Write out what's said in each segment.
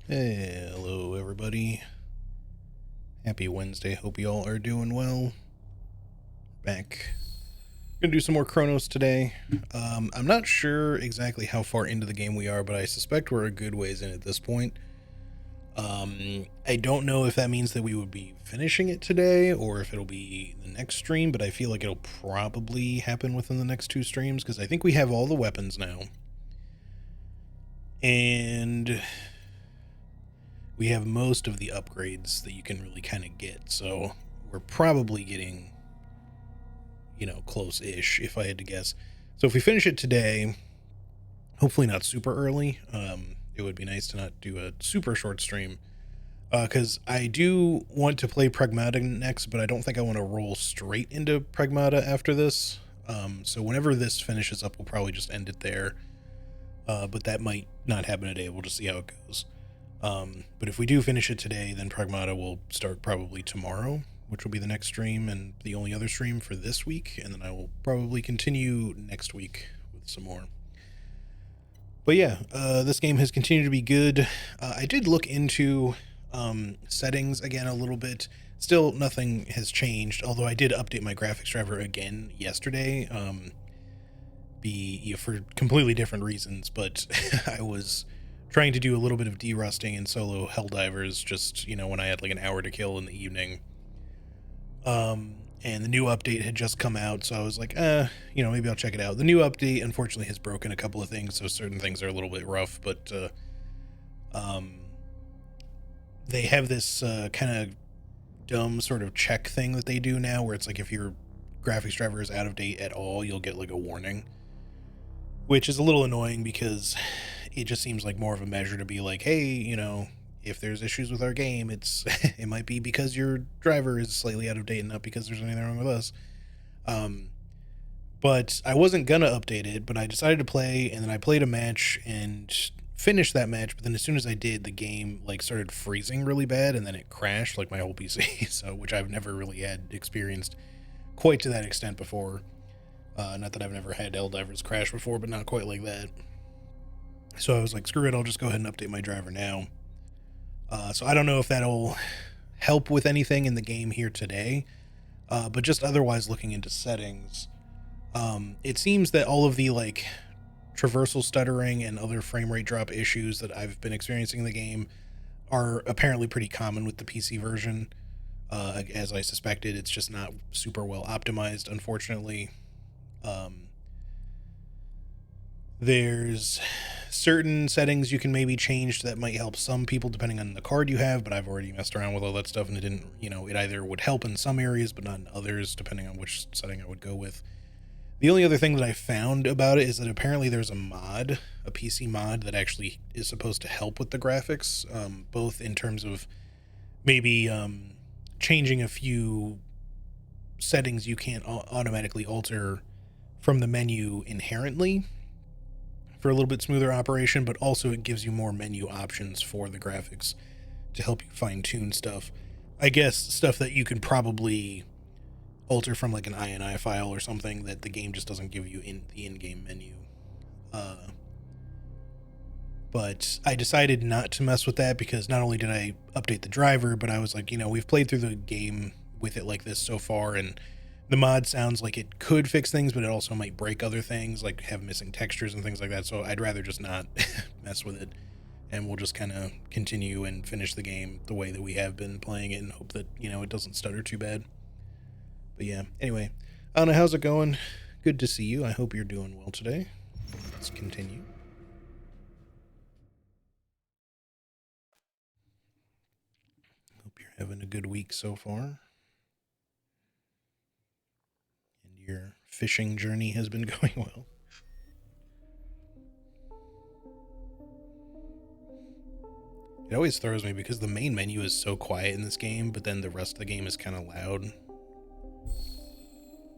Hello, everybody. Happy Wednesday. Hope you all are doing well. Back. Gonna do some more Cronos today. I'm not sure exactly how far into the game we are, but I suspect we're a good ways in at this point. I don't know if that means that we would be finishing it today or if it'll be the next stream, but I feel like it'll probably happen within the next two streams because I think we have all the weapons now. And we have most of the upgrades that you can really kind of get, so we're probably getting, close-ish if I had to guess. So if we finish it today, hopefully not super early, it would be nice to not do a super short stream, because I do want to play Pragmata next, but I don't think I want to roll straight into Pragmata after this. So whenever this finishes up, we'll probably just end it there, but that might not happen today. We'll just see how it goes. But if we do finish it today, then Pragmata will start probably tomorrow, which will be the next stream and the only other stream for this week, and then I will probably continue next week with some more. But yeah, this game has continued to be good. I did look into settings again a little bit. Still, nothing has changed, although I did update my graphics driver again yesterday, for completely different reasons, but I was trying to do a little bit of derusting in solo Helldivers just, when I had like an hour to kill in the evening. And the new update had just come out, so I was like, maybe I'll check it out. The new update, unfortunately, has broken a couple of things, so certain things are a little bit rough, but they have this kind of dumb sort of check thing that they do now, where it's like if your graphics driver is out of date at all, you'll get like a warning, which is a little annoying because it just seems like more of a measure to be like, hey, if there's issues with our game, it might be because your driver is slightly out of date, not because there's anything wrong with us. But I wasn't gonna update it, but I decided to play, and then I played a match and finished that match. But then as soon as I did, the game like started freezing really bad, and then it crashed like my whole PC. So, which I've never really had experienced quite to that extent before. Not that I've never had Helldivers crash before, but not quite like that. So I was like, screw it, I'll just go ahead and update my driver now. So I don't know if that'll help with anything in the game here today, but just otherwise looking into settings, it seems that all of the like traversal stuttering and other frame rate drop issues that I've been experiencing in the game are apparently pretty common with the PC version. As I suspected, it's just not super well optimized, unfortunately. There's certain settings you can maybe change that might help some people depending on the card you have, but I've already messed around with all that stuff and it didn't, it either would help in some areas but not in others, depending on which setting I would go with. The only other thing that I found about it is that apparently there's a mod, a PC mod, that actually is supposed to help with the graphics, both in terms of maybe changing a few settings you can't automatically alter from the menu inherently for a little bit smoother operation, but also it gives you more menu options for the graphics to help you fine-tune stuff. I guess stuff that you can probably alter from like an INI file or something that the game just doesn't give you in the in-game menu. But I decided not to mess with that because not only did I update the driver, but I was like, we've played through the game with it like this so far, and the mod sounds like it could fix things, but it also might break other things, like have missing textures and things like that. So I'd rather just not mess with it, and we'll just kind of continue and finish the game the way that we have been playing it and hope that, it doesn't stutter too bad. But yeah, anyway, I don't know, how's it going? Good to see you. I hope you're doing well today. Let's continue. Hope you're having a good week so far. Your fishing journey has been going well. It always throws me because the main menu is so quiet in this game, but then the rest of the game is kind of loud.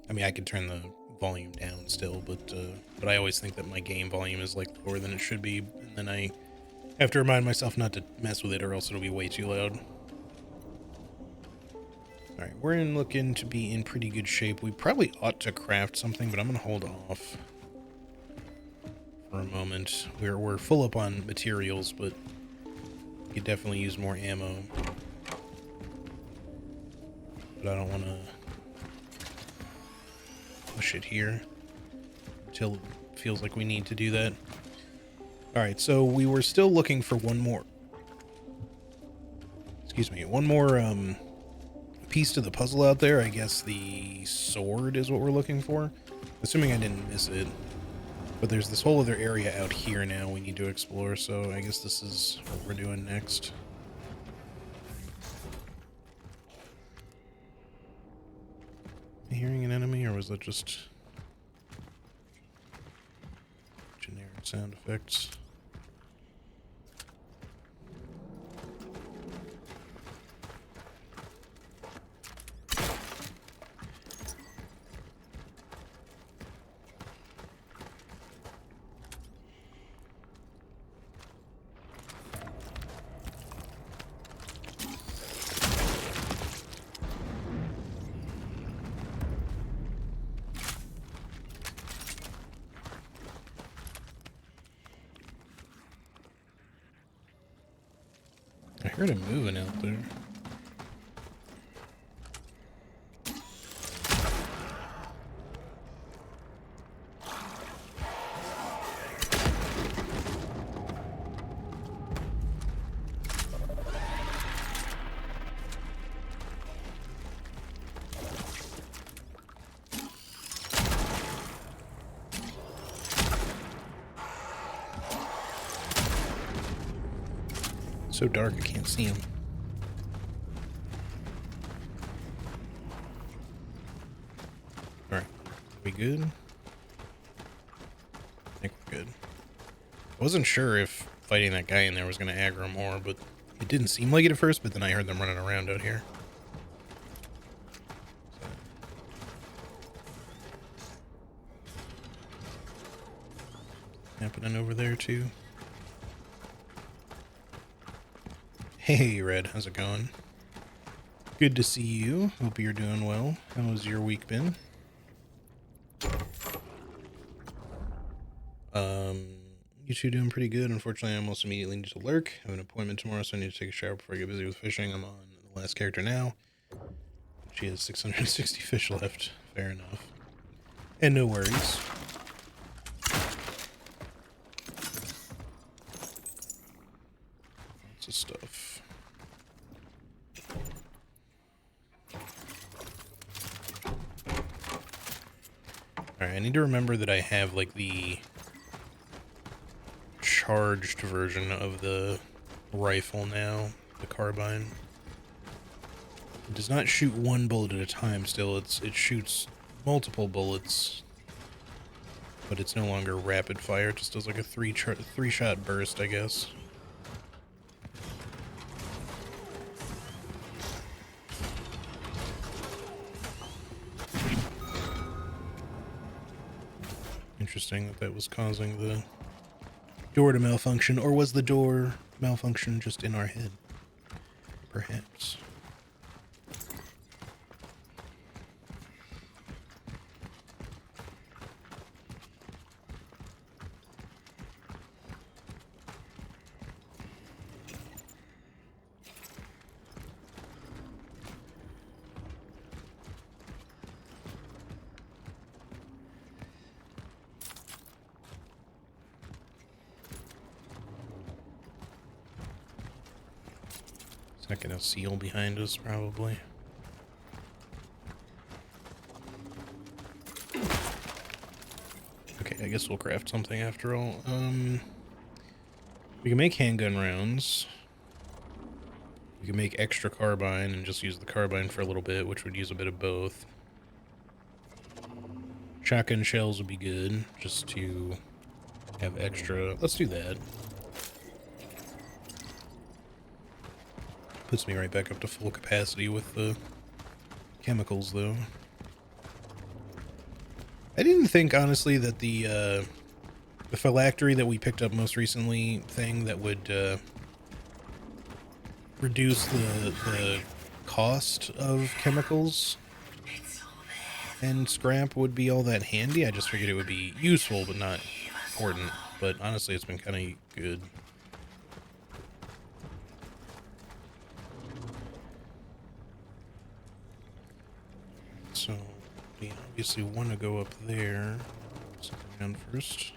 I mean, I could turn the volume down still, but I always think that my game volume is like lower than it should be, and then I have to remind myself not to mess with it or else it'll be way too loud. Alright, we're looking to be in pretty good shape. We probably ought to craft something, but I'm going to hold off for a moment. We're full up on materials, but could definitely use more ammo. But I don't want to push it here until it feels like we need to do that. Alright, so we were still looking for one more... Excuse me, one more piece to the puzzle out there. I guess the sword is what we're looking for. Assuming I didn't miss it. But there's this whole other area out here now we need to explore, so I guess this is what we're doing next. Am I hearing an enemy, or was that just generic sound effects? I heard him moving out there. So dark I can't see him. Alright, we good? I think we're good. I wasn't sure if fighting that guy in there was going to aggro more, but it didn't seem like it at first, but then I heard them running around out here. Happening over there too. Hey Red, how's it going? Good to see you. Hope you're doing well. How's your week been? You two doing pretty good. Unfortunately, I almost immediately need to lurk. I have an appointment tomorrow, so I need to take a shower before I get busy with fishing. I'm on the last character now. She has 660 fish left. Fair enough. And no worries. Lots of stuff. Alright, I need to remember that I have, like, the charged version of the rifle now, the carbine. It does not shoot one bullet at a time still, it shoots multiple bullets, but it's no longer rapid fire, it just does like a three-shot burst, I guess. Interesting that that was causing the door to malfunction, or was the door malfunction just in our head? Perhaps. It's not gonna seal behind us, probably. Okay, I guess we'll craft something after all. We can make handgun rounds. We can make extra carbine and just use the carbine for a little bit, which would use a bit of both. Shotgun shells would be good, just to have extra. Let's do that. Puts me right back up to full capacity with the chemicals, though. I didn't think, honestly, that the phylactery that we picked up most recently thing that would reduce the cost of chemicals and scrap would be all that handy. I just figured it would be useful, but not important. But honestly, it's been kind of good. obviously want to go up there. Let's look around first.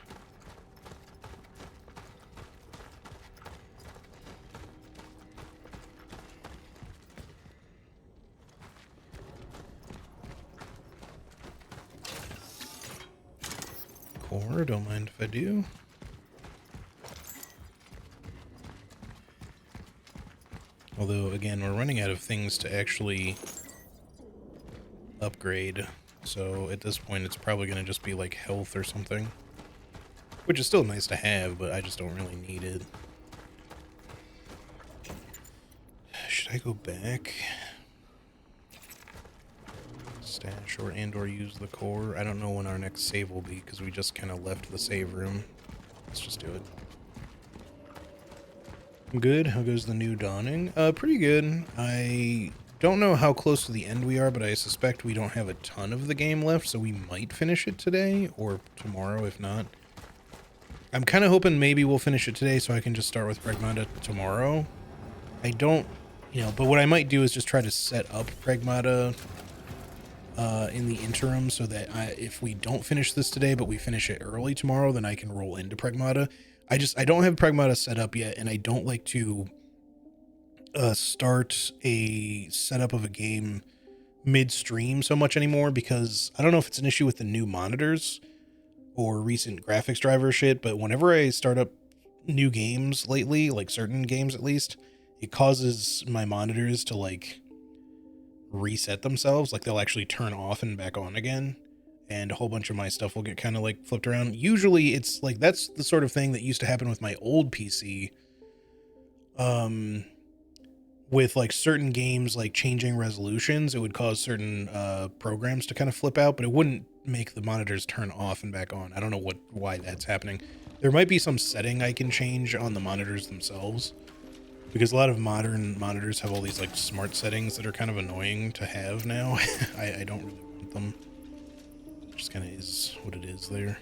Core, don't mind if I do. Although, again, we're running out of things to actually upgrade. So at this point, it's probably going to just be like health or something. Which is still nice to have, but I just don't really need it. Should I go back? Stash or use the core? I don't know when our next save will be because we just kind of left the save room. Let's just do it. Good. How goes the new dawning? Pretty good. I don't know how close to the end we are, but I suspect we don't have a ton of the game left, so we might finish it today or tomorrow if not. I'm kind of hoping maybe we'll finish it today so I can just start with Pragmata tomorrow. I don't, but what I might do is just try to set up Pragmata in the interim so that if we don't finish this today, but we finish it early tomorrow, then I can roll into Pragmata. I don't have Pragmata set up yet, and I don't like to start a setup of a game midstream so much anymore because I don't know if it's an issue with the new monitors or recent graphics driver shit, but whenever I start up new games lately, like certain games at least, it causes my monitors to like reset themselves. Like they'll actually turn off and back on again, and a whole bunch of my stuff will get kind of like flipped around. Usually it's like that's the sort of thing that used to happen with my old PC. With like certain games like changing resolutions, it would cause certain programs to kind of flip out, but it wouldn't make the monitors turn off and back on. I don't know why that's happening. There might be some setting I can change on the monitors themselves, because a lot of modern monitors have all these like smart settings that are kind of annoying to have now. I don't really want them. It just kind of is what it is there.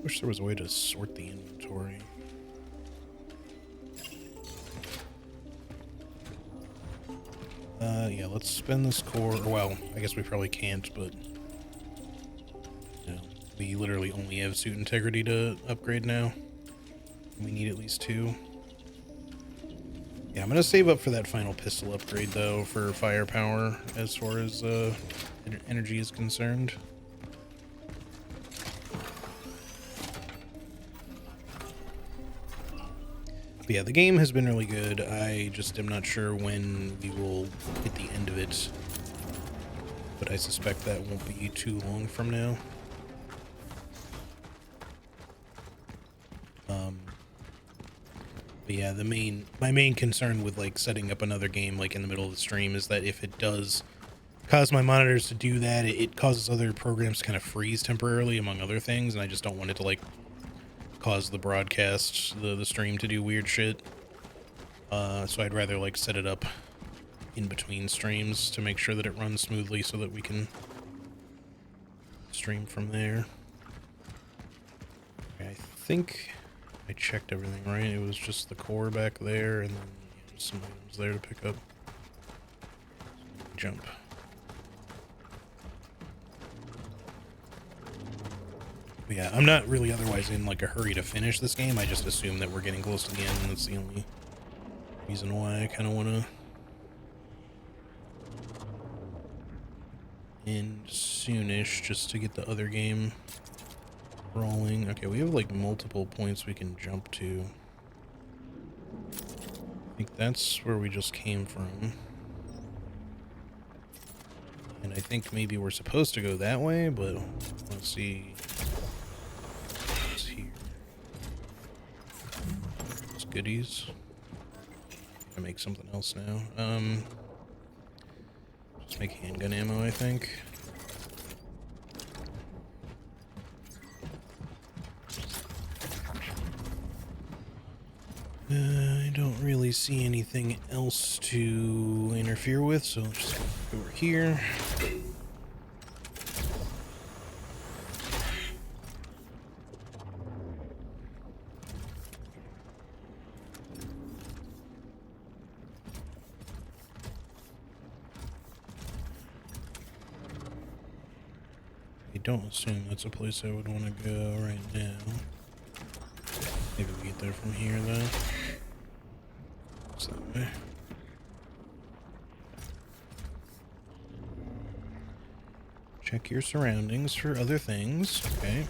Wish there was a way to sort the inventory. Yeah, let's spend this core. Well, I guess we probably can't, but we literally only have suit integrity to upgrade now. We need at least 2. Yeah, I'm gonna save up for that final pistol upgrade though, for firepower as far as energy is concerned. But yeah, the game has been really good. I just am not sure when we will hit the end of it, but I suspect that won't be too long from now. But yeah, my main concern with like setting up another game like in the middle of the stream is that if it does cause my monitors to do that, it causes other programs to kind of freeze temporarily, among other things, and I just don't want it to like cause the broadcast, the stream to do weird shit. So I'd rather like set it up in between streams to make sure that it runs smoothly so that we can stream from there. Okay, I think I checked everything right. It was just the core back there and then some items there to pick up. Jump. But yeah, I'm not really otherwise in like a hurry to finish this game. I just assume that we're getting close to the end, and that's the only reason why I kind of want to end soonish, just to get the other game rolling. Okay, we have like multiple points we can jump to. I think that's where we just came from. And I think maybe we're supposed to go that way, but let's see. What's here? It's goodies. I make something else now. Just make handgun ammo, I think. I don't really see anything else to interfere with, so let's just go over here. don't assume that's a place I would want to go right now. Maybe we get there from here, though. It's that way. Check your surroundings for other things. Okay.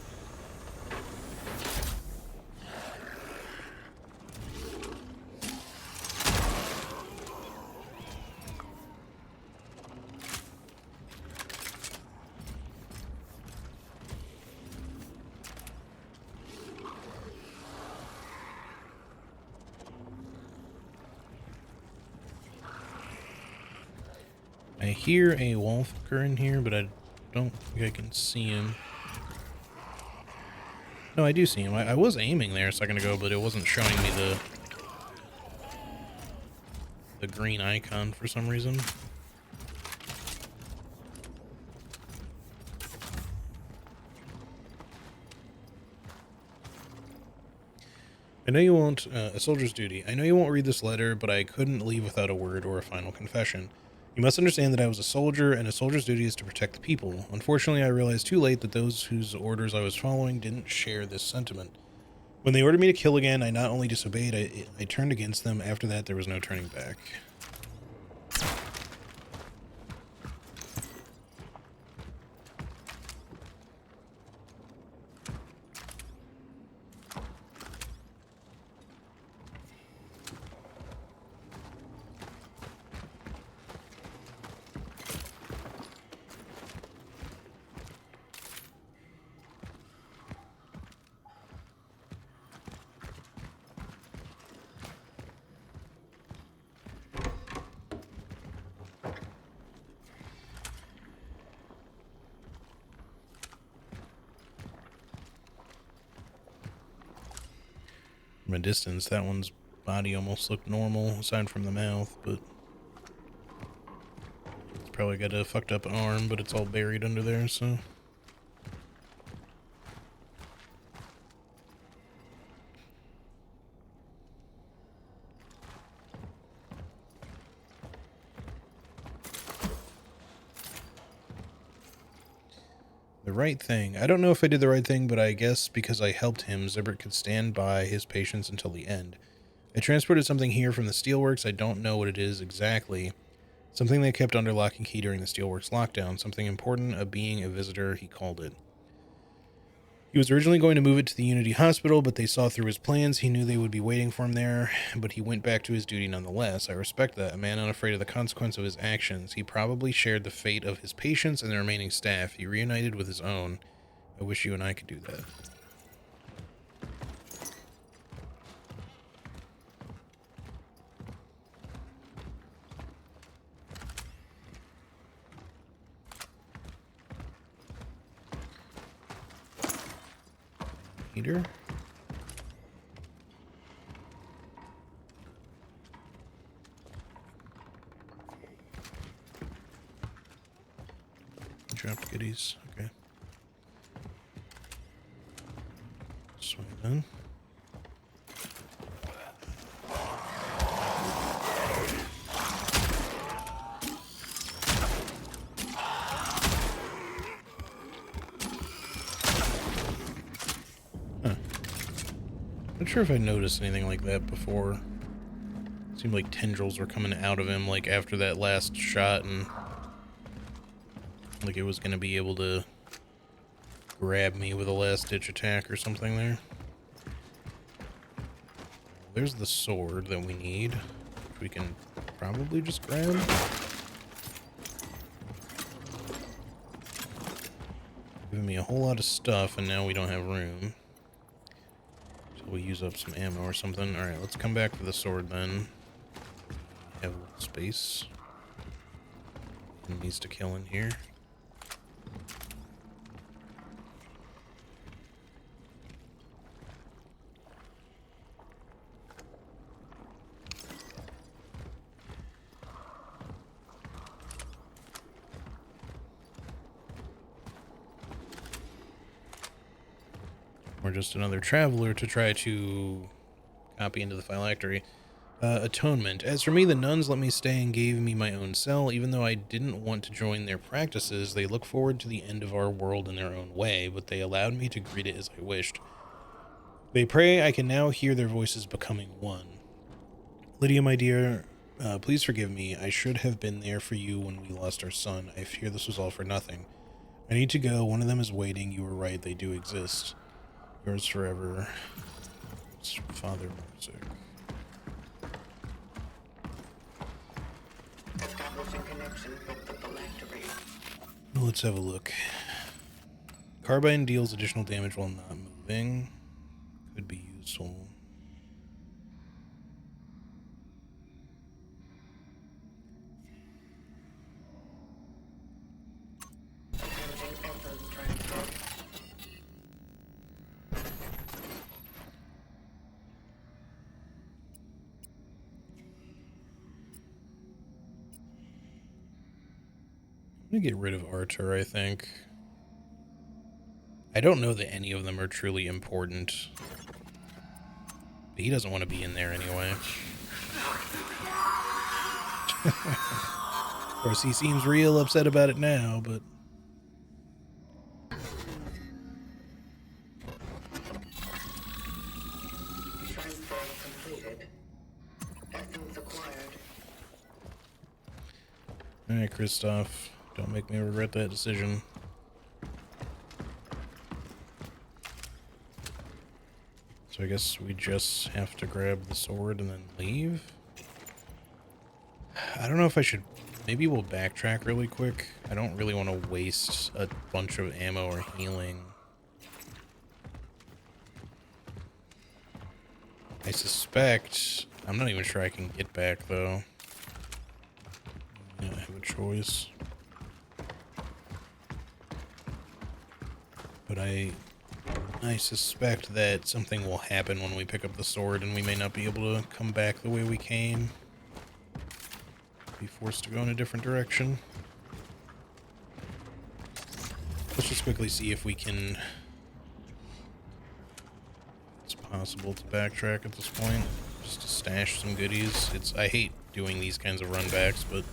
I hear a Wolfker in here, but I don't think I can see him. No, I do see him. I was aiming there a second ago, but it wasn't showing me the green icon for some reason. I know you won't, a soldier's duty. I know you won't read this letter, but I couldn't leave without a word or a final confession. You must understand that I was a soldier, and a soldier's duty is to protect the people. Unfortunately, I realized too late that those whose orders I was following didn't share this sentiment. When they ordered me to kill again, I not only disobeyed, I turned against them. After that, there was no turning back. From a distance, that one's body almost looked normal, aside from the mouth, but it's probably got a fucked up arm, but it's all buried under there, so... The right thing. I don't know if I did the right thing, but I guess because I helped him, Zibert could stand by his patients until the end. I transported something here from the steelworks. I don't know what it is exactly. Something they kept under lock and key during the steelworks lockdown. Something important, a being, a visitor, he called it. He was originally going to move it to the Unity Hospital, but they saw through his plans. He knew they would be waiting for him there, but he went back to his duty nonetheless. I respect that. A man unafraid of the consequence of his actions. He probably shared the fate of his patients and the remaining staff. He reunited with his own. I wish you and I could do that. Heater. Drop goodies. Okay. Swing then. Not sure if I noticed anything like that before. It seemed like tendrils were coming out of him, like after that last shot, and like it was going to be able to grab me with a last-ditch attack or something there. There's the sword that we need, which we can probably just grab. Giving me a whole lot of stuff, and now we don't have room. We'll use up some ammo or something. Alright, let's come back for the sword then. Have a little space. Needs to kill in here. Or just another traveler to try to copy into the phylactery. Atonement. As for me, the nuns let me stay and gave me my own cell. Even though I didn't want to join their practices, they look forward to the end of our world in their own way, but they allowed me to greet it as I wished. They pray I can now hear their voices becoming one. Lydia, my dear, please forgive me. I should have been there for you when we lost our son. I fear this was all for nothing. I need to go. One of them is waiting. You were right. They do exist. Yours forever, Father Marzik. Establishing connection with the phylactery. Let's have a look. Carbine deals additional damage while not moving. Could be useful. I'm gonna get rid of Artur, I think. I don't know that any of them are truly important. But he doesn't want to be in there anyway. Of course, he seems real upset about it now, but... Transfer completed. Essence acquired. Alright, Kristoff. Don't make me regret that decision. So I guess we just have to grab the sword and then leave? I don't know if I should... Maybe we'll backtrack really quick. I don't really want to waste a bunch of ammo or healing. I suspect... I'm not even sure I can get back, though. Yeah, I have a choice. But I suspect that something will happen when we pick up the sword, and we may not be able to come back the way we came. Be forced to go in a different direction. Let's just quickly see if we can... It's possible to backtrack at this point, just to stash some goodies. I hate doing these kinds of runbacks, but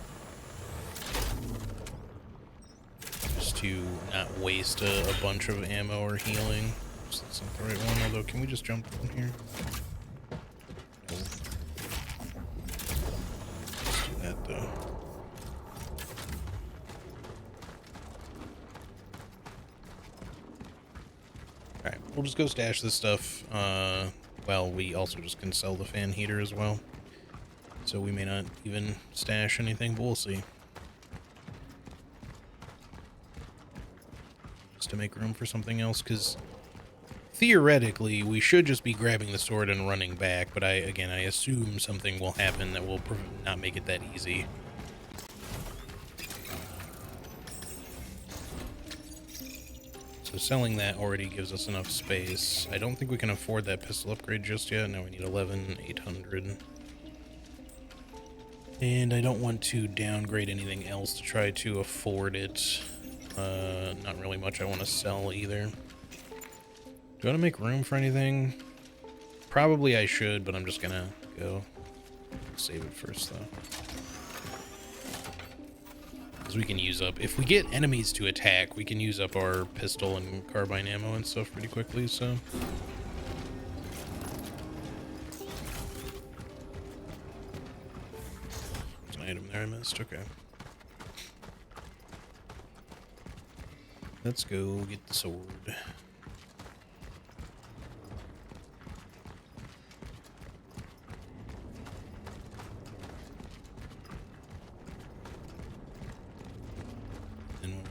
just to not waste a bunch of ammo or healing. So that's not the right one, although can we just jump in here? No. Let's do that, though. Alright, we'll just go stash this stuff. Well, we also just can sell the fan heater as well. So we may not even stash anything, but we'll see. Just to make room for something else, because theoretically we should just be grabbing the sword and running back, but I assume something will happen that will not make it that easy. So selling that already gives us enough space. I don't think we can afford that pistol upgrade just yet. Now we need 11,800. And I don't want to downgrade anything else to try to afford it. Not really much I want to sell either. Do I want to make room for anything? Probably I should, but I'm just gonna go. Save it first, though. Because we can use up... If we get enemies to attack, we can use up our pistol and carbine ammo and stuff pretty quickly, so... There's an item there I missed, okay. Let's go get the sword.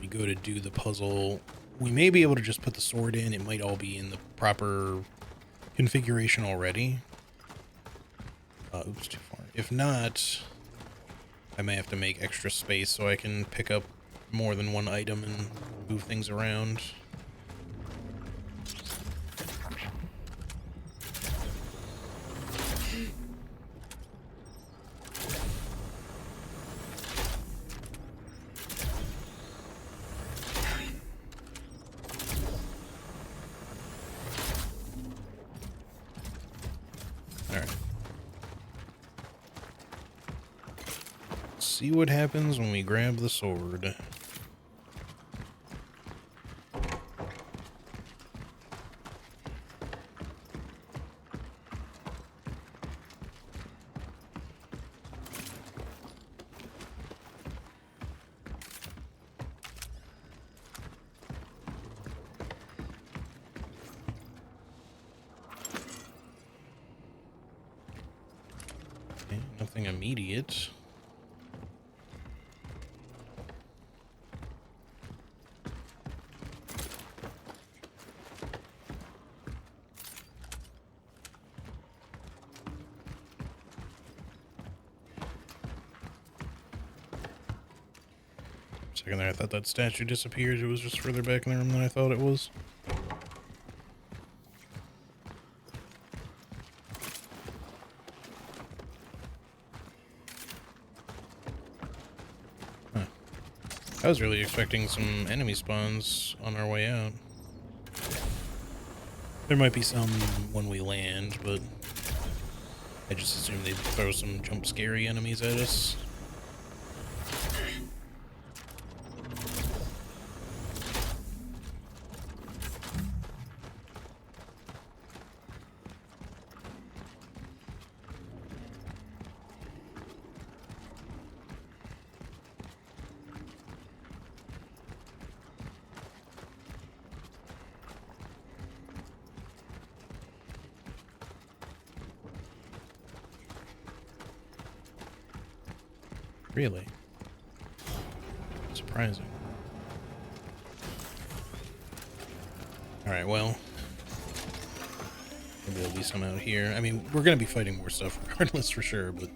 Go to do the puzzle, we may be able to just put the sword in. It might all be in the proper configuration already. Oops, too far. If not, I may have to make extra space so I can pick up more than one item and move things around. see what happens when we grab the sword. Okay, nothing immediate. Second there, I thought that statue disappeared. It was just further back in the room than I thought it was. Huh. I was really expecting some enemy spawns on our way out. There might be some when we land, but I just assumed they'd throw some jump scary enemies at us. Really? Surprising. Alright, well. Maybe there'll be some out here. I mean, we're gonna be fighting more stuff regardless for sure, but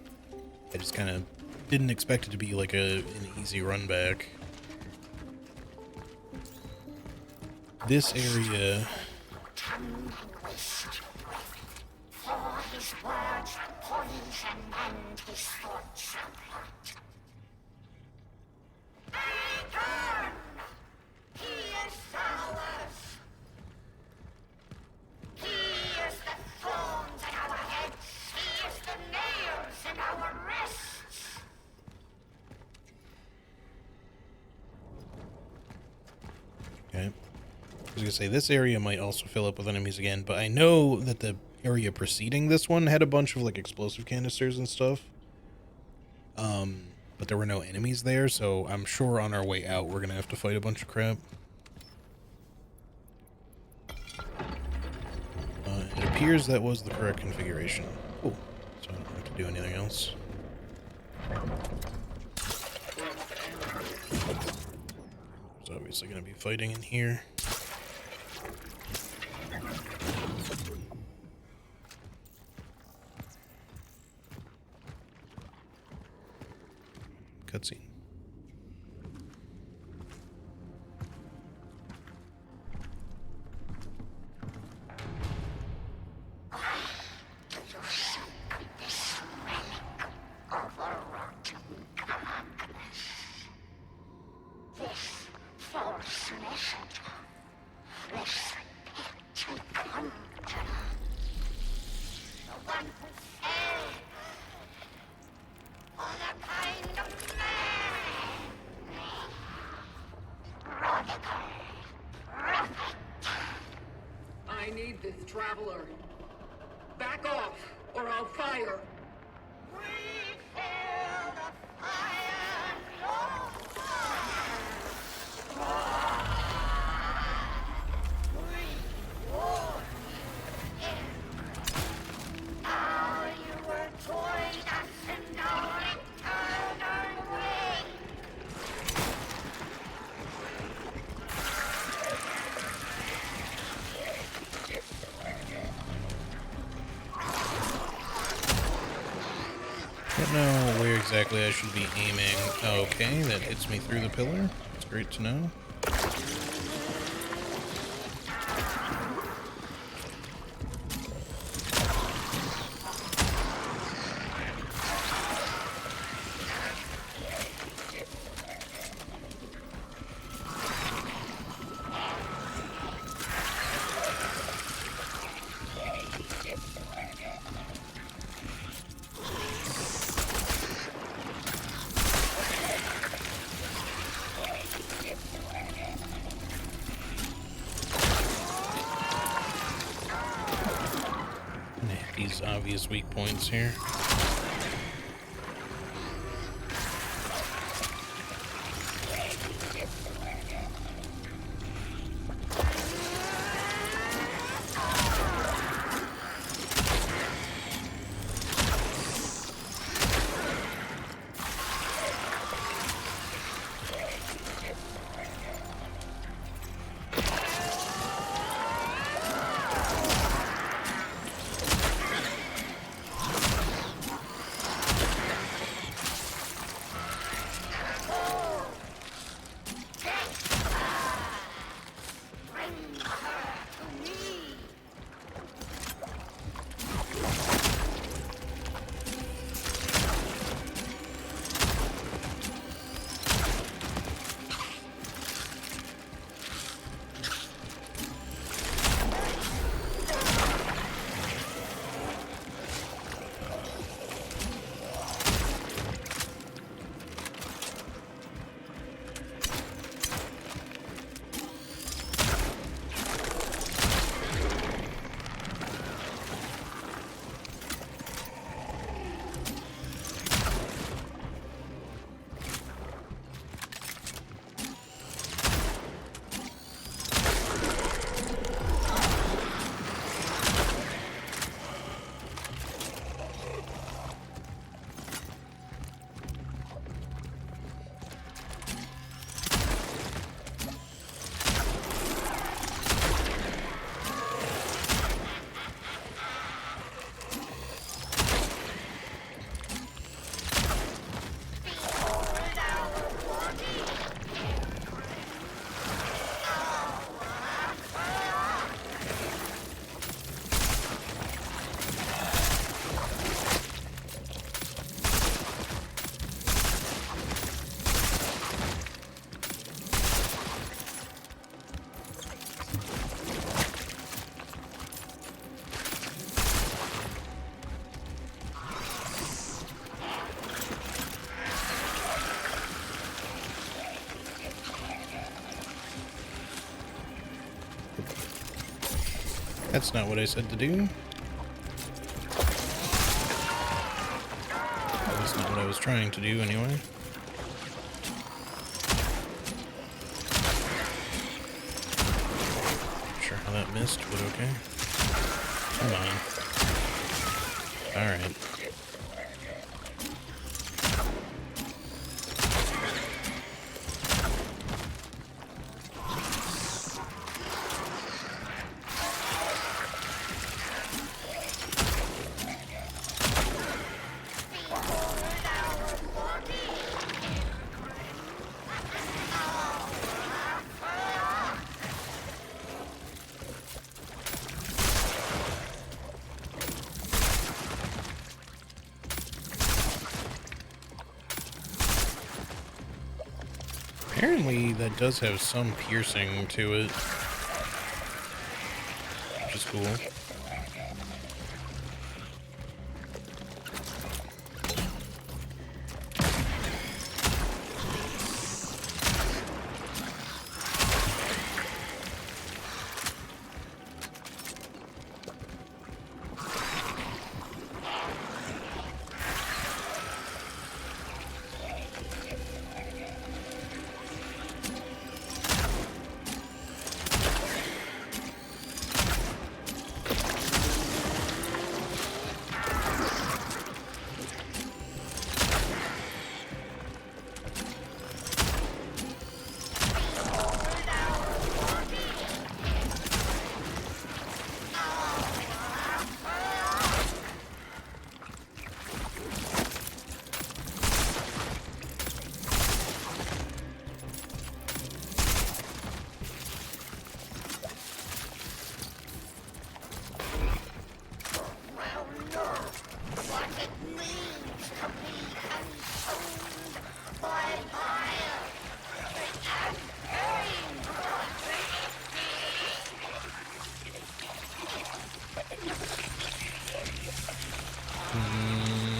I just kind of didn't expect it to be like an easy run back. This area... Okay. I was gonna say, this area might also fill up with enemies again, but I know that the area preceding this one had a bunch of, like, explosive canisters and stuff. But there were no enemies there, so I'm sure on our way out we're gonna have to fight a bunch of crap. It appears that was the correct configuration. Cool. So I don't have to do anything else. There's obviously gonna be fighting in here. Cutscene. I need this traveler. Back off, or I'll fire. We feel the fire, no fire. We warn you. Now you were join us in our eternal way. I don't know where exactly I should be aiming. Okay, that hits me through the pillar. That's great to know. gonna hit these obvious weak points here. That's not what I said to do. That's not what I was trying to do anyway. Not sure how that missed, but okay. Come on. Alright. Apparently that does have some piercing to it, which is cool.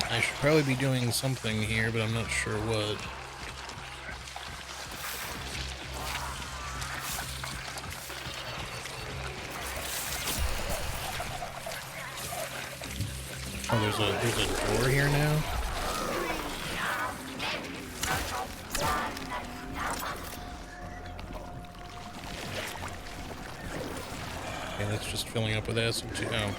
I should probably be doing something here, but I'm not sure what. Oh, there's a door here now. Okay, that's just filling up with acid too. Oh.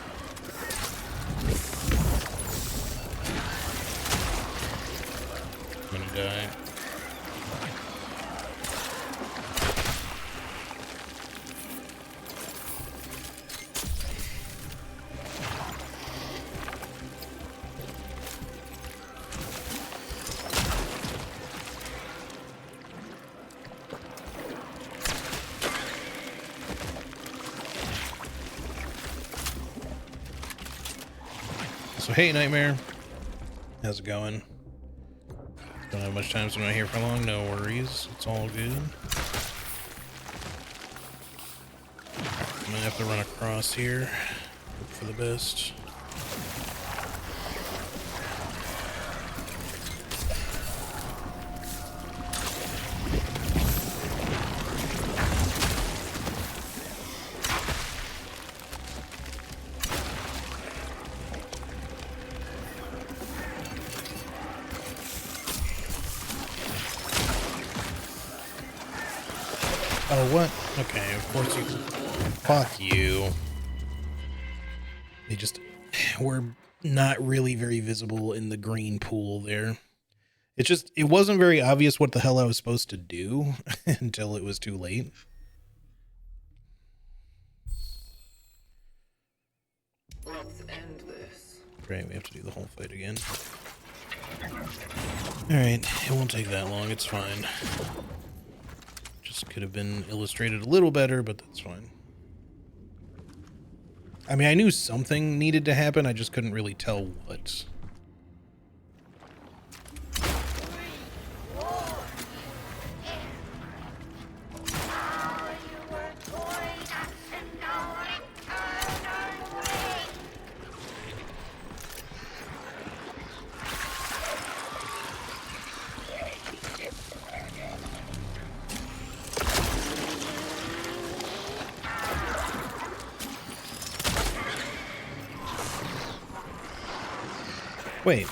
I'm gonna die. So hey, Nightmare, how's it going? Don't have much time, so I'm not here for long. No worries, it's all good. I'm gonna have to run across here. Hope for the best. Oh, what? Okay, of course you... Fuck you. They just were not really very visible in the green pool there. It wasn't very obvious what the hell I was supposed to do until it was too late. Let's end this. Great, we have to do the whole fight again. Alright, it won't take that long, it's fine. Just could have been illustrated a little better, but that's fine. I mean, I knew something needed to happen, I just couldn't really tell what. Wait,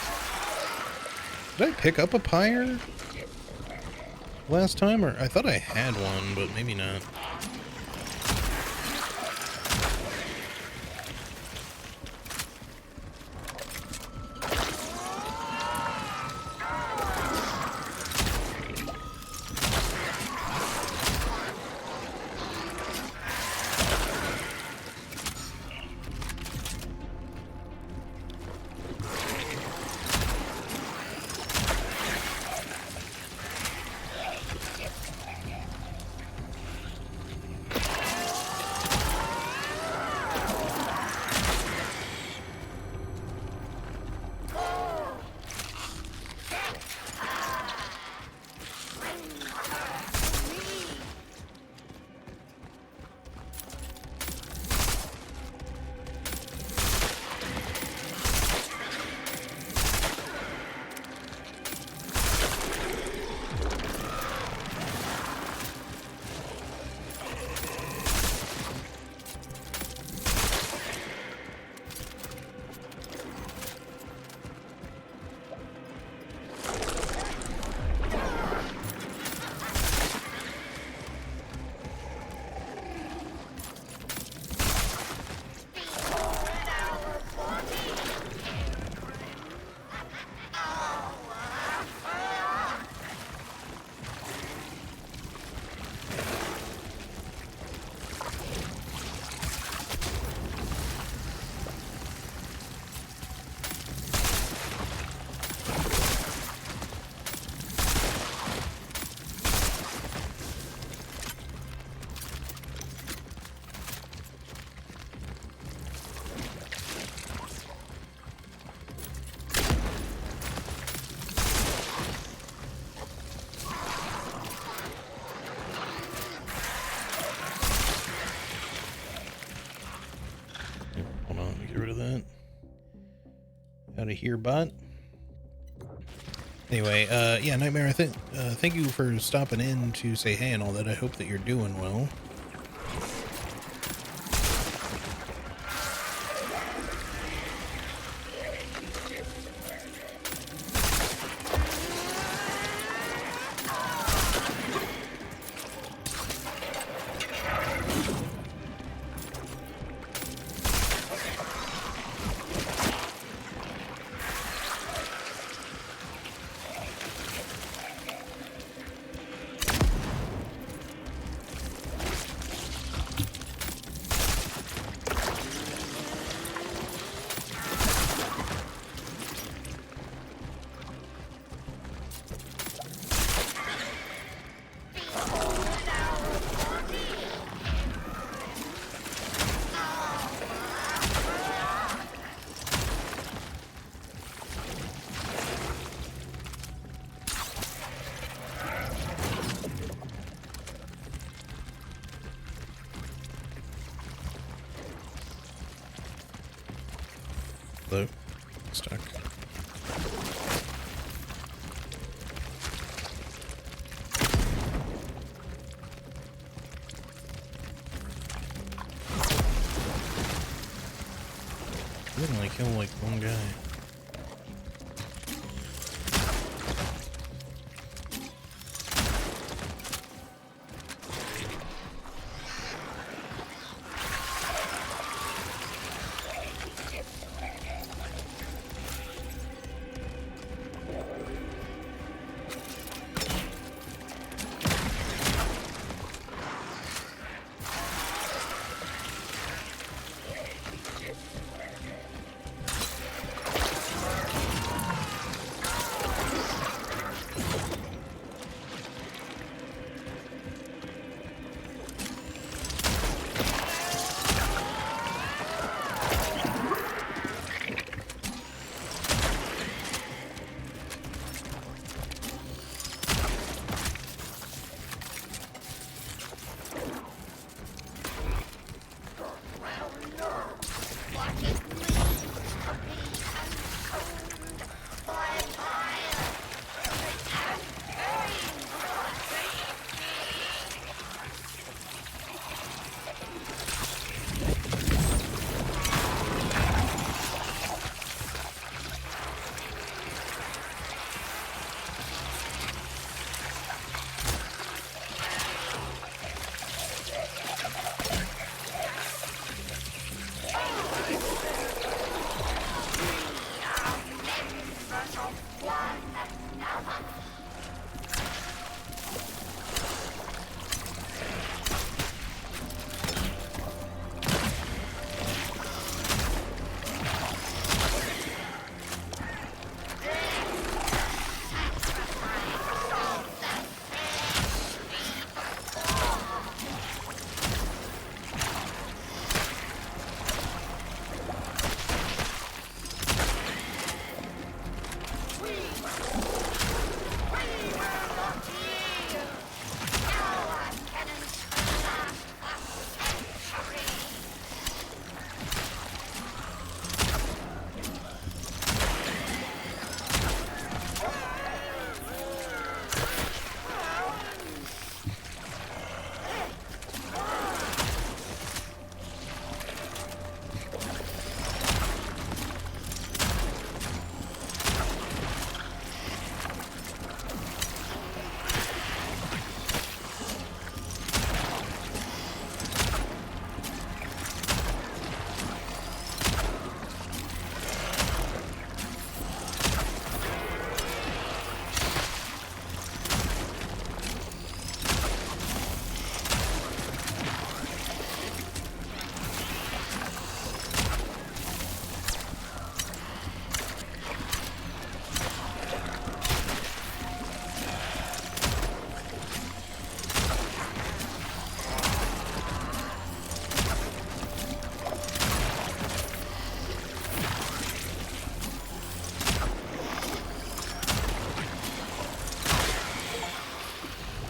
did I pick up a pyre last time? Or I thought I had one, but maybe not. Out of here, bot. Anyway, yeah, Nightmare, I think, thank you for stopping in to say hey and all that. I hope that you're doing well. though. Stuck. I didn't like kill like one guy.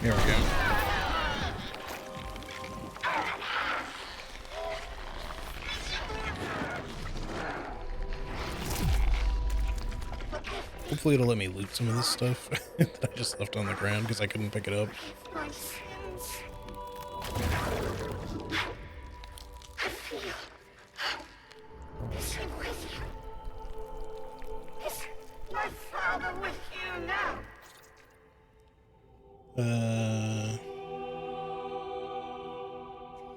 Here we go. Hopefully it'll let me loot some of this stuff that I just left on the ground because I couldn't pick it up. My sins. I feel. Is he with you? Is my father with you now?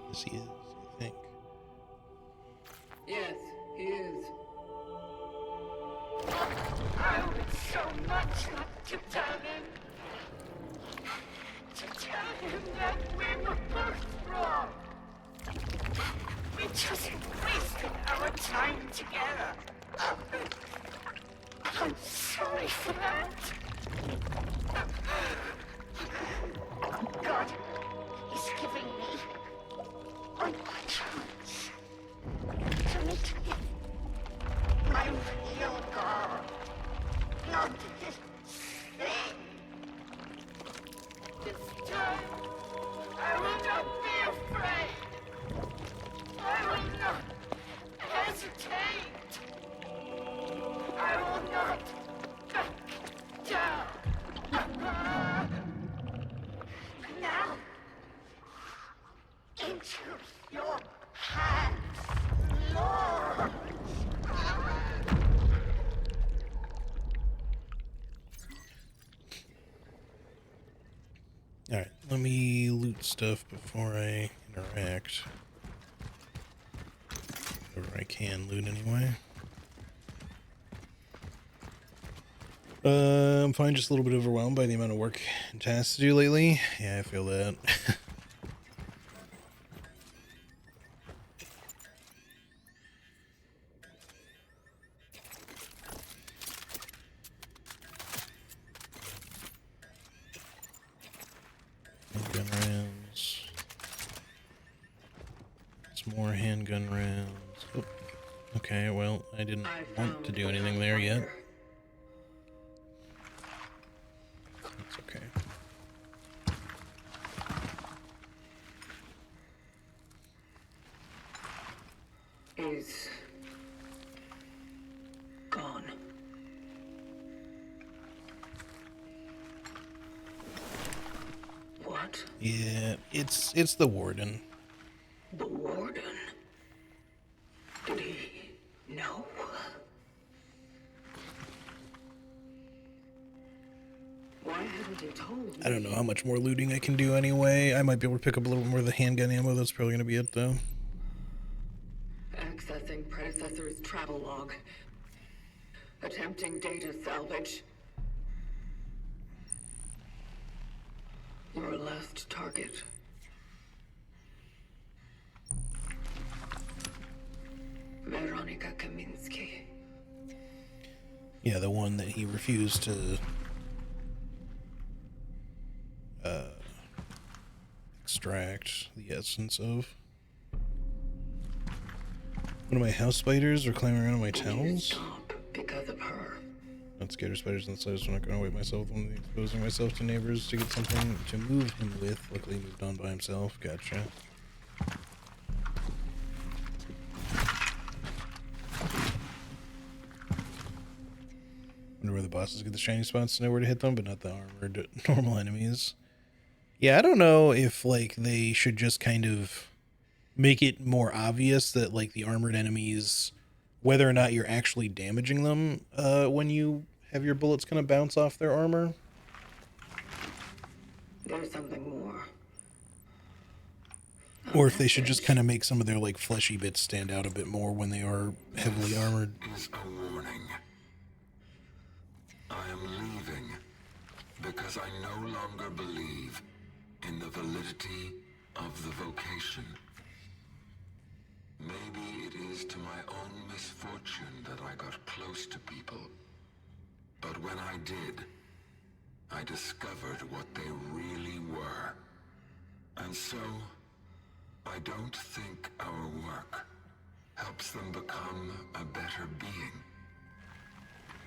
Yes, he is, I think. Yes, he is. I would so much like to tell him. To tell him that we were both wrong. We just wasted our time together. I'm sorry for that. God is giving me one more chance to meet him. My real God, not this thing. This time, I will not be afraid. I will not hesitate. stuff before I interact. Whatever I can loot anyway. I'm fine, just a little bit overwhelmed by the amount of work and tasks to do lately. Yeah, I feel that. Handgun rounds. Some more handgun rounds. Oh, okay, well, I didn't want to do anything there yet. That's okay. Is gone. What? Yeah, it's the warden. The warden? Did he know? Why haven't you told me? I don't know how much more looting I can do anyway. I might be able to pick up a little more of the handgun ammo. That's probably going to be it, though. Accessing predecessor's travel log. Attempting data salvage. Your last target. Veronica Kaminsky. Yeah, the one that he refused to extract the essence of. One of my house spiders are climbing around on my towels. Stop because of her. Not scared of spiders inside, so I'm not going to wait myself when exposing myself to neighbors to get something to move him with. Luckily, he moved on by himself. Gotcha. Wonder where the bosses get the shiny spots to know where to hit them, but not the armored normal enemies. Yeah, I don't know if, like, they should just kind of make it more obvious that, like, the armored enemies, whether or not you're actually damaging them when you have your bullets kind of bounce off their armor. There's something more. Or if they should just kind of make some of their, like, fleshy bits stand out a bit more when they are heavily armored. Is a warning. I am leaving because I no longer believe in the validity of the vocation. Maybe it is to my own misfortune that I got close to people. But when I did, I discovered what they really were. And so, I don't think our work helps them become a better being.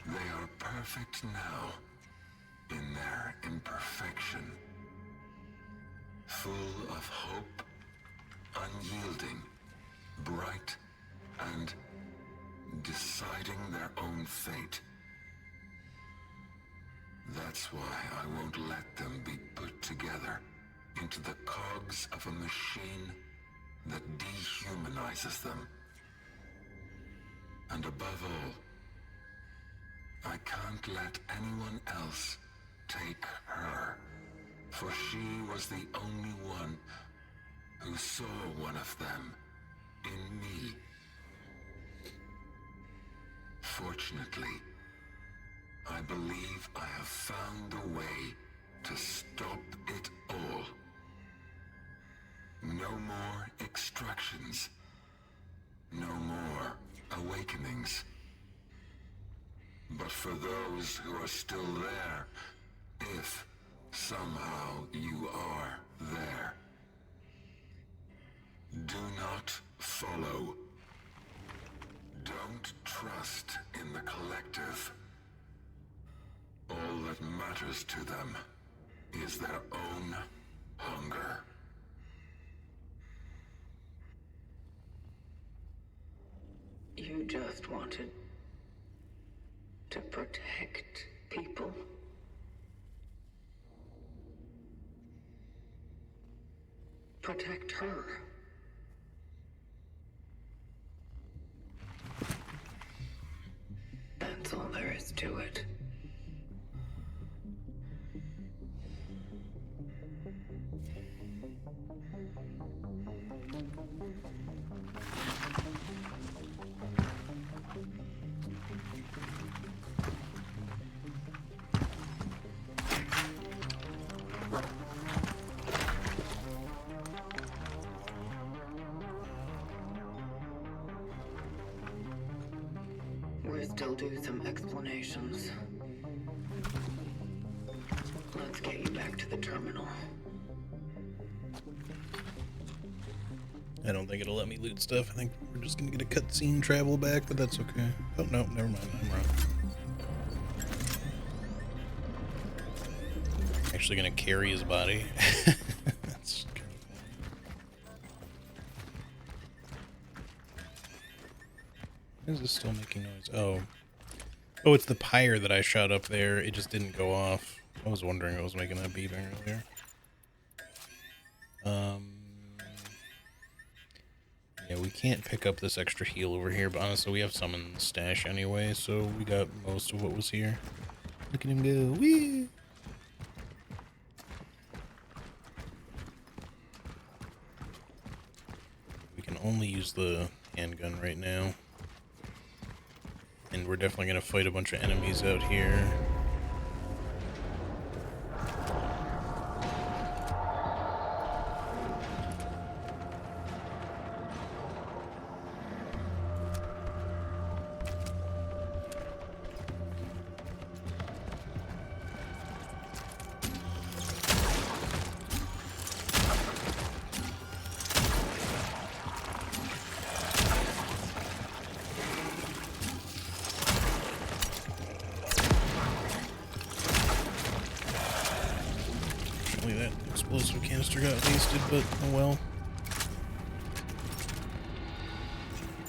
They are perfect now, in their imperfection. Full of hope, unyielding, bright, and deciding their own fate. That's why I won't let them be put together into the cogs of a machine that dehumanizes them. And above all, I can't let anyone else take her, for she was the only one who saw one of them in me. Fortunately, I believe I have found a way to stop it all. No more extractions. No more awakenings. But for those who are still there, if somehow you are there, do not follow. Don't trust in the collective. All that matters to them is their own hunger. You just wanted to protect people. Protect her. That's all there is to it. still do some explanations. Let's get you back to the terminal. I don't think it'll let me loot stuff. I think we're just gonna get a cutscene travel back, but that's okay. Oh, no, never mind. I'm wrong. Actually gonna carry his body. That's kind of funny. Why is this still making noise? Oh. Oh, it's the pyre that I shot up there. It just didn't go off. I was wondering what was making that beeping earlier. Yeah, we can't pick up this extra heal over here, but honestly, we have some in the stash anyway, so we got most of what was here. Look at him go. Whee! We can only use the handgun right now. And we're definitely going to fight a bunch of enemies out here. That explosive canister got wasted, but oh well.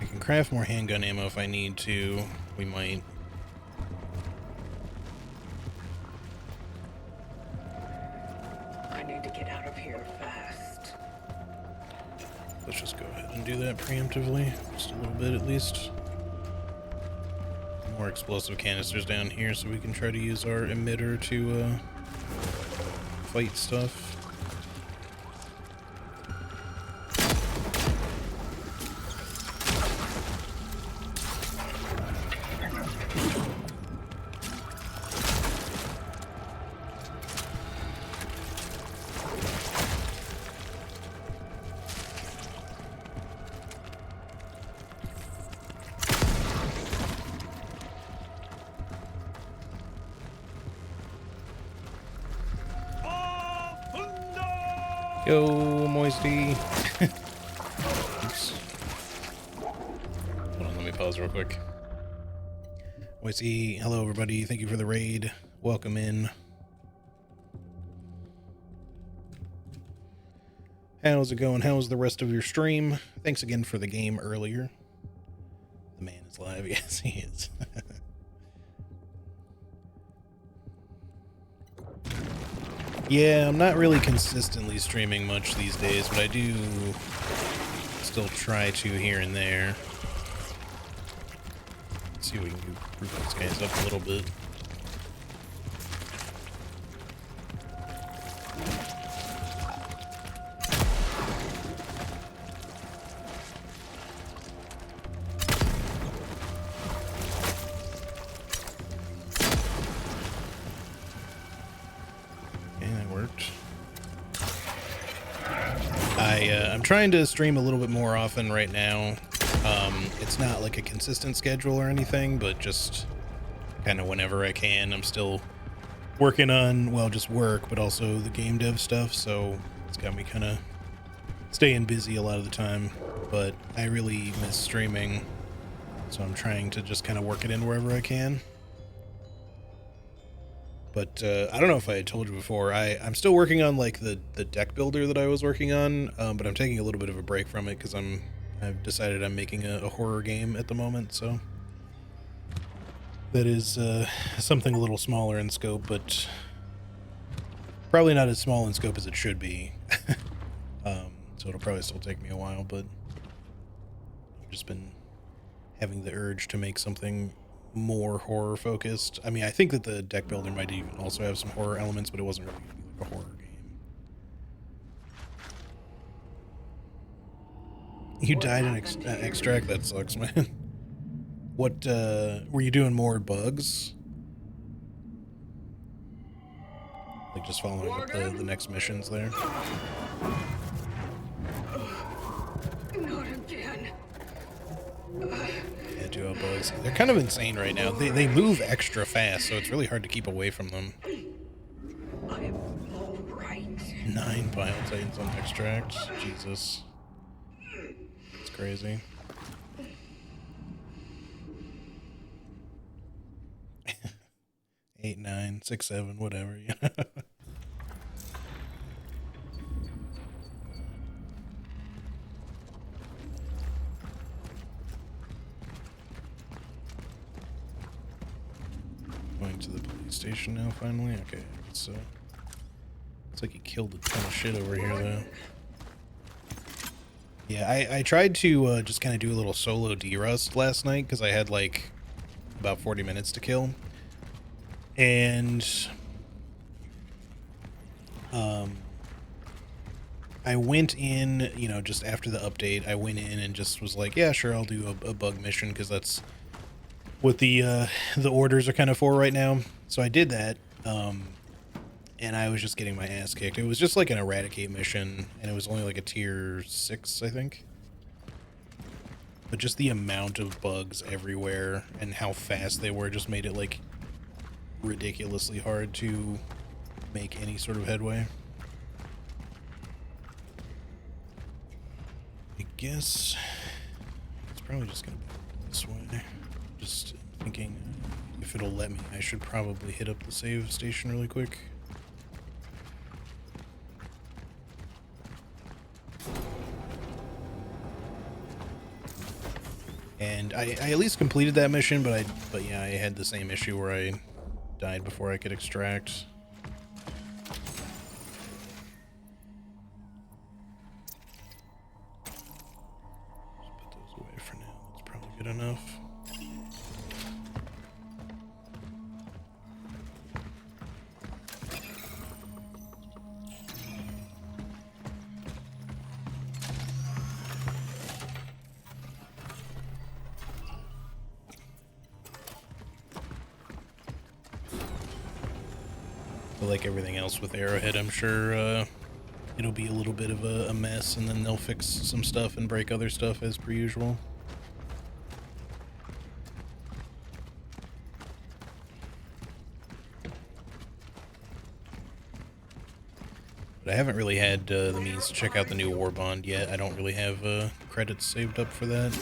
I can craft more handgun ammo if I need to. We might. I need to get out of here fast. Let's just go ahead and do that preemptively. Just a little bit at least. More explosive canisters down here so we can try to use our emitter to fight stuff. Yo, Moisty. Oops. Hold on, let me pause real quick. Moisty, hello everybody. Thank you for the raid. Welcome in. How's it going? How's the rest of your stream? Thanks again for the game earlier. The man is live. Yes, he is. Yeah, I'm not really consistently streaming much these days, but I do still try to here and there. Let's see if we can group these guys up a little bit. I'm trying to stream a little bit more often right now. It's not like a consistent schedule or anything, but just kind of whenever I can. I'm still working on, well, just work, but also the game dev stuff, so it's got me kind of staying busy a lot of the time, but I really miss streaming, so I'm trying to just kind of work it in wherever I can. But I don't know if I had told you before, I'm still working on like the deck builder that I was working on, but I'm taking a little bit of a break from it because I've decided I'm making a horror game at the moment, so that is something a little smaller in scope, but probably not as small in scope as it should be. So it'll probably still take me a while, but I've just been having the urge to make something more horror focused. I mean, I think that the deck builder might even also have some horror elements, but it wasn't really gonna be like a horror game. You died in extract? That sucks, man. What, were you doing more bugs? Like just following up the next missions there? Not again. Yeah, Yeah, duo bugs. They're kind of insane right now. They move extra fast, so it's really hard to keep away from them. I'm all right. 9 Bile Titans on extract. Jesus. It's crazy. Eight, 9, 6, 7, whatever. Yeah. Going to the police station now, finally? Okay, so it's like he killed a ton of shit over here, though. Yeah, I tried to just kind of do a little solo D-Rust last night, because I had, like, about 40 minutes to kill. And I went in, you know, just after the update, I went in and just was like, yeah, sure, I'll do a bug mission, because that's what the orders are kind of for right now. So I did that, and I was just getting my ass kicked. It was just like an eradicate mission, and it was only like a tier 6, I think. But just the amount of bugs everywhere and how fast they were just made it like ridiculously hard to make any sort of headway. I guess it's probably just gonna be this way. Just thinking if it'll let me, I should probably hit up the save station really quick. And I at least completed that mission, but yeah, I had the same issue where I died before I could extract. Just put those away for now. That's probably good enough. But like everything else with Arrowhead, I'm sure it'll be a little bit of a mess, and then they'll fix some stuff and break other stuff as per usual. But I haven't really had the means to check out the new War Bond yet. I don't really have credits saved up for that.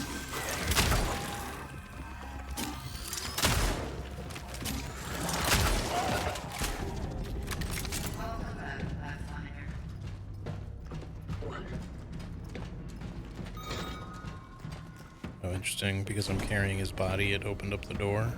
Oh, interesting. Because I'm carrying his body, it opened up the door.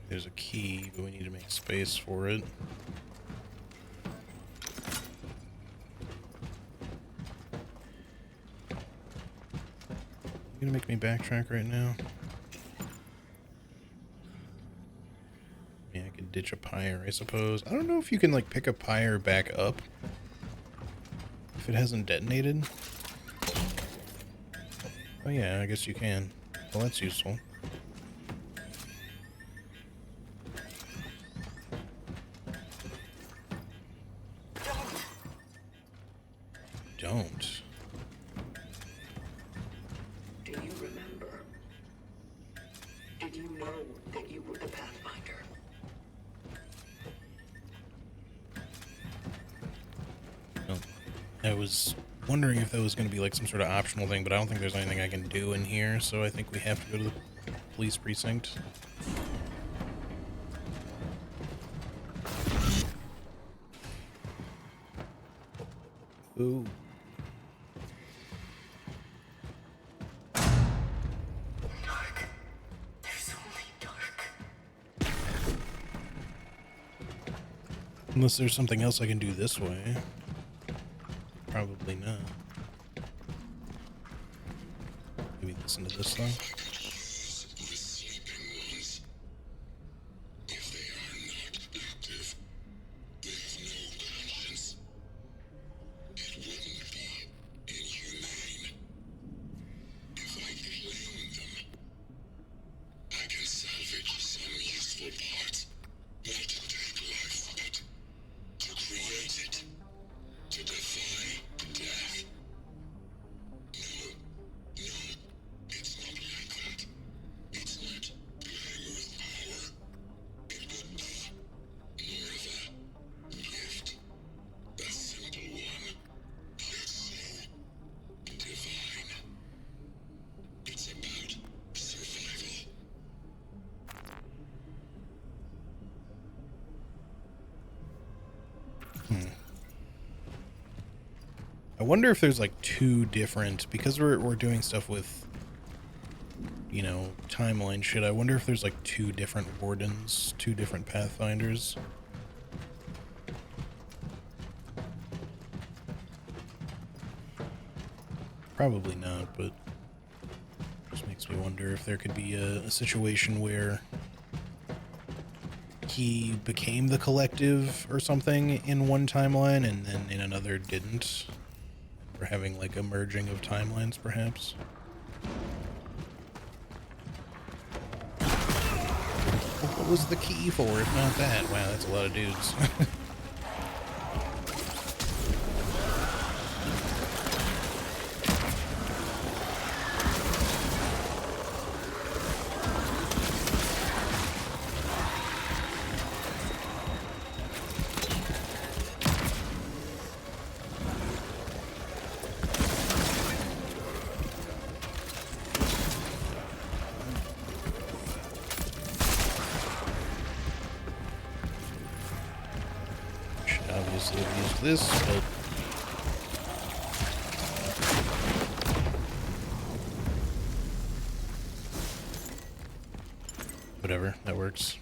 There's a key, but we need to make space for it. You gonna make me backtrack right now? Yeah, I could ditch a pyre, I suppose. I don't know if you can, like, pick a pyre back up if it hasn't detonated. Oh yeah, I guess you can. Well, that's useful. Don't. Do you remember? Did you know that you were the Pathfinder? Oh, I was wondering if that was going to be like some sort of optional thing, but I don't think there's anything I can do in here, so I think we have to go to the police precinct. Ooh. Dark. There's only dark. Unless there's something else I can do this way. Probably not. Maybe listen to this though. I wonder if there's like two different, because we're doing stuff with, you know, timeline shit. I wonder if there's like two different wardens, two different pathfinders. Probably not, but just makes me wonder if there could be a situation where he became the collective or something in one timeline and then in another didn't. We're having like a merging of timelines, perhaps. What was the key for, if not that? Wow, that's a lot of dudes. Obviously I've used this, but whatever, that works.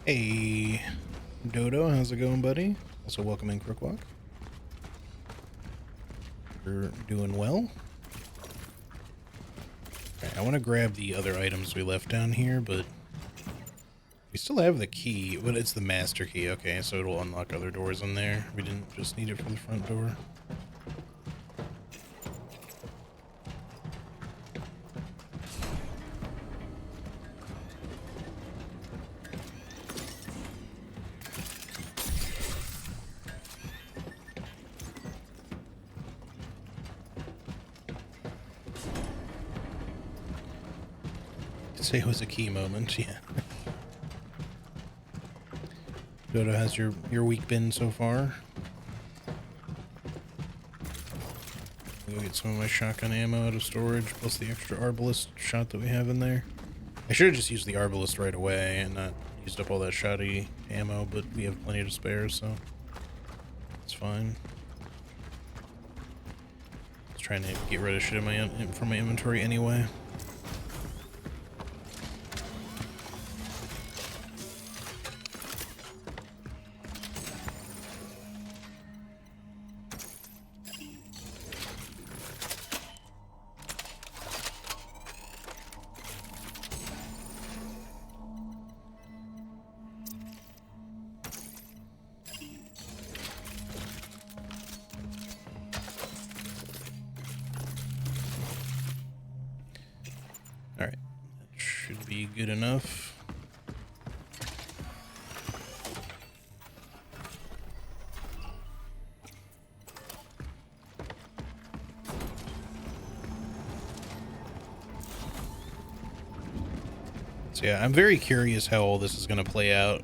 Hey, Dodo, how's it going, buddy? Also welcome in, Crookwalk. We're doing well. Okay, I want to grab the other items we left down here, but we still have the key, but it's the master key. Okay, so it'll unlock other doors in there. We didn't just need it for the front door. Say it was a key moment, yeah. Dodo, how's your week been so far? I'll go get some of my shotgun ammo out of storage, plus the extra arbalist shot that we have in there. I should have just used the arbalist right away and not used up all that shoddy ammo, but we have plenty to spare, so it's fine. I was trying to get rid of shit from my inventory anyway. Alright, that should be good enough. So yeah, I'm very curious how all this is going to play out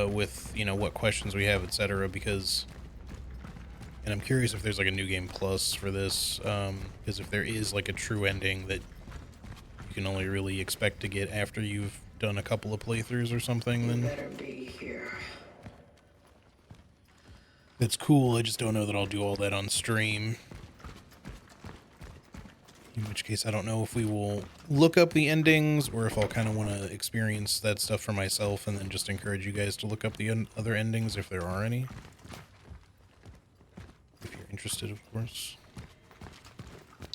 with, you know, what questions we have, etc. Because, and I'm curious if there's like a new game plus for this, because if there is like a true ending that you can only really expect to get after you've done a couple of playthroughs or something, then Better be here. that's cool. I just don't know that I'll do all that on stream. In which case, I don't know if we will look up the endings or if I'll kind of want to experience that stuff for myself and then just encourage you guys to look up the other endings if there are any. interested, of course. I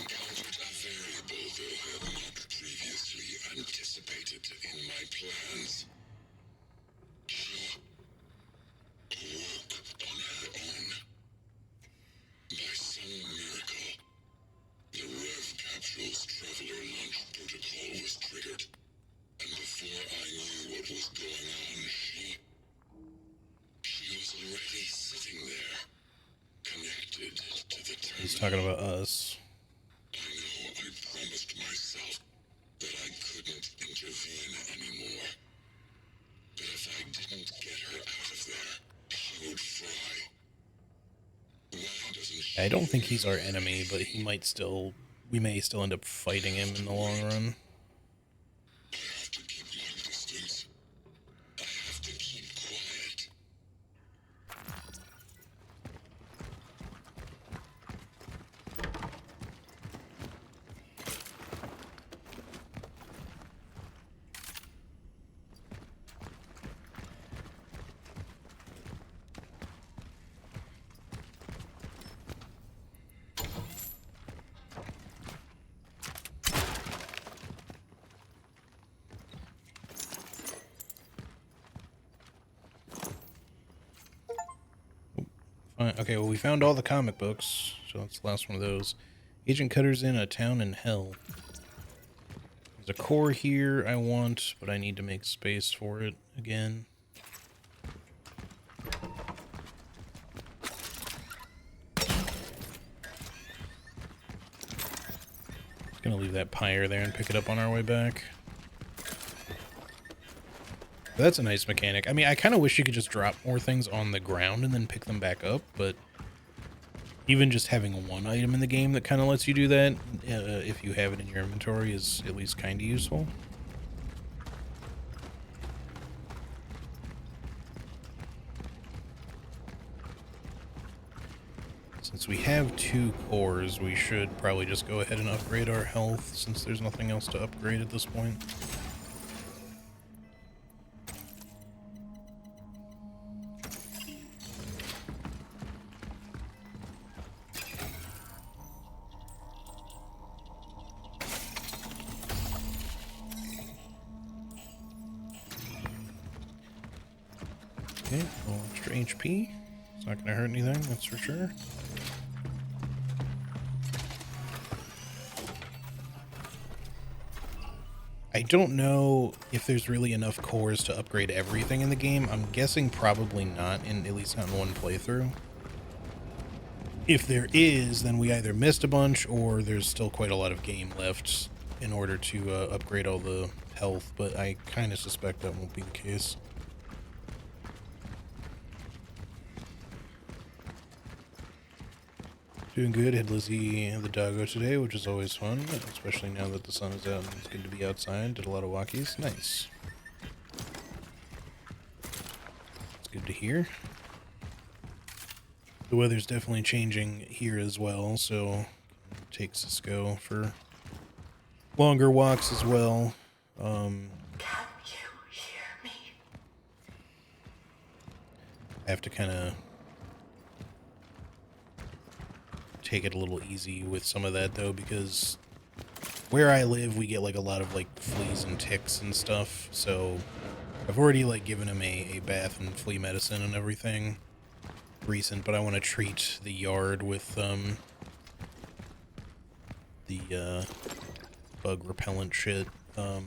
encountered a variable that I had not previously anticipated in my plans. She awoke on her own. By some miracle, the Rev capsule's Traveler launch protocol was triggered, and before I knew what was going on, she was already sitting there, connected to the terminal. He's talking about us. I know I promised myself that I couldn't intervene anymore. But if I didn't get her out of there, she would fry. Why doesn't she? I don't think he's our enemy, but he might still... We may still end up fighting him in the long run. I have to keep my distance. I have to keep quiet. Fine. Okay, well, we found all the comic books, so that's the last one of those. Agent Cutter's in a town in hell. There's a core here I want, but I need to make space for it again. Gonna leave that pyre there and pick it up on our way back. That's a nice mechanic. I mean, I kind of wish you could just drop more things on the ground and then pick them back up, but even just having one item in the game that kind of lets you do that, if you have it in your inventory, is at least kind of useful. Since we have 2 cores, we should probably just go ahead and upgrade our health, since there's nothing else to upgrade at this point. Okay, a little extra HP. It's not going to hurt anything, that's for sure. I don't know if there's really enough cores to upgrade everything in the game. I'm guessing probably not, at least not in one playthrough. If there is, then we either missed a bunch or there's still quite a lot of game left in order to upgrade all the health, but I kind of suspect that won't be the case. Doing good. Had Lizzie and the doggo today, which is always fun, especially now that the sun is out and it's good to be outside. Did a lot of walkies. Nice. It's good to hear. The weather's definitely changing here as well, so take Cisco for longer walks as well. Can you hear me? I have to kind of take it a little easy with some of that, though, because where I live, we get like a lot of like fleas and ticks and stuff, so I've already like given him a bath and flea medicine and everything recent, but I want to treat the yard with the bug repellent shit, What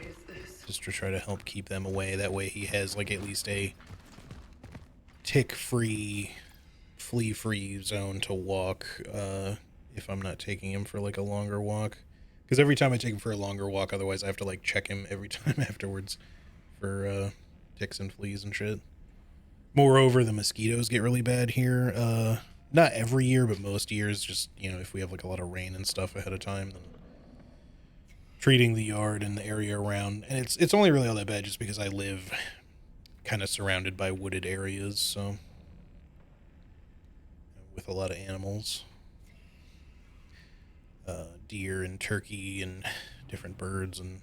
is this? just to try to help keep them away. That way he has like at least a tick-free, flea-free zone to walk, if I'm not taking him for like a longer walk. Because every time I take him for a longer walk, otherwise I have to like check him every time afterwards for ticks and fleas and shit. Moreover, the mosquitoes get really bad here. Not every year, but most years, just, you know, if we have like a lot of rain and stuff ahead of time, then treating the yard and the area around. And it's only really all that bad just because I live kind of surrounded by wooded areas, so with a lot of animals. Deer and turkey and different birds and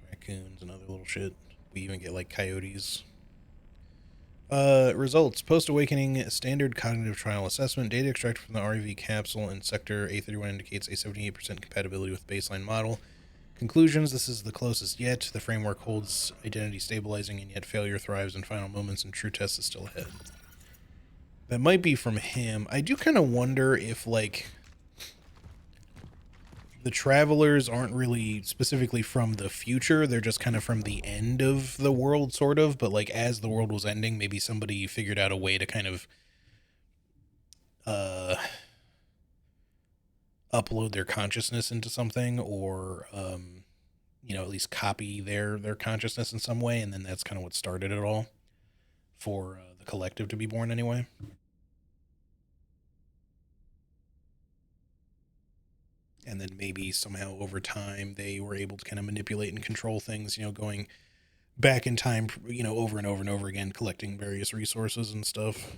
raccoons and other little shit. We even get like coyotes. Results. Post-awakening standard cognitive trial assessment. Data extracted from the REV capsule in Sector A31 indicates a 78% compatibility with baseline model. Conclusions. This is the closest yet. The framework holds identity stabilizing, and yet failure thrives in final moments, and true test is still ahead. That might be from him. I do kind of wonder if, like, the travelers aren't really specifically from the future. They're just kind of from the end of the world, sort of. But, like, as the world was ending, maybe somebody figured out a way to kind of upload their consciousness into something, or you know, at least copy their consciousness in some way, and then that's kind of what started it all for the collective to be born anyway. And then maybe somehow over time they were able to kind of manipulate and control things, you know, going back in time, you know, over and over and over again, collecting various resources and stuff.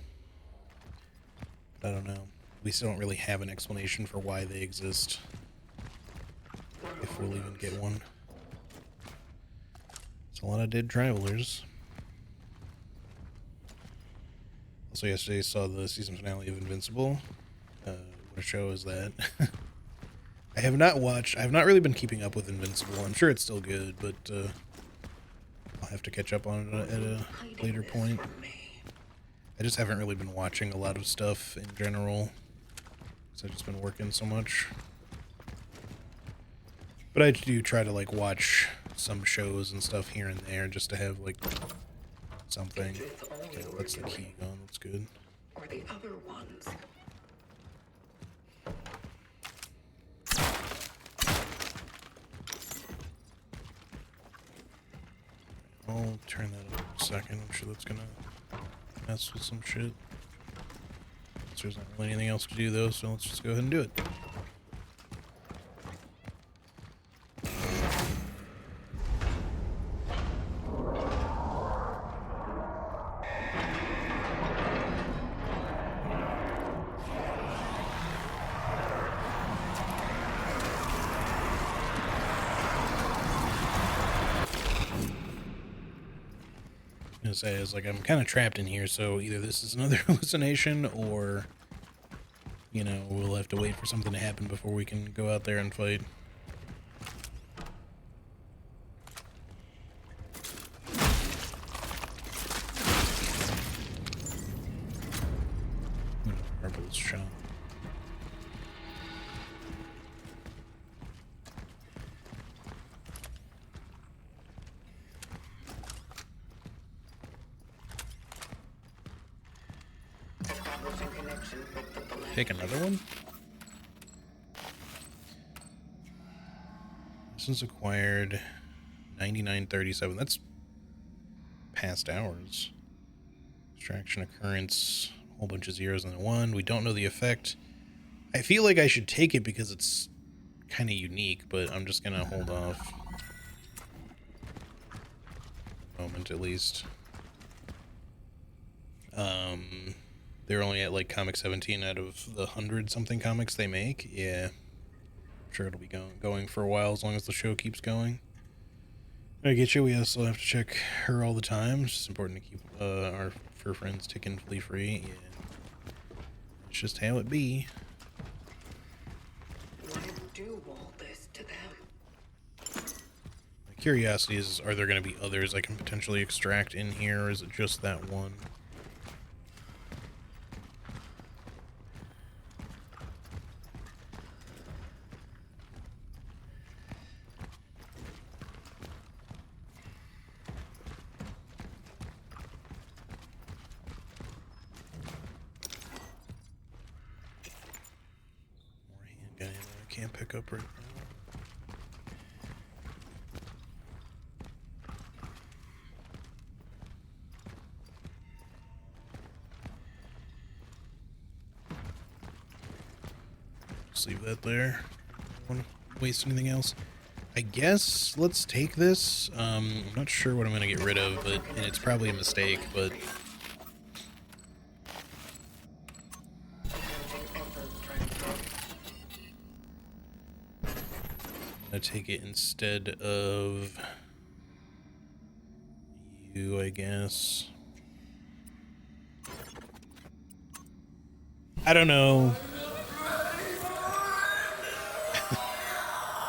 But I don't know. We still don't really have an explanation for why they exist, if we'll even get one. It's a lot of dead travelers. Also, yesterday saw the season finale of Invincible. What a show is that? I have not really been keeping up with Invincible. I'm sure it's still good, but I'll have to catch up on it at a later point. I just haven't really been watching a lot of stuff in general, because I've just been working so much. But I do try to, like, watch some shows and stuff here and there, just to have, like, something. Okay, that's the key gun. That's good. Or the other ones. I'll turn that up in a second. I'm sure that's gonna mess with some shit. So there's not really anything else to do though, so let's just go ahead and do it. Say is like I'm kind of trapped in here, so either this is another hallucination, or you know, we'll have to wait for something to happen before we can go out there and fight. Marbles shot. Take another one? This is acquired 9937. That's past hours. Distraction occurrence, a whole bunch of zeros and a one. We don't know the effect. I feel like I should take it because it's kind of unique, but I'm just gonna hold off. Moment at least. They're only at like comic 17 out of the 100 something comics they make. Yeah, I'm sure it'll be going for a while as long as the show keeps going. I get you. We also have to check her all the time. It's just important to keep our fur friends ticking flea free. Yeah, it's just how it be. Why do all this to them? My curiosity is, are there going to be others I can potentially extract in here, or is it just that one? Can't pick up right now. Just leave that there. Don't want to waste anything else. I guess let's take this. I'm not sure what I'm going to get rid of, but and it's probably a mistake, but I'm gonna take it instead of you, I guess. I don't know.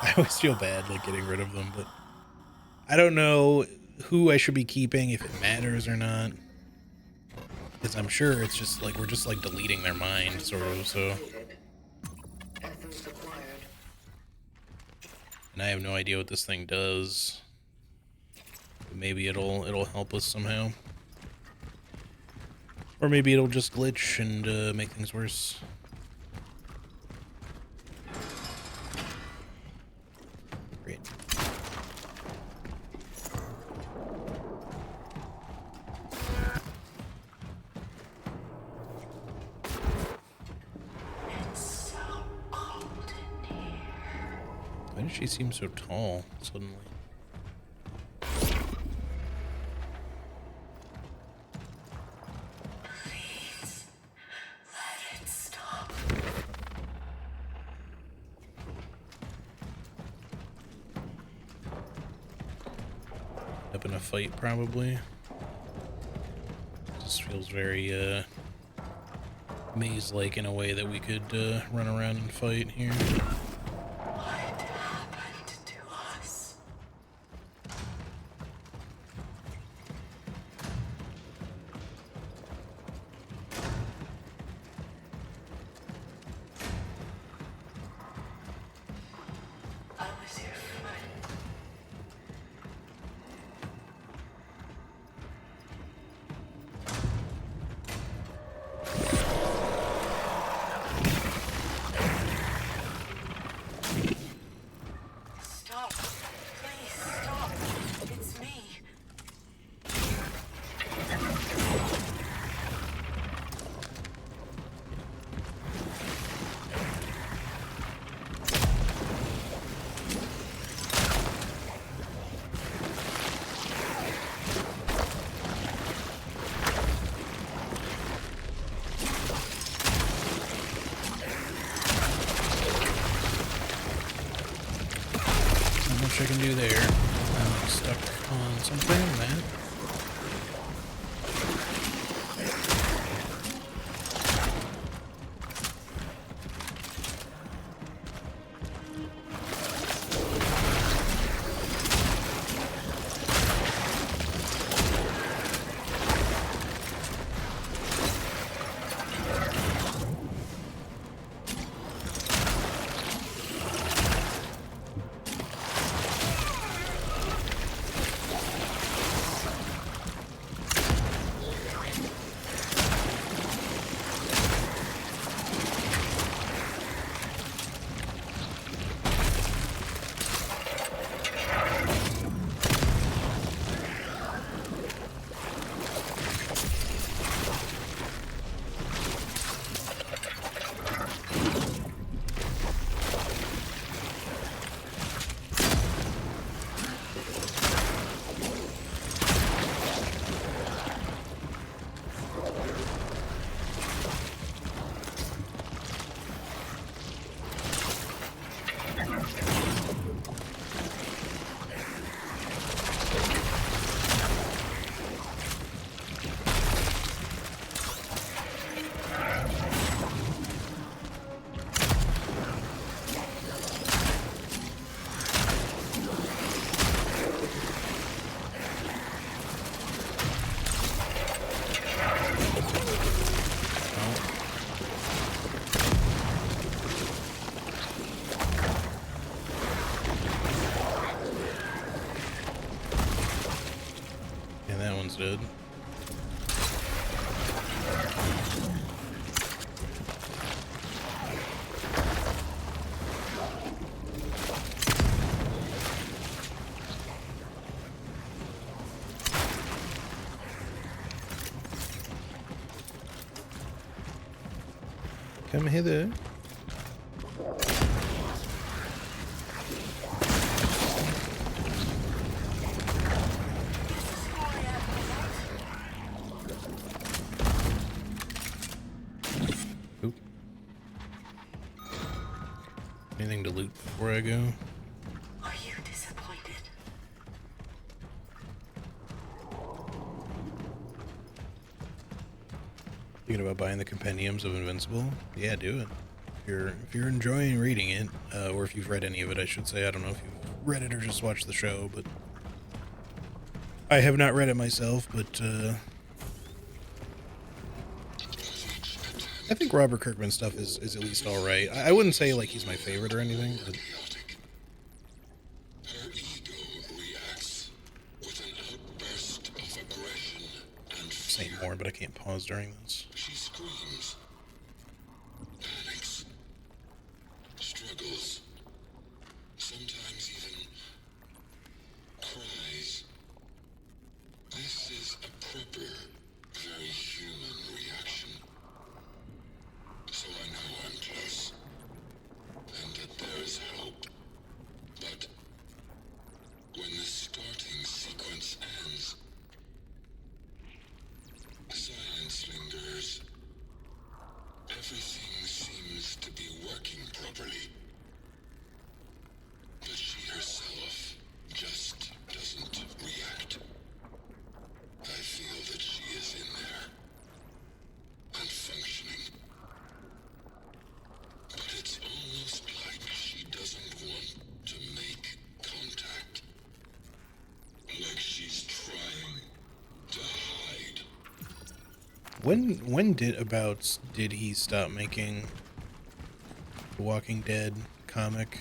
I always feel bad like getting rid of them, but I don't know who I should be keeping, if it matters or not. Because I'm sure it's just like we're just like deleting their mind, sort of. So, Ethos acquired. and I have no idea what this thing does. But maybe it'll help us somehow, or maybe it'll just glitch and make things worse. Great. It's so cold in here. Why does she seem so tall suddenly? Please, let it stop. Up in a fight, probably. This feels very maze-like in a way that we could run around and fight here. What happened to us? I was your friend. Stop. Please stop. It's me. Not much I can do there. I'm stuck on something, man. And that one's dead. Come hither. Oop. Anything to loot before I go? Are you disappointed? Thinking about buying the compendiums of Invincible? Yeah, do it. If you're enjoying reading it, or if you've read any of it, I should say. I don't know if you've read it or just watched the show, but I have not read it myself, but I think Robert Kirkman's stuff is at least alright. I wouldn't say like he's my favorite or anything, but Her ego reacts with an outburst of aggression and say fear. more, but I can't pause during this. She screams, panics, struggles, sometimes even cries. This is a proper, very human reaction. So I know I'm close, and that there's hope. But when the starting sequence ends, silence lingers. Everything seems to be working properly. But she herself just doesn't react. I feel that she is in there and functioning. But it's almost like she doesn't want to make contact. Like she's trying to hide. When did he stop making the Walking Dead comic?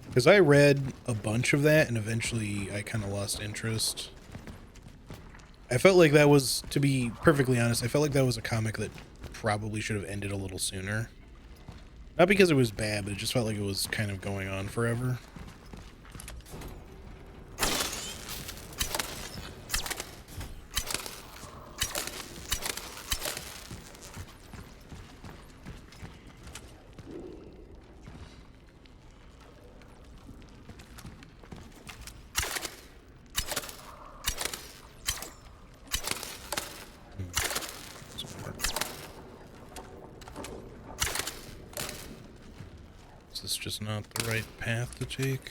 Because I read a bunch of that and eventually I kind of lost interest. I felt like that was, to be perfectly honest, I felt like that was a comic that probably should have ended a little sooner. Not because it was bad, but it just felt like it was kind of going on forever. Is this just not the right path to take?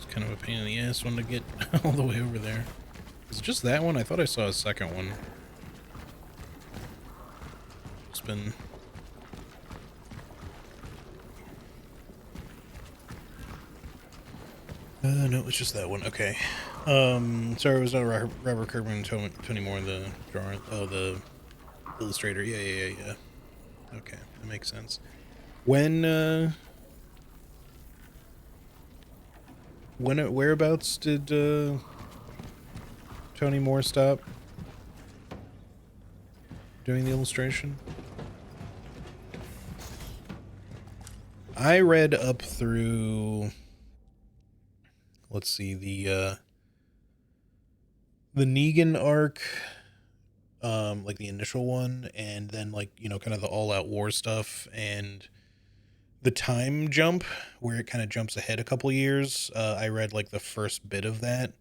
Kind of a pain in the ass one to get all the way over there. Is it just that one? I thought I saw a second one. It's been... no, it's just that one. Okay. Sorry, it was not Robert Kirkman, Tony Moore, the drawer. Oh, the illustrator. Yeah. Okay, that makes sense. Whereabouts did Tony Moore stop doing the illustration? I read up through, let's see, the Negan arc, like the initial one, and then like, you know, kind of the all-out war stuff, and the time jump where it kind of jumps ahead a couple years. I read like the first bit of that,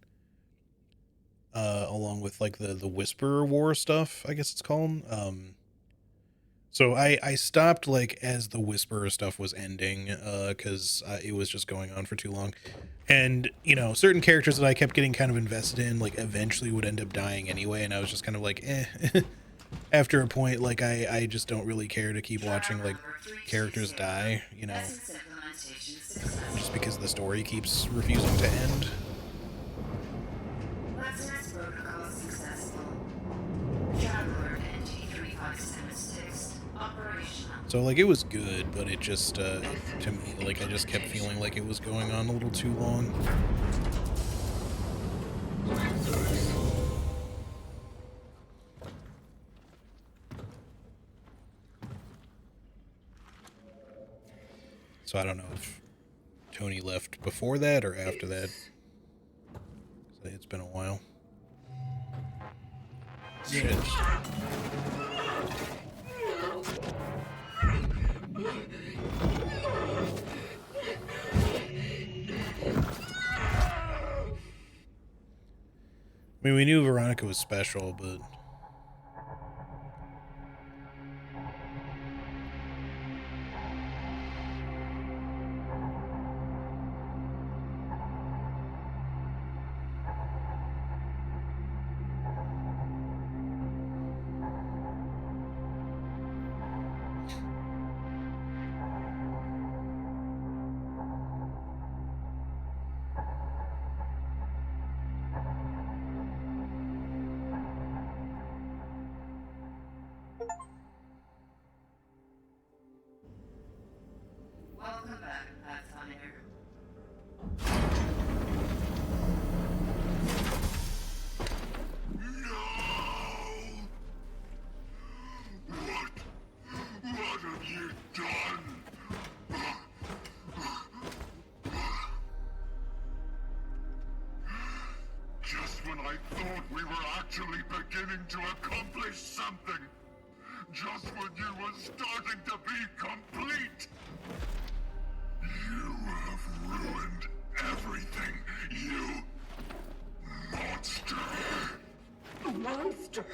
along with like the Whisperer War stuff, I guess it's called. So I stopped like as the Whisperer stuff was ending, because it was just going on for too long. And, you know, certain characters that I kept getting kind of invested in, like, eventually would end up dying anyway, and I was just kind of like, eh. After a point, like, I just don't really care to keep watching, like, characters die, you know, just because the story keeps refusing to end. So, like, it was good, but it just, to me, like, I just kept feeling like it was going on a little too long. So I don't know if Tony left before that or after that. It's been a while. Shit. I mean, we knew Veronica was special, but... Welcome back, Pathfinder. What have you done? Just when I thought we were actually beginning to accomplish something. Just when you were starting to be complete. You have ruined everything, you monster. Monster.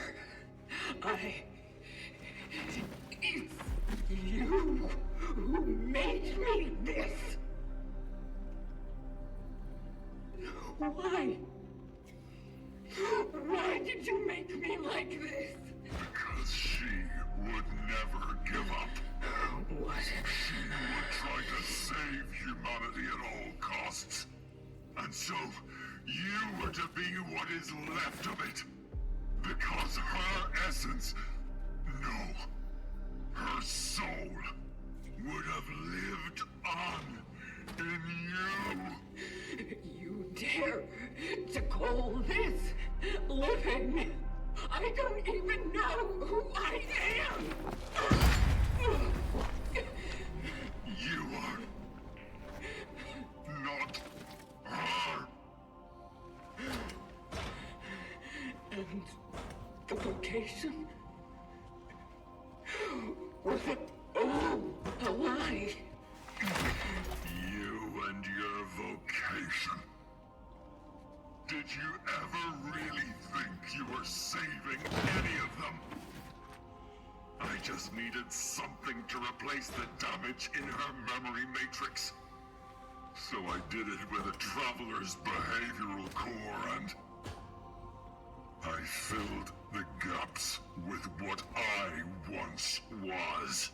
It's you who made me this. Why? Why did you make me like this? Because she would never give up. What? She would try to save humanity at all costs. And so, you were to be what is left of it. Because her essence, no, her soul, would have lived on in you. You dare to call this living? I don't even know who I am! You are not her. And the location? Was it all a lie? You and your vocation. Did you ever really think you were saving any of them? I just needed something to replace the damage in her memory matrix. So I did it with a traveler's behavioral core and... I filled the gaps with what I once was.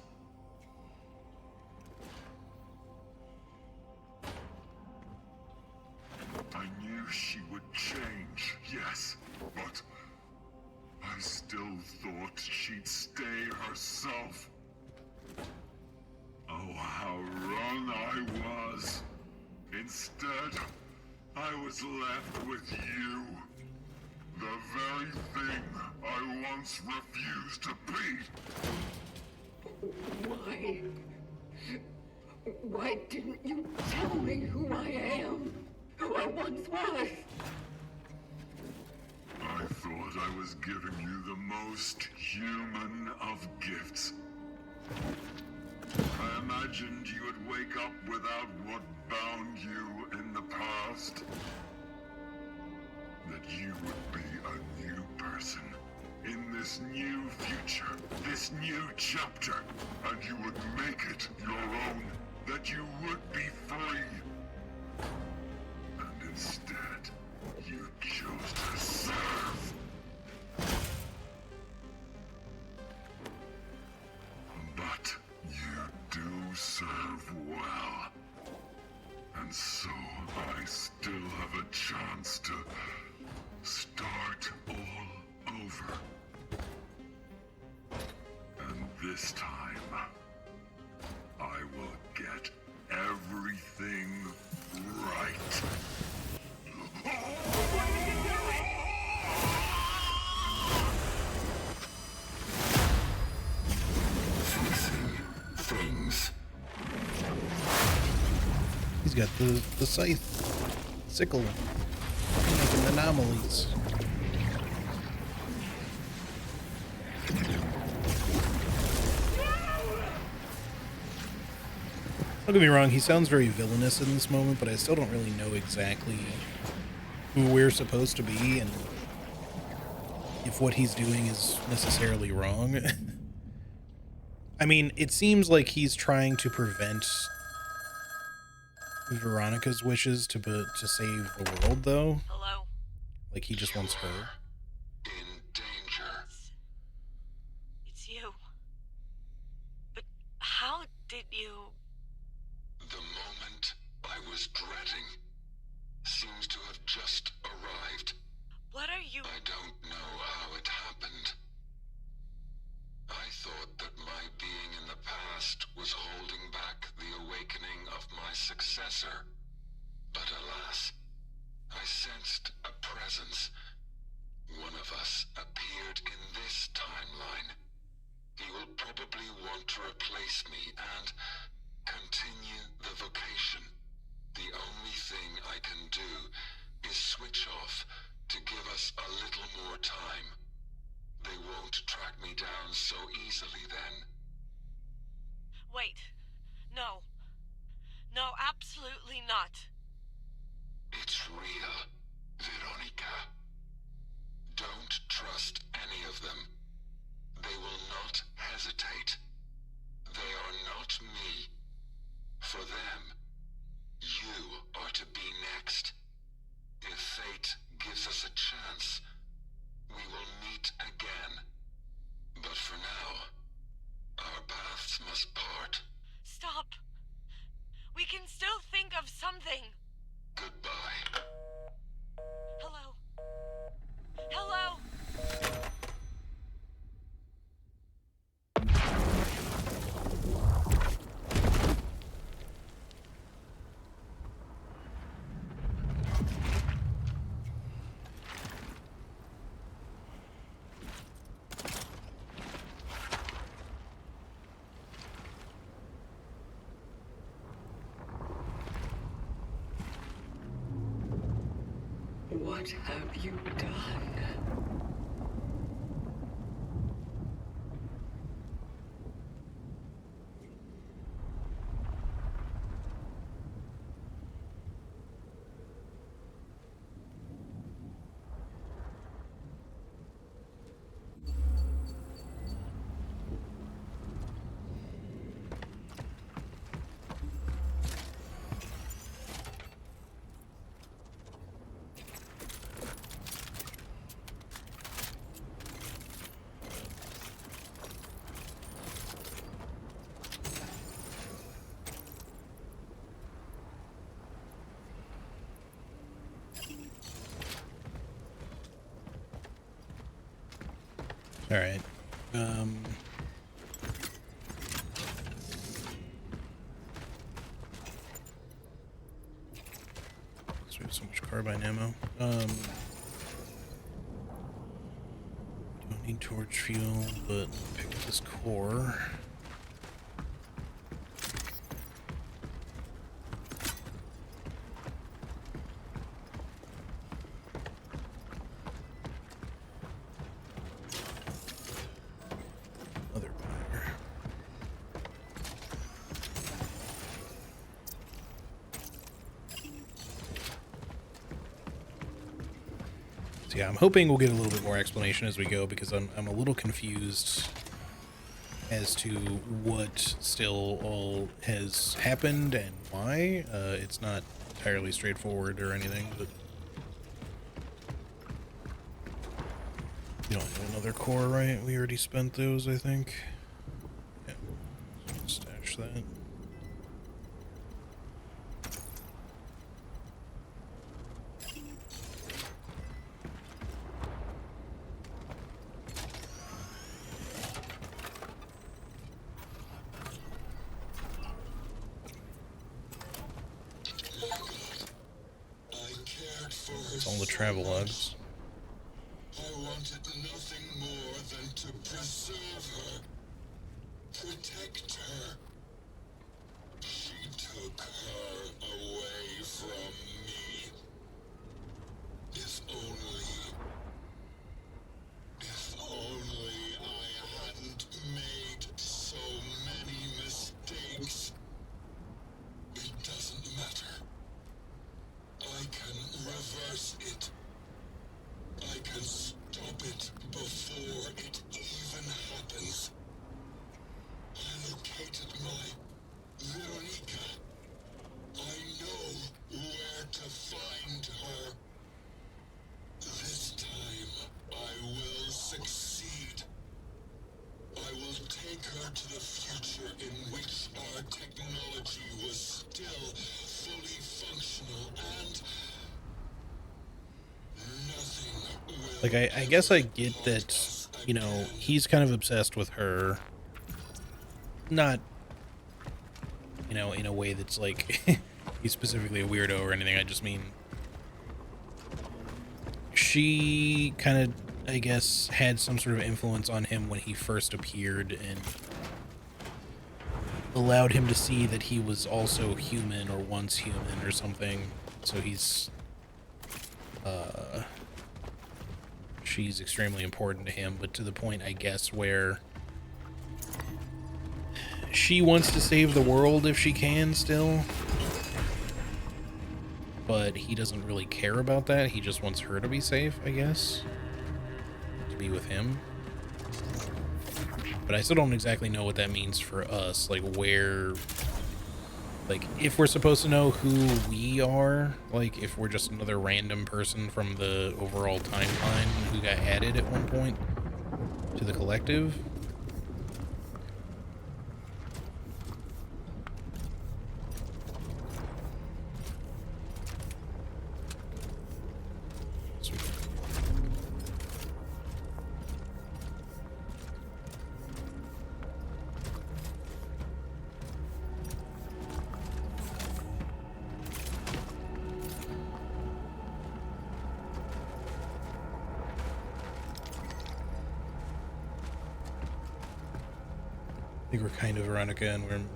I knew she would change, yes, but I still thought she'd stay herself. Oh, how wrong I was. Instead, I was left with you. The very thing I once refused to be. Why? Why didn't you tell me who I am? Who I once was? I thought I was giving you the most human of gifts. I imagined you would wake up without what bound you in the past. That you would be a new person in this new future, this new chapter, and you would make it your own, that you would be free. And instead, you chose to serve. But you do serve well. And so I still have a chance to start all over. And this time, I will get everything right. Fixing things. He's got the scythe, sickle, making anomalies. Don't get me wrong, he sounds very villainous in this moment, but I still don't really know exactly who we're supposed to be and if what he's doing is necessarily wrong. I mean, it seems like he's trying to prevent Veronica's wishes to save the world, though. Hello? Like, he just wants her. In danger. It's you. But how did you... The moment I was dreading seems to have just arrived. What are you... I don't know how it happened. I thought that my being in the past was holding back the awakening of my successor. But alas, I sensed a presence. One of us appeared in this timeline. He will probably want to replace me and continue the vocation. The only thing I can do is switch off to give us a little more time. They won't track me down so easily then. Wait. No. No, absolutely not. It's real, Veronica. Don't trust any of them. They will not hesitate. They are not me. For them, you are to be next. If fate gives us a chance, we will meet again. But for now, our paths must part. Stop. We can still think of something. Goodbye. Hello? Hello? What have you done? All right. So we have so much carbine ammo. Don't need torch fuel, but pick up this core. So yeah, I'm hoping we'll get a little bit more explanation as we go, because I'm a little confused as to what still all has happened and why. It's not entirely straightforward or anything, but you don't have another core, right? We already spent those, I think. Yeah, stash that. It's all the travel logs. I wanted nothing more than to preserve her, protect her. She took her away from me. If only I hadn't made so many mistakes. It doesn't matter. I can reverse it. I can stop it before it even happens. I located my Veronica. I know where to find her. This time, I will succeed. I will take her to the future in which our technology was still fully functional and nothing will. Like, I guess I get that, you know, he's kind of obsessed with her. Not, you know, in a way that's like he's specifically a weirdo or anything. I just mean she kind of, I guess, had some sort of influence on him when he first appeared and allowed him to see that he was also human, or once human or something. So he's she's extremely important to him, but to the point, I guess, where she wants to save the world if she can still, but he doesn't really care about that. He just wants her to be safe, I guess, to be with him. But I still don't exactly know what that means for us, like where, like if we're supposed to know who we are, like if we're just another random person from the overall timeline who got added at one point to the collective. I think we're kind of Veronica, and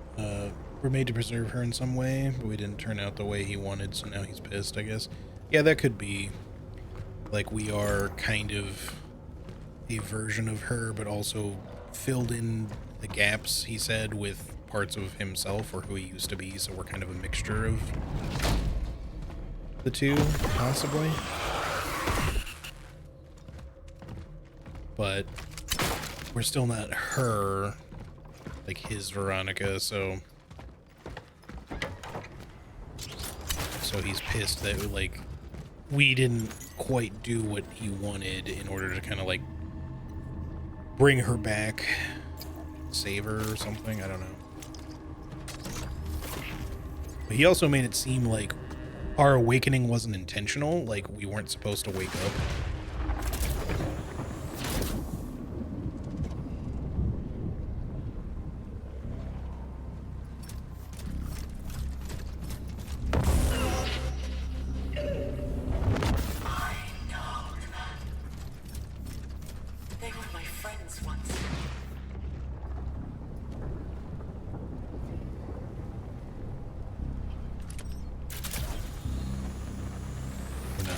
we're made to preserve her in some way, but we didn't turn out the way he wanted, so now he's pissed, I guess. Yeah, that could be. Like, we are kind of a version of her, but also filled in the gaps, he said, with parts of himself or who he used to be, so we're kind of a mixture of the two, possibly. But we're still not her, like his Veronica, so he's pissed that, like, we didn't quite do what he wanted in order to kind of, like, bring her back, save her or something, I don't know. But he also made it seem like our awakening wasn't intentional, like we weren't supposed to wake up.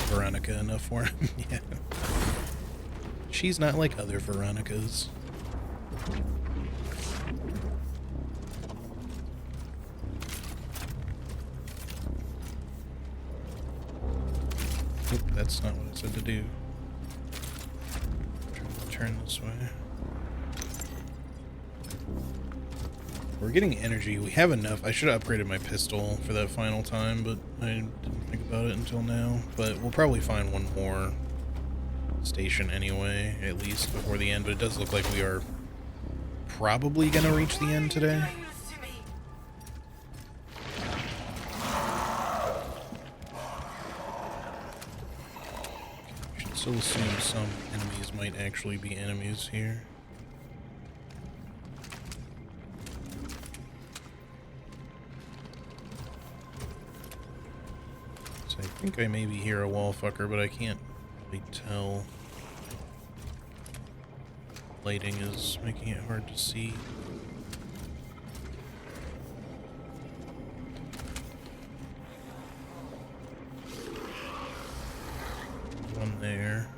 Veronica enough for him. Yeah. She's not like other Veronicas. Oop, that's not what it said to do. turn this way. We're getting energy. We have enough. I should have upgraded my pistol for that final time, but I didn't think about it until now. But we'll probably find one more station anyway, at least before the end. But it does look like we are probably going to reach the end today. Should still assume some enemies might actually be enemies here. So I think I maybe hear a wall fucker, but I can't really tell. Lighting is making it hard to see. One there.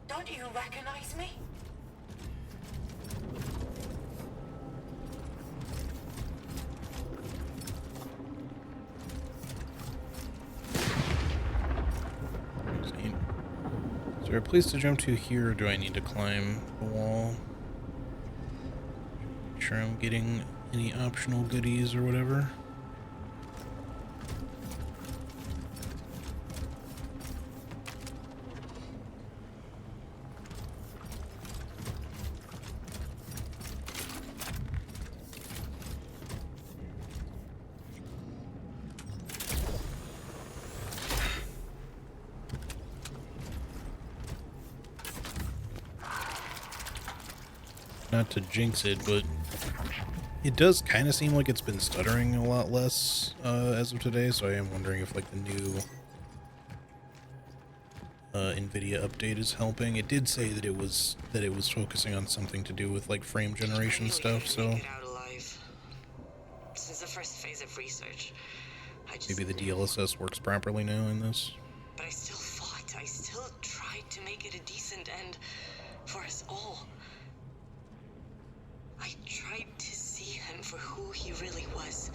Don't you recognize me? Is there a place to jump to here, or do I need to climb the wall? Make sure I'm getting any optional goodies or whatever. Not to jinx it, but it does kind of seem like it's been stuttering a lot less as of today, so I am wondering if like the new NVIDIA update is helping. It did say that it was focusing on something to do with like frame generation stuff, so since the first phase of research, maybe the DLSS works properly now in this. But I still fought. I still tried to make it a decent end for us all. I tried to see him for who he really was.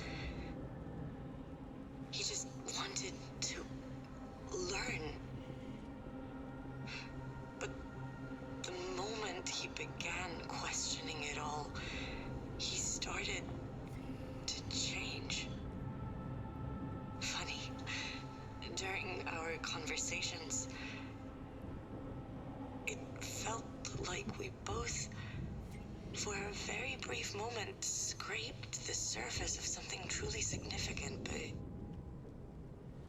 He just wanted to learn. But the moment he began questioning it all, he started to change. Funny, during our conversations, it felt like we both, for a very brief moment, scraped the surface of something truly significant, but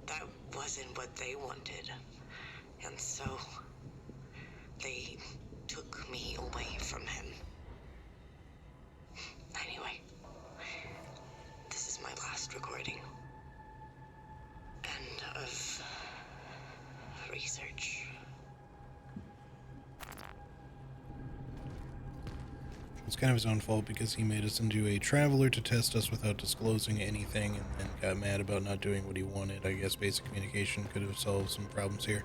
that wasn't what they wanted. And so they took me away from him. Anyway, this is my last recording. End of research. It's kind of his own fault because he made us into a traveler to test us without disclosing anything, and then got mad about not doing what he wanted. I guess basic communication could have solved some problems here.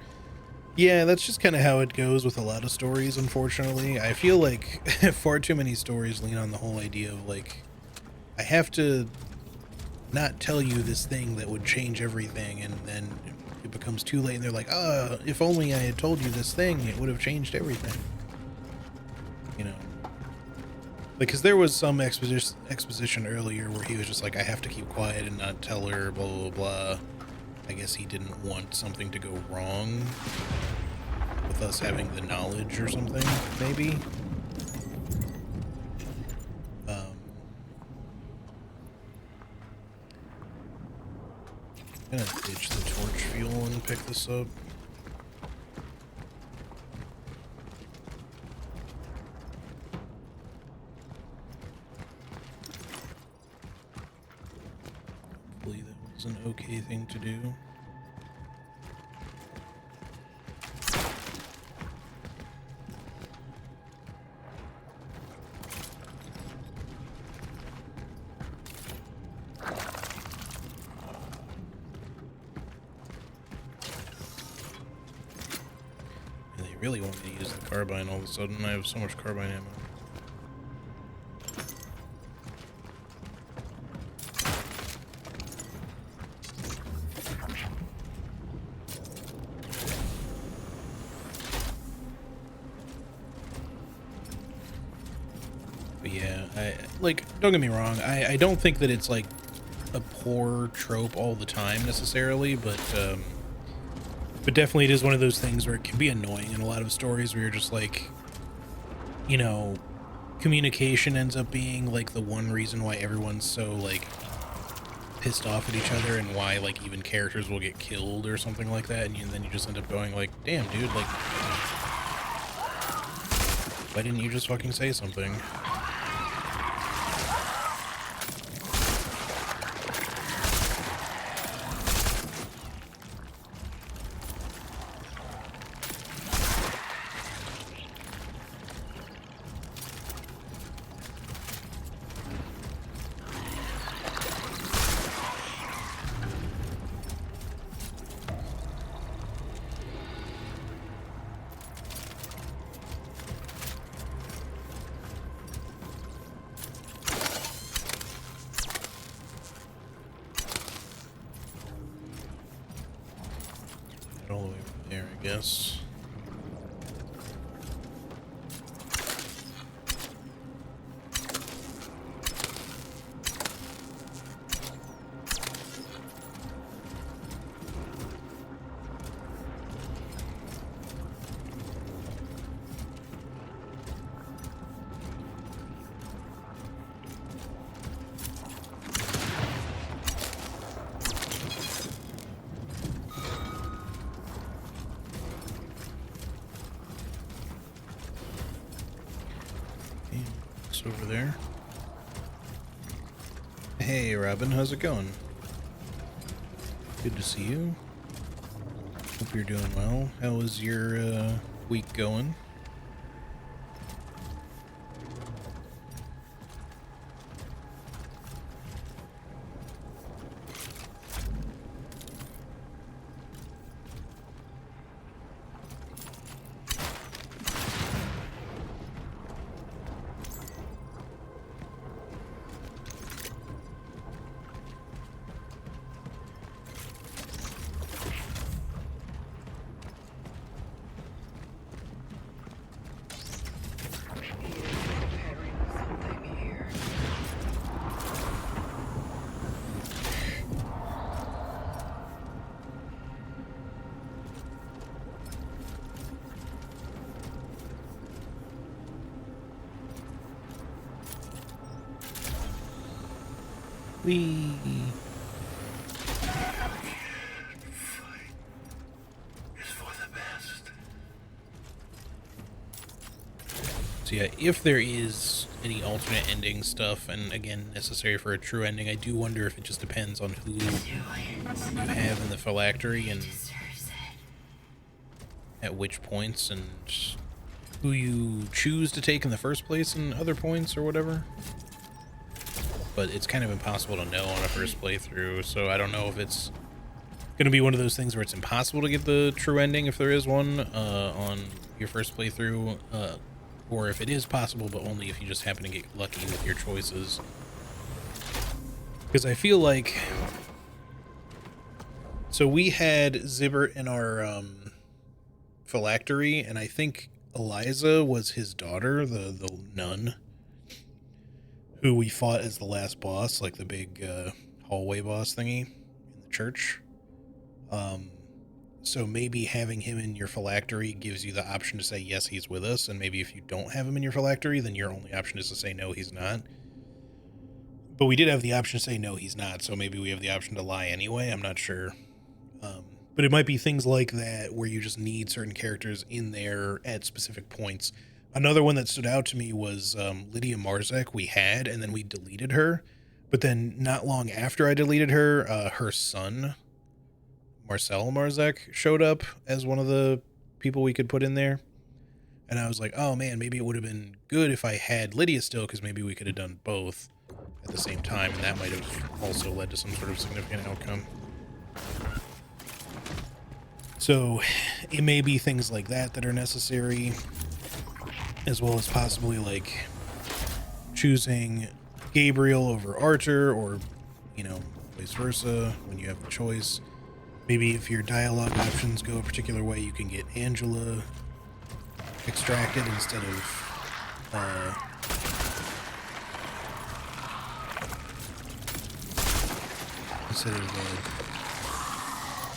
Yeah, that's just kind of how it goes with a lot of stories, unfortunately. I feel like far too many stories lean on the whole idea of, like, I have to not tell you this thing that would change everything, and then it becomes too late, and they're like, if only I had told you this thing, it would have changed everything. You know? Because there was some exposition earlier where he was just like, I have to keep quiet and not tell her, blah, blah, blah. I guess he didn't want something to go wrong with us having the knowledge or something, maybe. I'm gonna ditch the torch fuel and pick this up. Hopefully that was an okay thing to do. Really want me to use the carbine all of a sudden. I have so much carbine ammo. But yeah, don't get me wrong, I don't think that it's like a poor trope all the time necessarily, but definitely it is one of those things where it can be annoying in a lot of stories where you're just like, you know, communication ends up being like the one reason why everyone's so like pissed off at each other and why like even characters will get killed or something like that, and then you just end up going like, damn dude, like, why didn't you just fucking say something? All the way over there, I guess. Over there. Hey Robin, how's it going? Good to see you. Hope you're doing well. How is your week going? Whee! So yeah, if there is any alternate ending stuff, and again, necessary for a true ending, I do wonder if it just depends on who you have in the phylactery and at which points, and who you choose to take in the first place in other points or whatever. But it's kind of impossible to know on a first playthrough, so I don't know if it's going to be one of those things where it's impossible to get the true ending if there is one on your first playthrough, or if it is possible, but only if you just happen to get lucky with your choices. Because I feel like... So we had Zibbert in our phylactery, and I think Eliza was his daughter, the nun, who we fought as the last boss, like the big hallway boss thingy in the church. So maybe having him in your phylactery gives you the option to say, yes, he's with us. And maybe if you don't have him in your phylactery, then your only option is to say, no, he's not. But we did have the option to say, no, he's not. So maybe we have the option to lie anyway. I'm not sure. But it might be things like that where you just need certain characters in there at specific points. Another one that stood out to me was Lydia Marzek we had, and then we deleted her. But then not long after I deleted her, her son, Marcel Marzek, showed up as one of the people we could put in there. And I was like, oh man, maybe it would have been good if I had Lydia still, because maybe we could have done both at the same time, and that might have also led to some sort of significant outcome. So it may be things like that that are necessary, as well as possibly like choosing Gabriel over Archer, or, you know, vice versa when you have the choice. Maybe if your dialogue options go a particular way, you can get Angela extracted instead of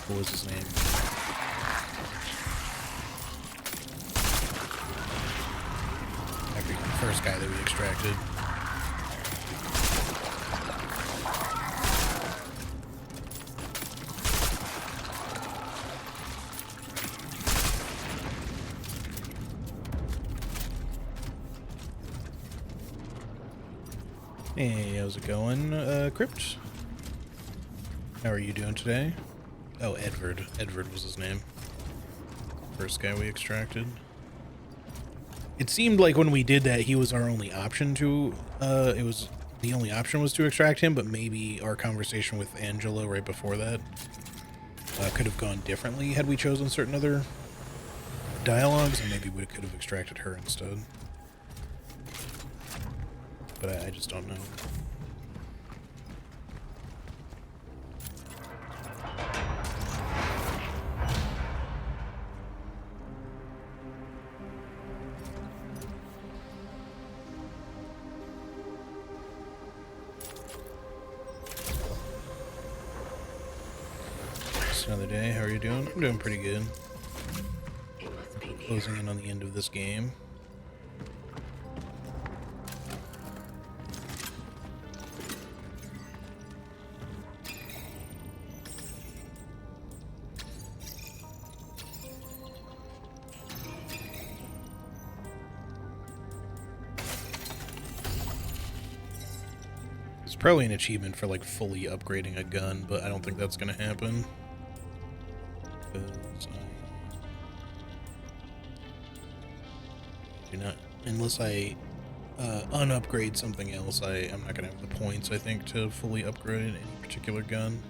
what was his name? The first guy that we extracted. Hey, how's it going, Crypt? How are you doing today? Oh, Edward. Edward was his name. First guy we extracted. It seemed like when we did that, he was our only option to, the only option was to extract him, but maybe our conversation with Angela right before that could have gone differently had we chosen certain other dialogues, and maybe we could have extracted her instead. But I just don't know. Just another day. How are you doing? I'm doing pretty good. Closing in on the end of this game. It's probably an achievement for like fully upgrading a gun, but I don't think that's gonna happen. Do not, unless I unupgrade something else, I'm not gonna have the points, I think, to fully upgrade any particular gun.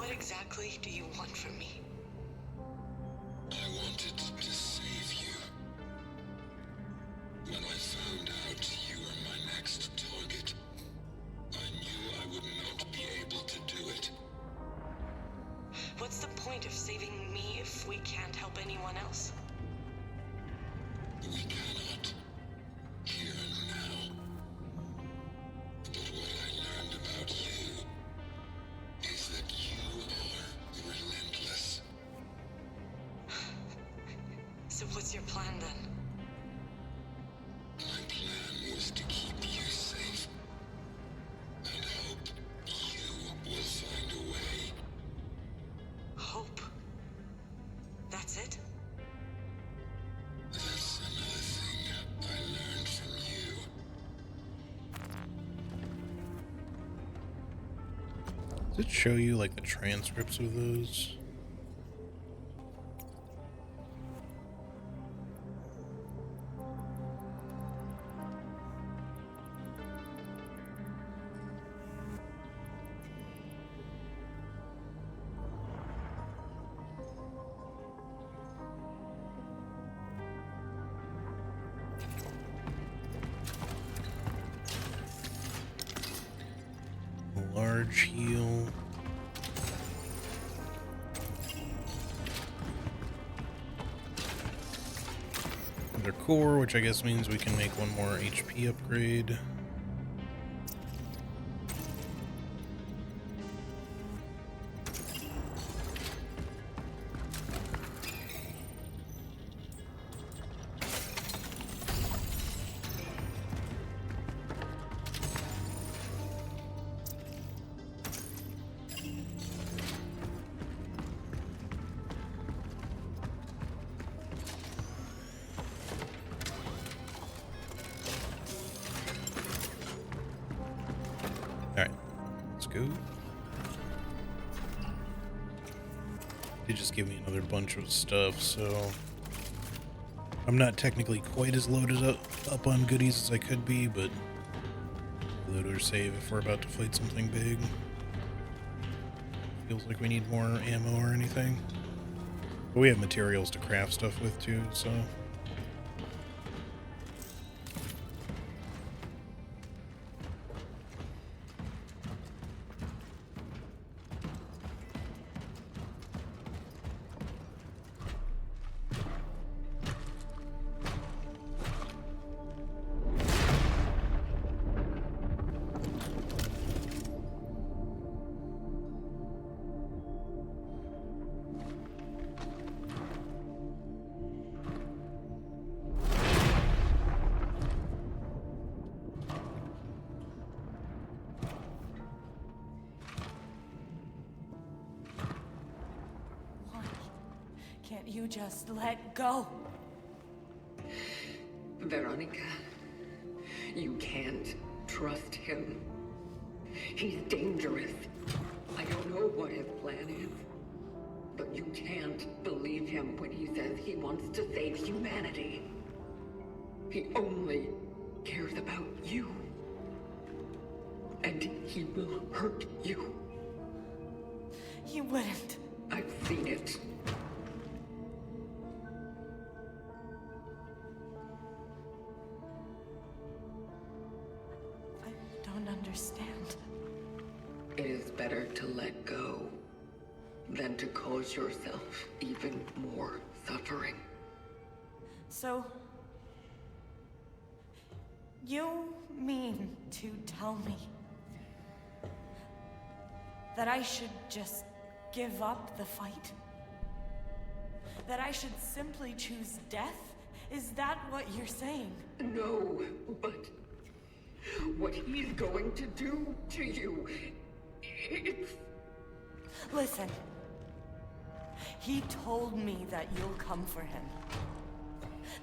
Exactly do you want from me? I wanted to save you. When I found out you were my next target, I knew I would not be able to do it. What's the point of saving me if we can't help anyone else? We cannot. Here and now. But what I learned about you is that you are relentless. So what's your plan then? My plan was to keep you safe. And hope you will find a way. Hope? That's it? That's another thing I learned from you. Does it show you like the transcripts of those? large heal. Another core, which I guess means we can make one more HP upgrade. Alright, let's go. They just give me another bunch of stuff, so I'm not technically quite as loaded up on goodies as I could be, but load or save if we're about to fight something big. Feels like we need more ammo or anything. But we have materials to craft stuff with too, so... Can't you just let go? Veronica, you can't trust him. He's dangerous. I don't know what his plan is, but you can't believe him when he says he wants to save humanity. He only cares about you. And he will hurt you. He wouldn't. I've seen it. I don't understand. It is better to let go than to cause yourself even more suffering. So, you mean to tell me that I should just give up the fight? That I should simply choose death? Is that what you're saying? No, but what he's going to do to you, it's... Listen. He told me that you'll come for him.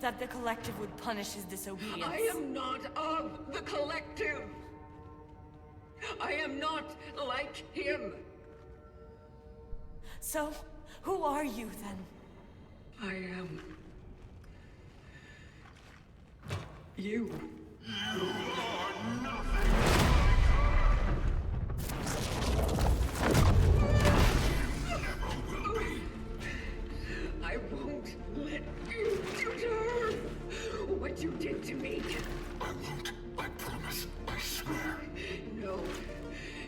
That the Collective would punish his disobedience. I am not of the Collective. I am not like him. So, who are you then? I am... you. I won't let you do to her what you did to me. I won't. I promise. I swear. No,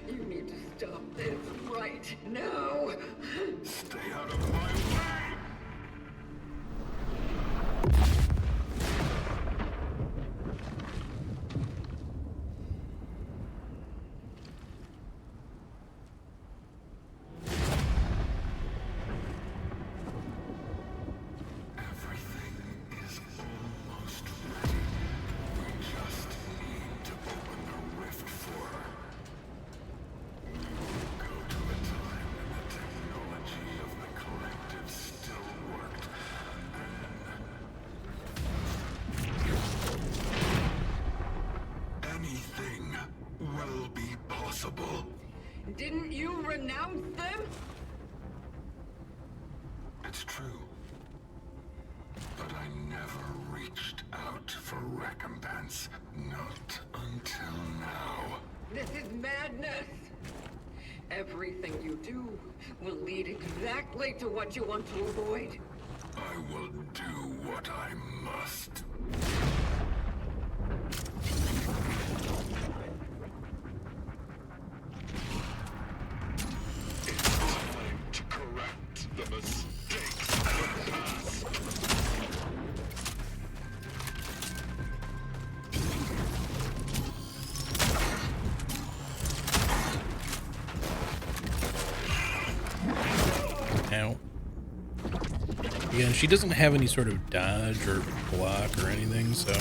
you need to stop this right now. Stay out of my way! Everything is almost ready. We just need to open the rift for her. Go to a time when the technology of the Collective still worked, and anything will be possible. Didn't you renounce them? It's true. But I never reached out for recompense. Not until now. This is madness. Everything you do will lead exactly to what you want to avoid. I will do what I must. and she doesn't have any sort of dodge or block or anything, so...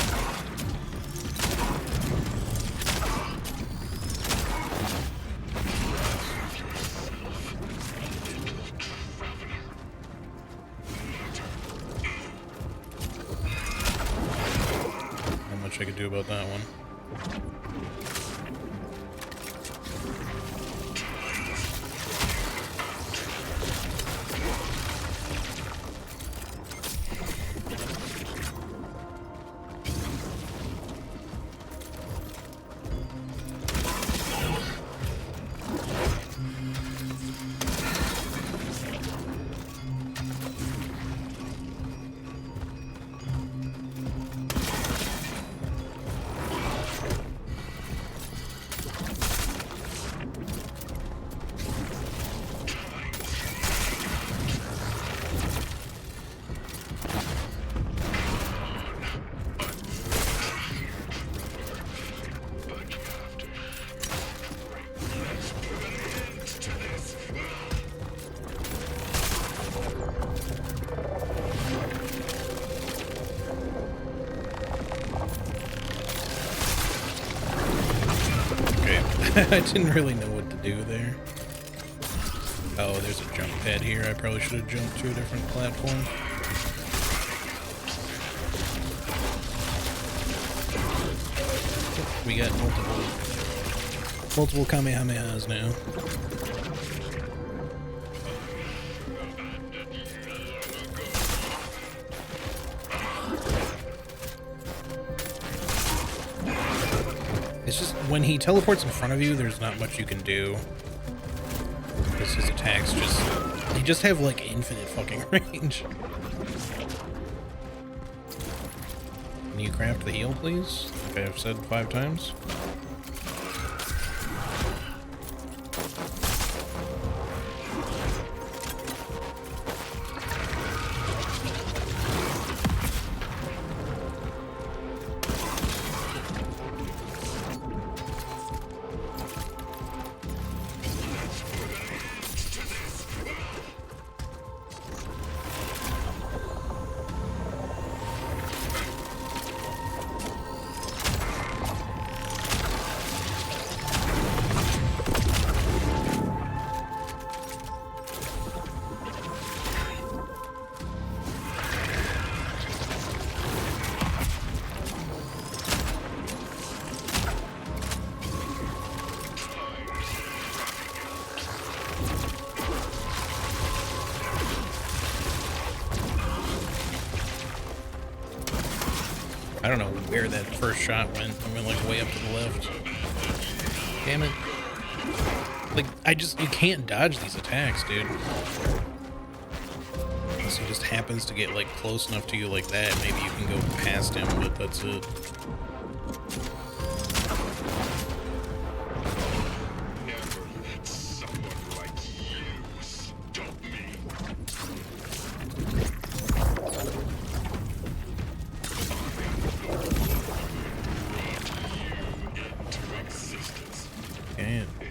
Not much I could do about that one. I didn't really know what to do there. Oh, there's a jump pad here. I probably should have jumped to a different platform. We got multiple Kamehamehas now. It's just, when he teleports in front of you, there's not much you can do. Because his attacks they just have, like, infinite fucking range. Can you craft the heal, please? Like I've said 5 times. I don't know where that first shot went. I went like way up to the left. Damn it. Like, you can't dodge these attacks, dude. Unless he just happens to get like close enough to you like that, maybe you can go past him, but that's it.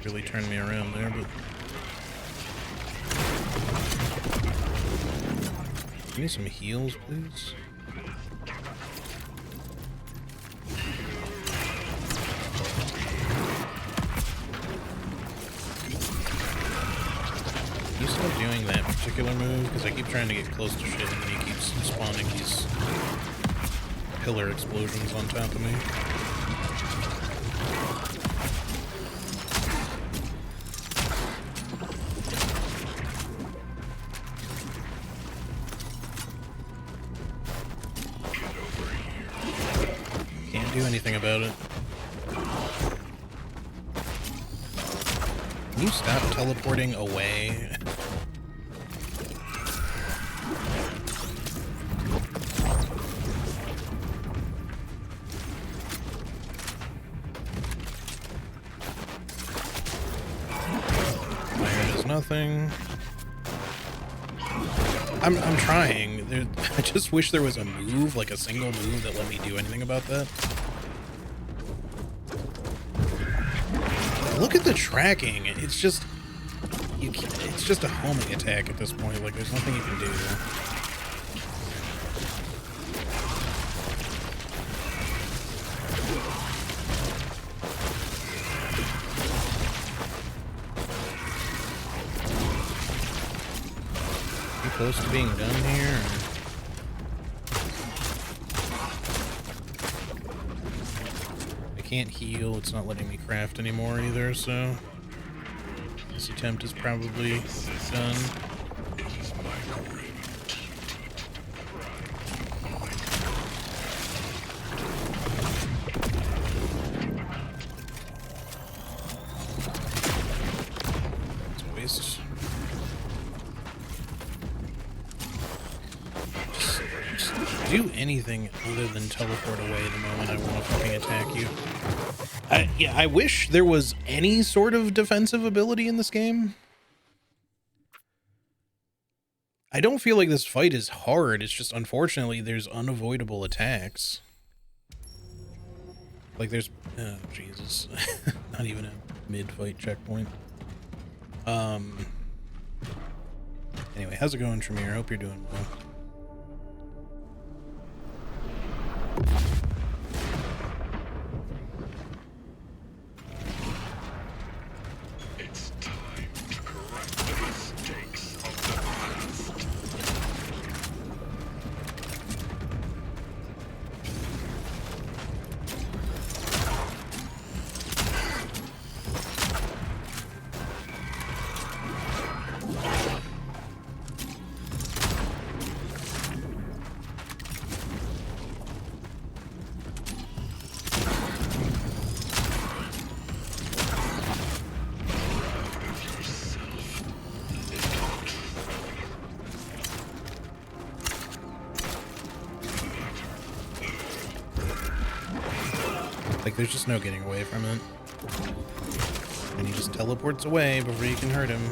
Really turned me around there, but give me some heals, please. Can you stop doing that particular move? Because I keep trying to get close to shit and he keeps spawning these pillar explosions on top of me. Do anything about it. Can you stop teleporting away? There is nothing. I'm trying. I just wish there was a move, like a single move that let me do anything about that. Look at the tracking. It's just it's just a homing attack at this point. Like, there's nothing you can do. close to being done here? I can't heal. It's not letting me craft anymore either, so this attempt is probably done. Do anything other than teleport away the moment I want to fucking attack you. I wish there was any sort of defensive ability in this game. I don't feel like this fight is hard. It's just, unfortunately, there's unavoidable attacks. Like there's, oh Jesus, not even a mid-fight checkpoint. Anyway, how's it going, Tremere? Hope you're doing well. It's time to correct the mistakes of the past. Like, there's just no getting away from it. And he just teleports away before you can hurt him.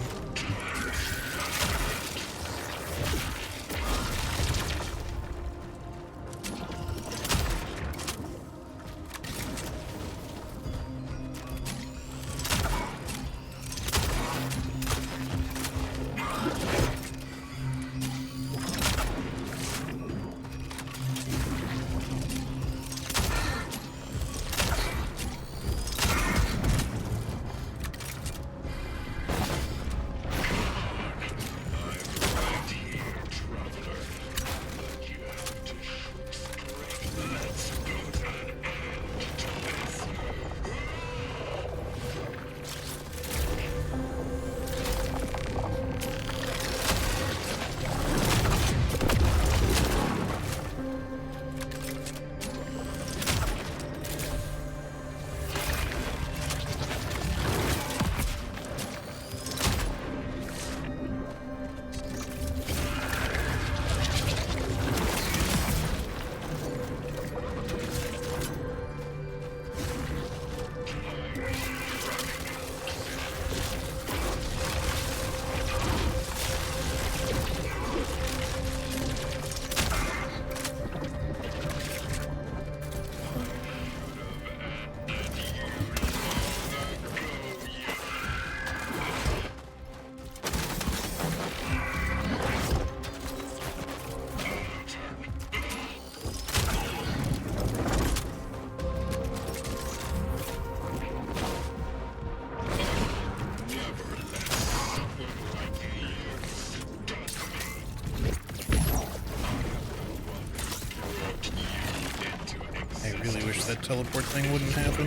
That teleport thing wouldn't happen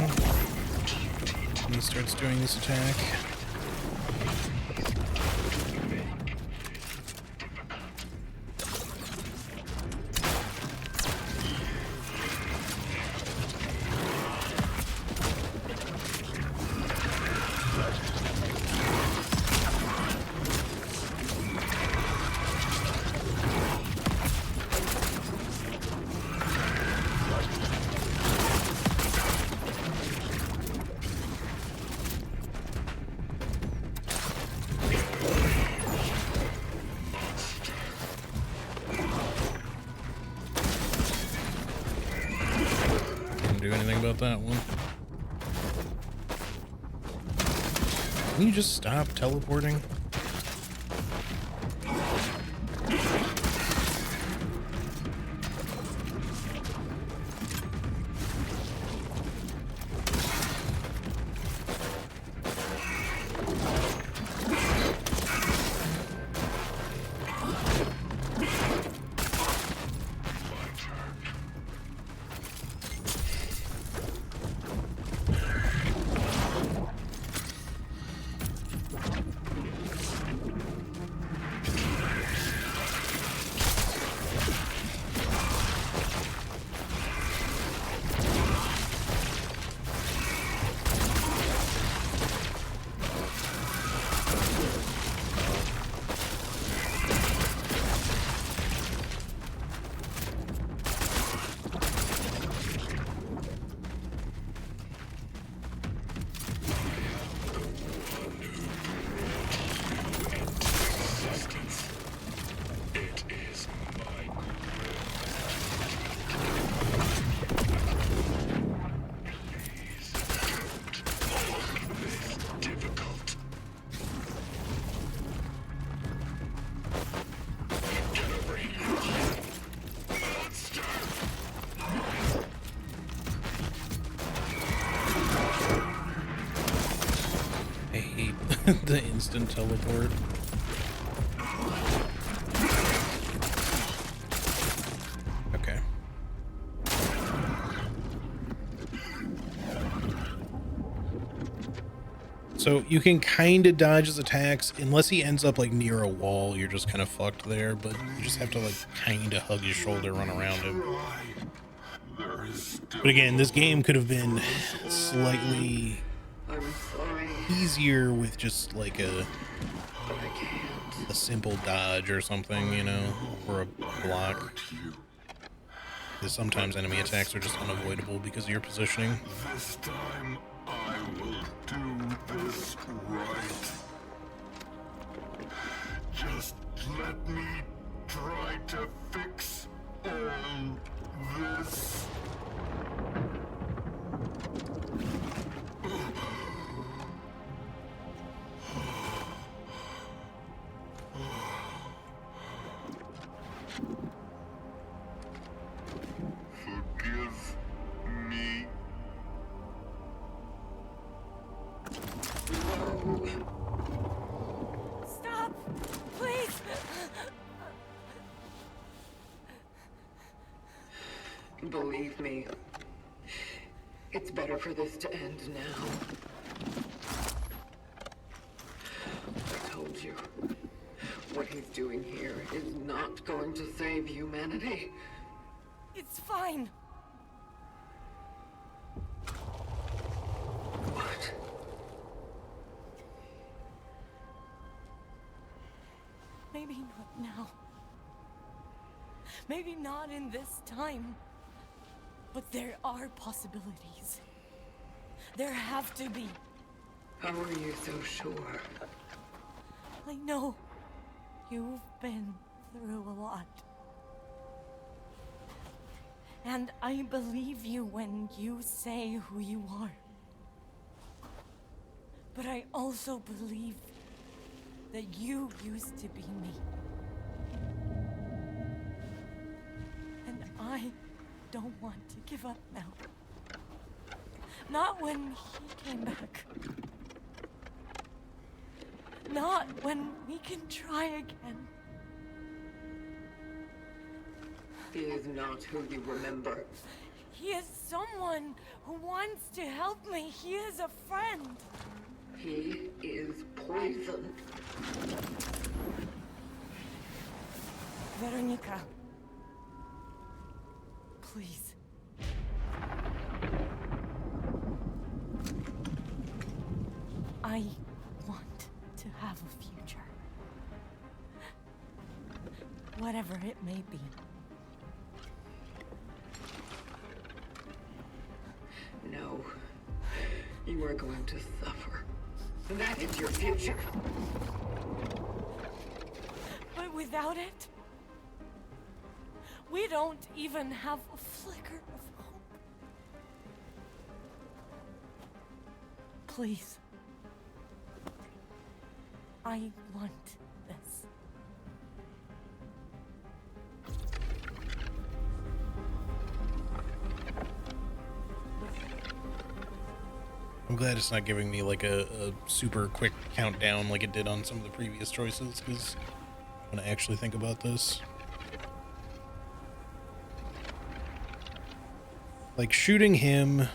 when he starts doing this attack. Do anything about that one. Can you just stop teleporting? the instant teleport. Okay. So you can kind of dodge his attacks unless he ends up like near a wall. You're just kind of fucked there, but you just have to like kind of hug his shoulder, run around him. But again, this game could have been slightly easier with just like a simple dodge or something, you know, or a block. Because sometimes enemy attacks are just unavoidable because of your positioning. This time I will do this right. Just let me try to fix all this. Forgive me. Stop! Please! Believe me, it's better for this to end now. I told you, what he's doing here is not going to save humanity. It's fine. What? Maybe not now. Maybe not in this time. But there are possibilities. There have to be. How are you so sure? I know you've been through a lot. And I believe you when you say who you are. But I also believe that you used to be me. And I don't want to give up now. Not when he came back. Not when we can try again. He is not who you remember. He is someone who wants to help me. He is a friend. He is poison. Veronica. Please. I want to have a future. Whatever it may be. No. You are going to suffer. That is your future. But without it, we don't even have a flicker of hope. Please. I want this. I'm glad it's not giving me like a super quick countdown like it did on some of the previous choices, because when I actually think about this, like shooting him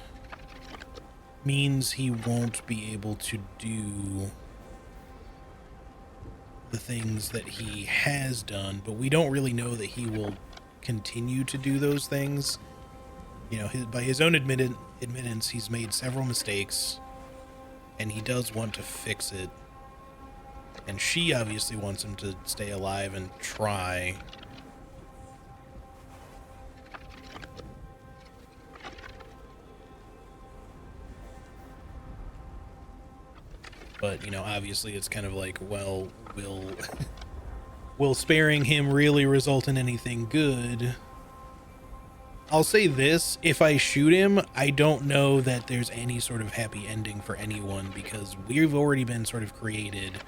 means he won't be able to do the things that he has done, but we don't really know that he will continue to do those things. You know, by his own admittance, he's made several mistakes, and he does want to fix it. And she obviously wants him to stay alive and try. But, you know, obviously it's kind of like, well, will sparing him really result in anything good? I'll say this, if I shoot him, I don't know that there's any sort of happy ending for anyone, because we've already been sort of created,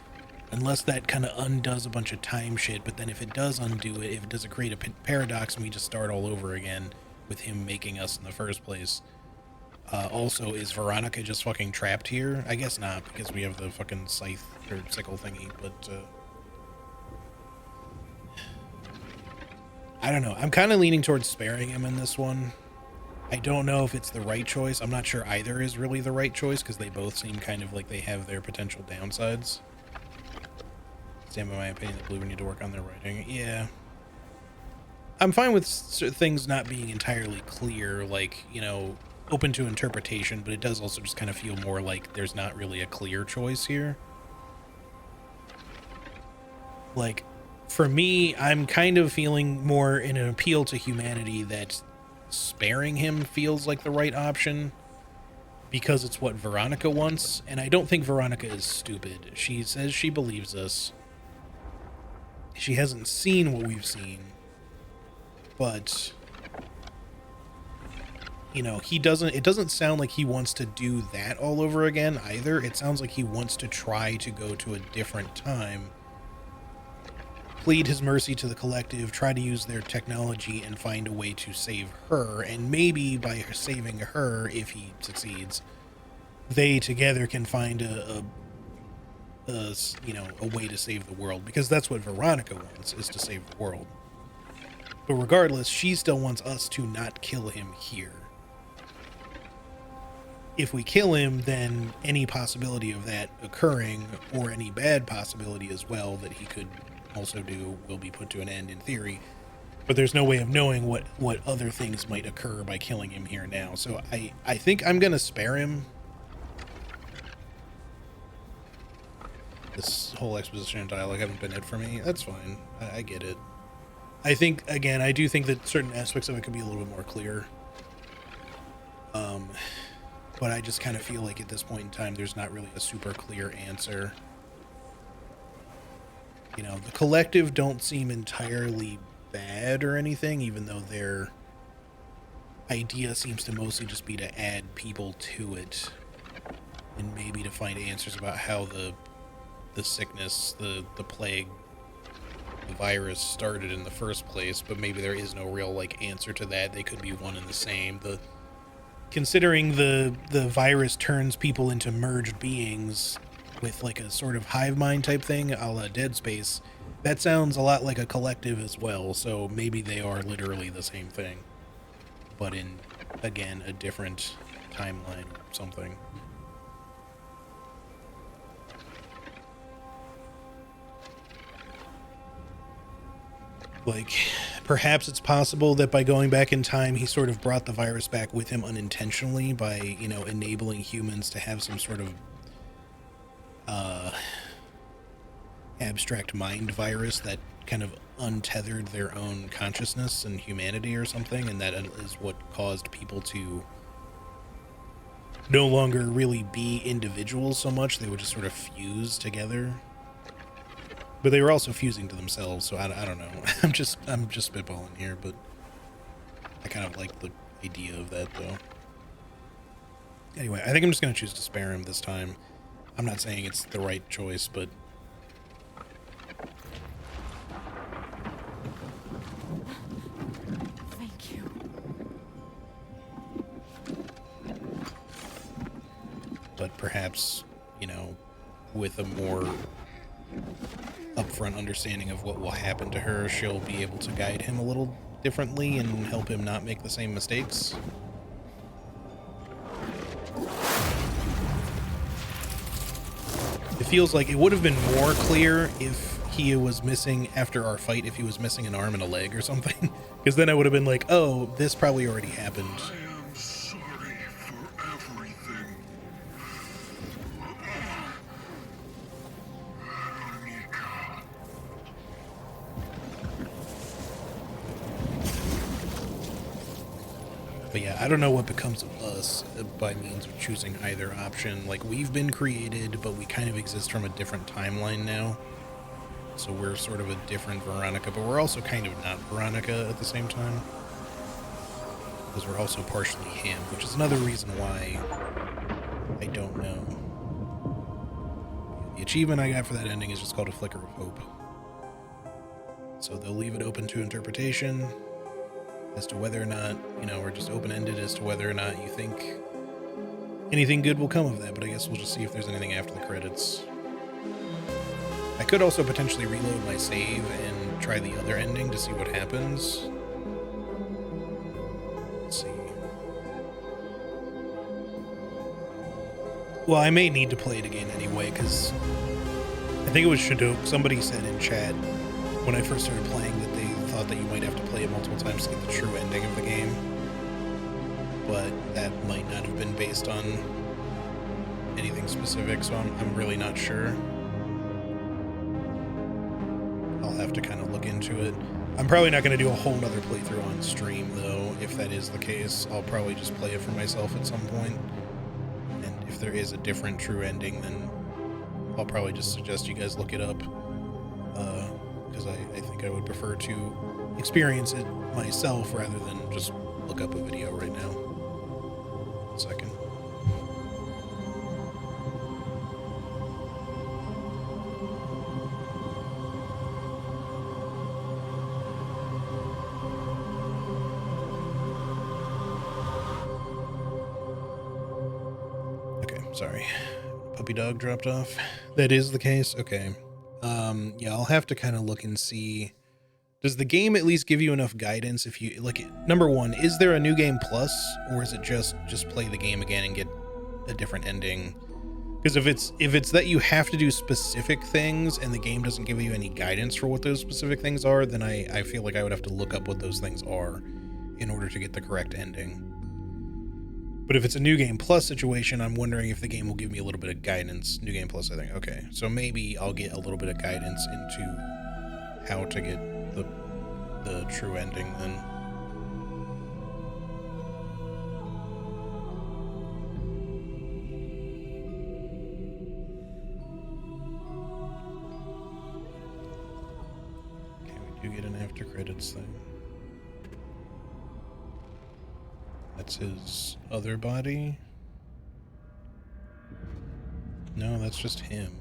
unless that kind of undoes a bunch of time shit. But then if it does undo it, if it doesn't create a paradox and we just start all over again with him making us in the first place, Also, is Veronica just fucking trapped here? I guess not, because we have the fucking scythe or sickle thingy, but I don't know. I'm kind of leaning towards sparing him in this one. I don't know if it's the right choice. I'm not sure either is really the right choice, because they both seem kind of like they have their potential downsides. Stand by my opinion that Blue need to work on their writing. Yeah. I'm fine with things not being entirely clear, like, you know, open to interpretation, but it does also just kind of feel more like there's not really a clear choice here. Like, for me, I'm kind of feeling more in an appeal to humanity that sparing him feels like the right option, because it's what Veronica wants, and I don't think Veronica is stupid. She says she believes us. She hasn't seen what we've seen, but, you know, it doesn't sound like he wants to do that all over again either. It sounds like he wants to try to go to a different time, plead his mercy to the collective, try to use their technology and find a way to save her, and maybe by saving her, if he succeeds, they together can find a way to save the world, because that's what Veronica wants, is to save the world. But regardless, she still wants us to not kill him here. If we kill him, then any possibility of that occurring, or any bad possibility as well that he could also do, will be put to an end in theory. But there's no way of knowing what other things might occur by killing him here now. So I think I'm going to spare him. This whole exposition and dialogue haven't been it for me. That's fine. I get it. I think, again, I do think that certain aspects of it could be a little bit more clear. But I just kind of feel like at this point in time, there's not really a super clear answer. You know, the collective don't seem entirely bad or anything, even though their idea seems to mostly just be to add people to it, and maybe to find answers about how the sickness, the plague, the virus started in the first place, but maybe there is no real, like, answer to that. They could be one and the same. Considering the virus turns people into merged beings with, like, a sort of hive mind type thing, a la Dead Space, that sounds a lot like a collective as well, so maybe they are literally the same thing, but in, again, a different timeline or something. Like, perhaps it's possible that by going back in time, he sort of brought the virus back with him unintentionally by, you know, enabling humans to have some sort of abstract mind virus that kind of untethered their own consciousness and humanity or something, and that is what caused people to no longer really be individuals so much. They would just sort of fuse together. But they were also fusing to themselves, so I don't know. I'm just spitballing here, but I kind of like the idea of that, though. Anyway, I think I'm just going to choose to spare him this time. I'm not saying it's the right choice, but... Thank you. But perhaps, you know, with a more upfront understanding of what will happen to her, she'll be able to guide him a little differently and help him not make the same mistakes. It feels like it would have been more clear if he was missing, after our fight, if he was missing an arm and a leg or something, because then I would have been like, oh, this probably already happened. I am sorry for everything. Veronica. But yeah, I don't know what becomes of us by means of choosing either option. Like, we've been created, but we kind of exist from a different timeline now. So we're sort of a different Veronica, but we're also kind of not Veronica at the same time. Because we're also partially him, which is another reason why I don't know. The achievement I got for that ending is just called a Flicker of Hope. So they'll leave it open to interpretation as to whether or not, you know, or just open-ended as to whether or not you think anything good will come of that, but I guess we'll just see if there's anything after the credits. I could also potentially reload my save and try the other ending to see what happens. Let's see. Well, I may need to play it again anyway, because I think it was Shadok. Somebody said in chat when I first started playing that they thought that you might have to play it multiple times to get the true ending of the game. But that might not have been based on anything specific, so I'm really not sure. I'll have to kind of look into it. I'm probably not going to do a whole nother playthrough on stream, though. If that is the case, I'll probably just play it for myself at some point. And if there is a different true ending, then I'll probably just suggest you guys look it up. Because I think I would prefer to experience it myself rather than just look up a video right now. 1 second. Okay, sorry. Puppy dog dropped off. That is the case? Okay. Yeah, I'll have to kind of look and see. Does the game at least give you enough guidance if you like? Number one, is there a new game plus, or is it just play the game again and get a different ending? Because if it's that you have to do specific things and the game doesn't give you any guidance for what those specific things are, then I feel like I would have to look up what those things are in order to get the correct ending. But if it's a new game plus situation, I'm wondering if the game will give me a little bit of guidance. New game plus, I think. Okay, so maybe I'll get a little bit of guidance into how to get the true ending then. Okay, we do get an after credits thing. That's his other body? No, that's just him.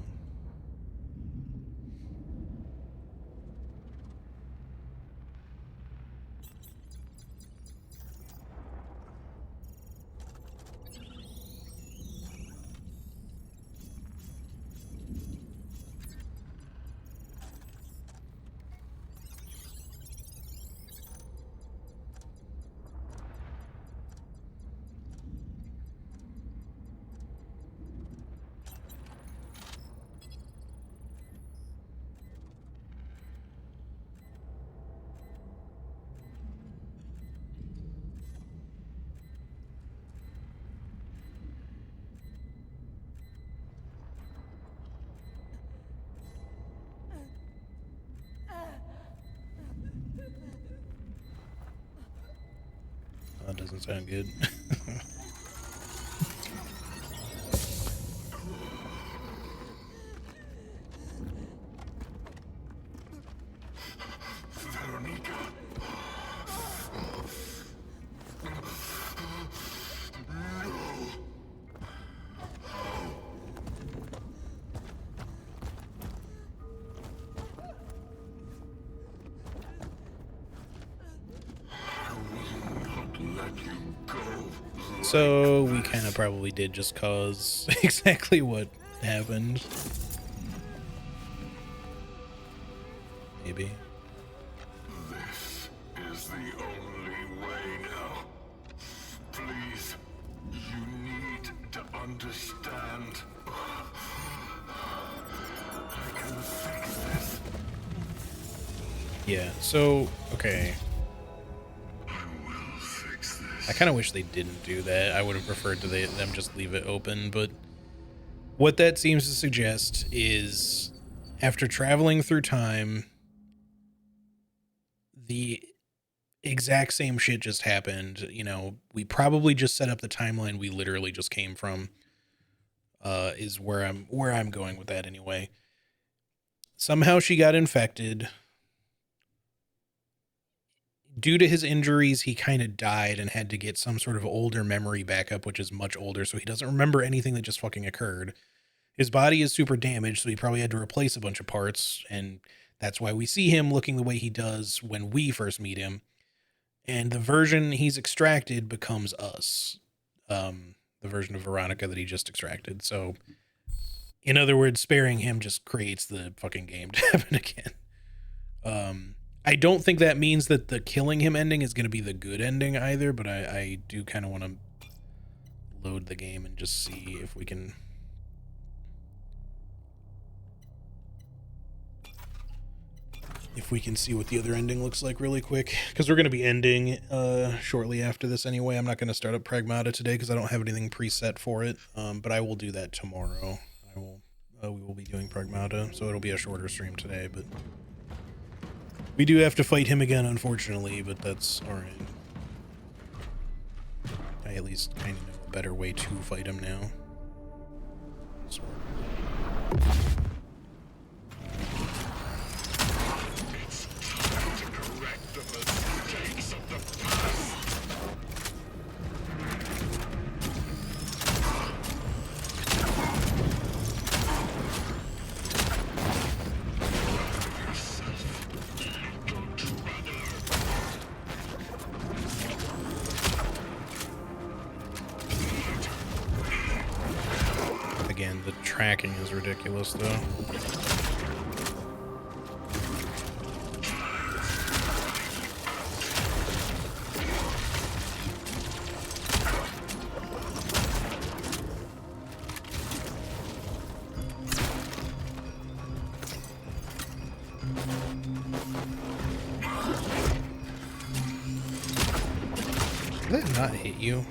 That doesn't sound good. Veronica. So we kind of probably did just cause exactly what happened. Maybe. This is the only way now. Please, you need to understand. I can fix this. Yeah, so, okay. I will fix this. I kind of wish they didn't do that. I would have preferred to them just leave it open, but what that seems to suggest is after traveling through time, the exact same shit just happened. You know, we probably just set up the timeline we literally just came from, is where I'm going with that anyway. Somehow she got infected. Due to his injuries, he kind of died and had to get some sort of older memory backup, which is much older, so he doesn't remember anything that just fucking occurred. His body is super damaged, so he probably had to replace a bunch of parts, and that's why we see him looking the way he does when we first meet him. And the version he's extracted becomes us. the version of Veronica that he just extracted. So, in other words, sparing him just creates the fucking game to happen again. I don't think that means that the killing him ending is going to be the good ending either, but I do kind of want to load the game and just see if we can... see what the other ending looks like really quick, because we're going to be ending shortly after this anyway. I'm not going to start up Pragmata today because I don't have anything preset for it, but I will do that tomorrow. We will be doing Pragmata, so it'll be a shorter stream today, but we do have to fight him again, unfortunately, but that's alright. I at least kind of know a better way to fight him now. So. Again, the tracking is ridiculous, though. Did that not hit you?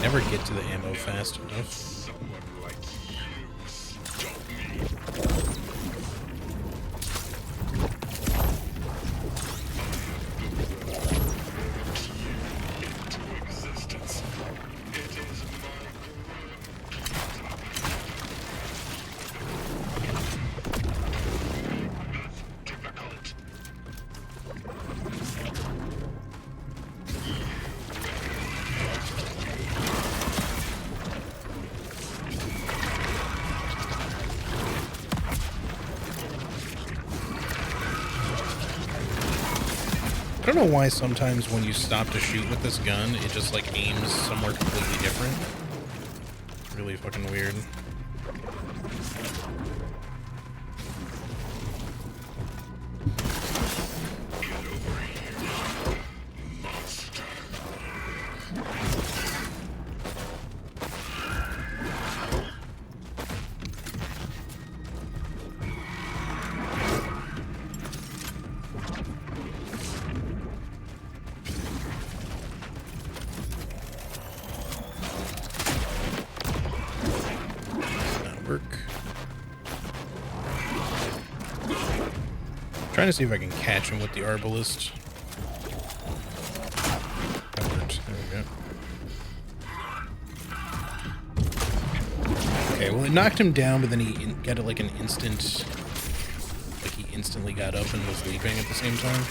Never get to the ammo fast enough. I don't know why sometimes when you stop to shoot with this gun, it just like aims somewhere completely different. Really fucking weird. Trying to see if I can catch him with the arbalist. That worked. There we go. Okay, well it knocked him down, but then he got like an instant... Like he instantly got up and was leaping at the same time.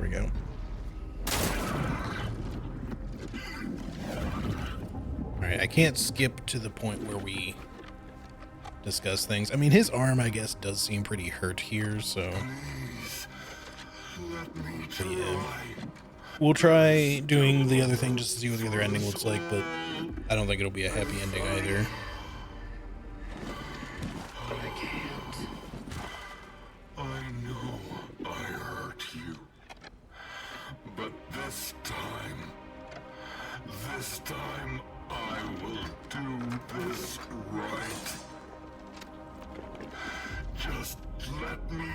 There we go. Alright, I can't skip to the point where we discuss things. I mean, his arm, I guess, does seem pretty hurt here, so... But yeah. We'll try doing the other thing just to see what the other ending looks like, but I don't think it'll be a happy ending either. But I can't. I know I hurt you. But this time I will do this right. Just let me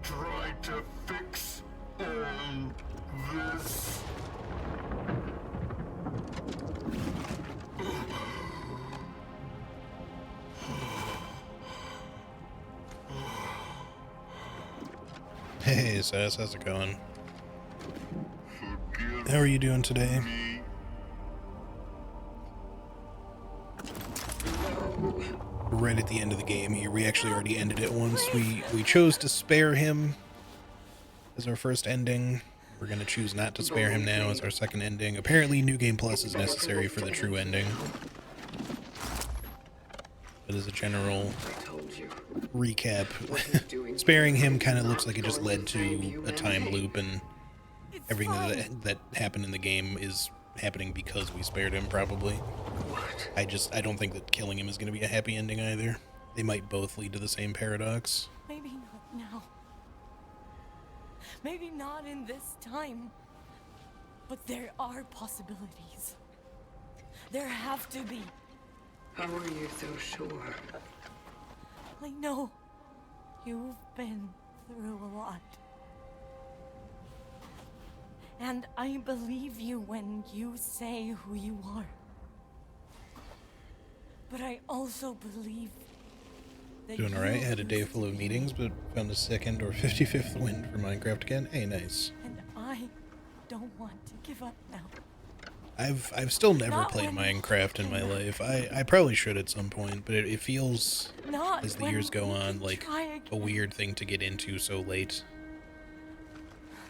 try to fix all this. Hey, Sass, how's it going? Forgive How are you doing today? me. We're right at the end of the game here. We actually already ended it once. We chose to spare him as our first ending. We're going to choose not to spare him now as our second ending. Apparently, New Game Plus is necessary for the true ending. But as a general I told you. recap, sparing him kind of looks like it just led to a time loop, and It's everything fine. that happened in the game is happening because we spared him, probably. What? I don't think that killing him is going to be a happy ending either. They might both lead to the same paradox. Maybe not now. Maybe not in this time. But there are possibilities. There have to be. How are you so sure? I know you've been through a lot. And I believe you when you say who you are. But I also believe that Doing alright. you Had a day full of meetings, but found a second or 55th win for Minecraft again. Hey, nice. And I don't want to give up now. I've still never Not played when- Minecraft in my life. I probably should at some point, but it feels, Not as the when years go we on, can like try a again. weird thing to get into so late.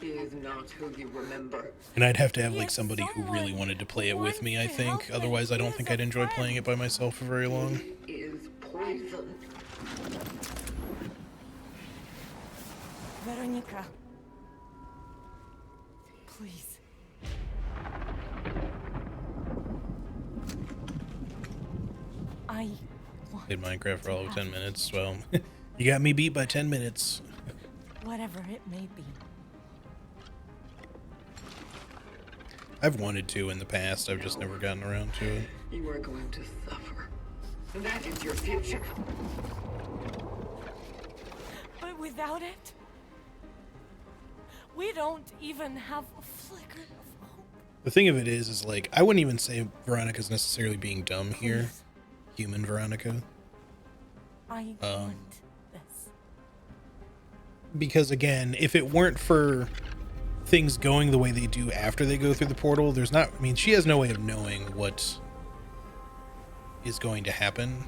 He is not who you remember. And I'd have to have He like is somebody who really someone wanted to play it who with me, I wants to think. help me. Otherwise, I He don't is think a I'd enjoy playing it by myself for very long. He is poison. Veronica. Please. I want Played Minecraft for to all of 10 have minutes. Well, you got me beat by 10 minutes. whatever it may be. I've wanted to in the past. I've just never gotten around to it. You are going to suffer. That is your future. But without it, we don't even have a flicker of hope. The thing of it is like, I wouldn't even say Veronica's necessarily being dumb here. Please, Human Veronica. I want this. Because again, if it weren't for things going the way they do after they go through the portal, there's not, I mean, she has no way of knowing what is going to happen.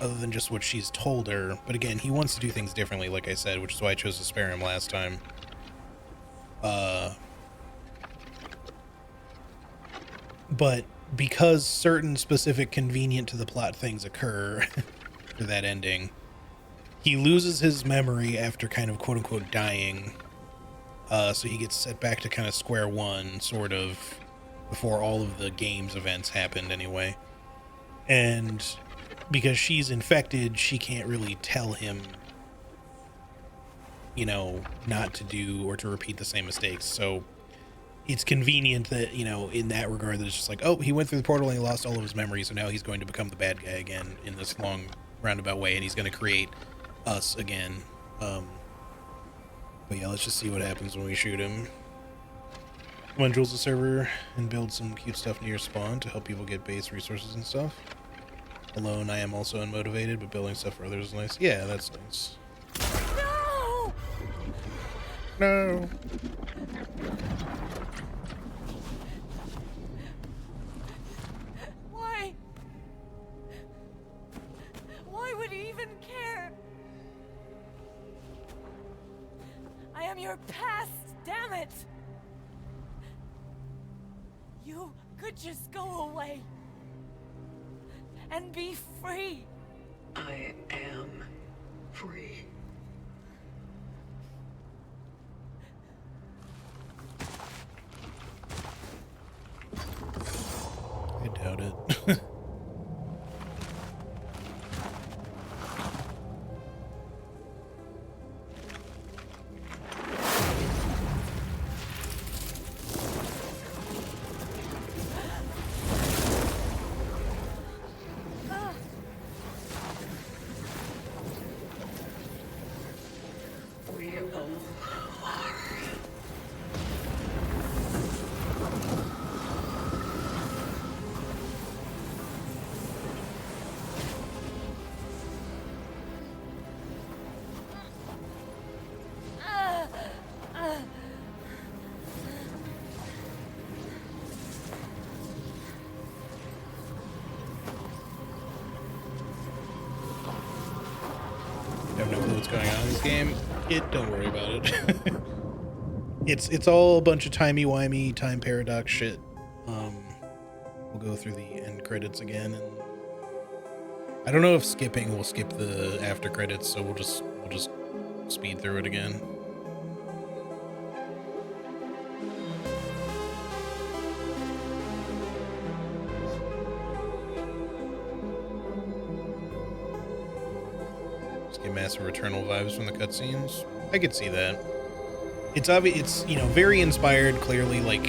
Other than just what she's told her. But again, he wants to do things differently, like I said, which is why I chose to spare him last time. But because certain specific convenient to the plot things occur for that ending, he loses his memory after kind of quote unquote dying. So he gets set back to kind of square one, sort of, before all of the game's events happened anyway. And because she's infected, she can't really tell him, you know, not to do or to repeat the same mistakes. So it's convenient that, you know, in that regard, that it's just like, oh, he went through the portal and he lost all of his memories, so now he's going to become the bad guy again in this long roundabout way, and he's going to create us again. But yeah, let's just see what happens when we shoot him. Come on, Jules the server and build some cute stuff near spawn to help people get base resources and stuff. Alone, I am also unmotivated, but building stuff for others is nice. Yeah, that's nice. No! No. Why? Why would he even care? am your past, damn it! You could just go away and be free. I am free. I doubt it. We all are. I have no clue what's going on in this game. Don't worry about it. It's all a bunch of timey-wimey, time paradox shit. We'll go through the end credits again, and I don't know if skipping will skip the after credits, so we'll just speed through it again. Just get massive Returnal vibes from the cutscenes. I could see that. It's obvious. It's, you know, very inspired, clearly, like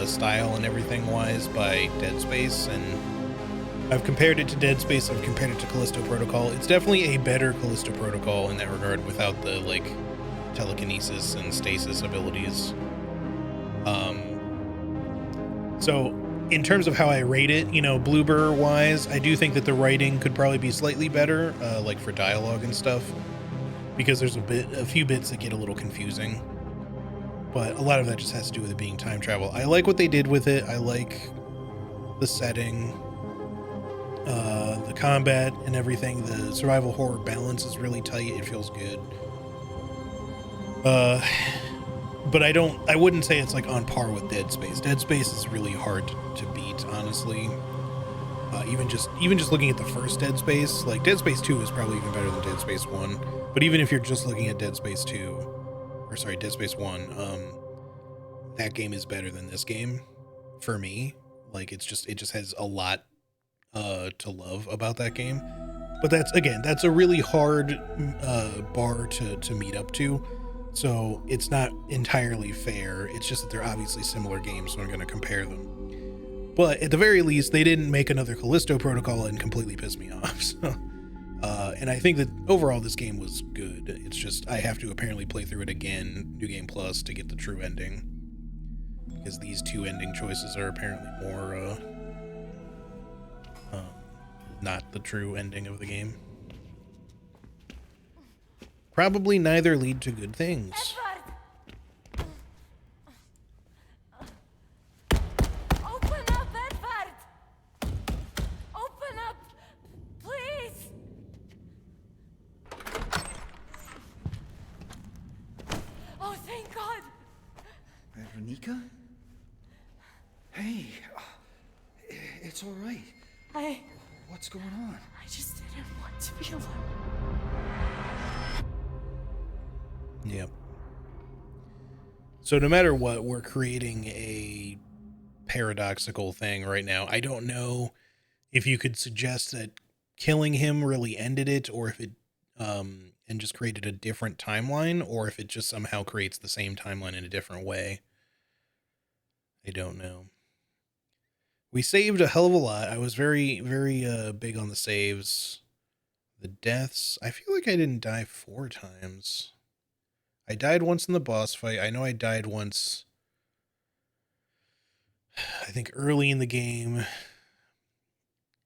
style and everything wise, by Dead Space, and I've compared it to Dead Space. I've compared it to Callisto Protocol. It's definitely a better Callisto Protocol in that regard, without the like telekinesis and stasis abilities. So in terms of how I rate it, you know, Bloober wise, I do think that the writing could probably be slightly better, like for dialogue and stuff, because there's a few bits that get a little confusing. But a lot of that just has to do with it being time travel. I like what they did with it. I like the setting, the combat and everything. The survival horror balance is really tight. It feels good. But I wouldn't say it's like on par with Dead Space. Dead Space is really hard to beat, honestly. Even just looking at the first Dead Space, like Dead Space 2 is probably even better than Dead Space 1. But even if you're just looking at Dead Space 2, or sorry, Dead Space 1, that game is better than this game for me. Like it just has a lot to love about that game. But that's a really hard bar to meet up to. So it's not entirely fair. It's just that they're obviously similar games, so I'm going to compare them. But at the very least, they didn't make another Callisto Protocol and completely piss me off. So, and I think that overall this game was good. It's just I have to apparently play through it again, New Game Plus, to get the true ending. Because these two ending choices are apparently more not the true ending of the game. Probably neither lead to good things. Open up, Edward! Open up, please! Oh, thank God! Veronica? Hey, it's all right. What's going on? I just didn't want to be alone. Yep. So no matter what, we're creating a paradoxical thing right now. I don't know if you could suggest that killing him really ended it, or if it and just created a different timeline, or if it just somehow creates the same timeline in a different way. I don't know. We saved a hell of a lot. I was very, very big on the saves. The deaths, I feel like I didn't die 4 times. I died once in the boss fight. I know I died once, I think early in the game,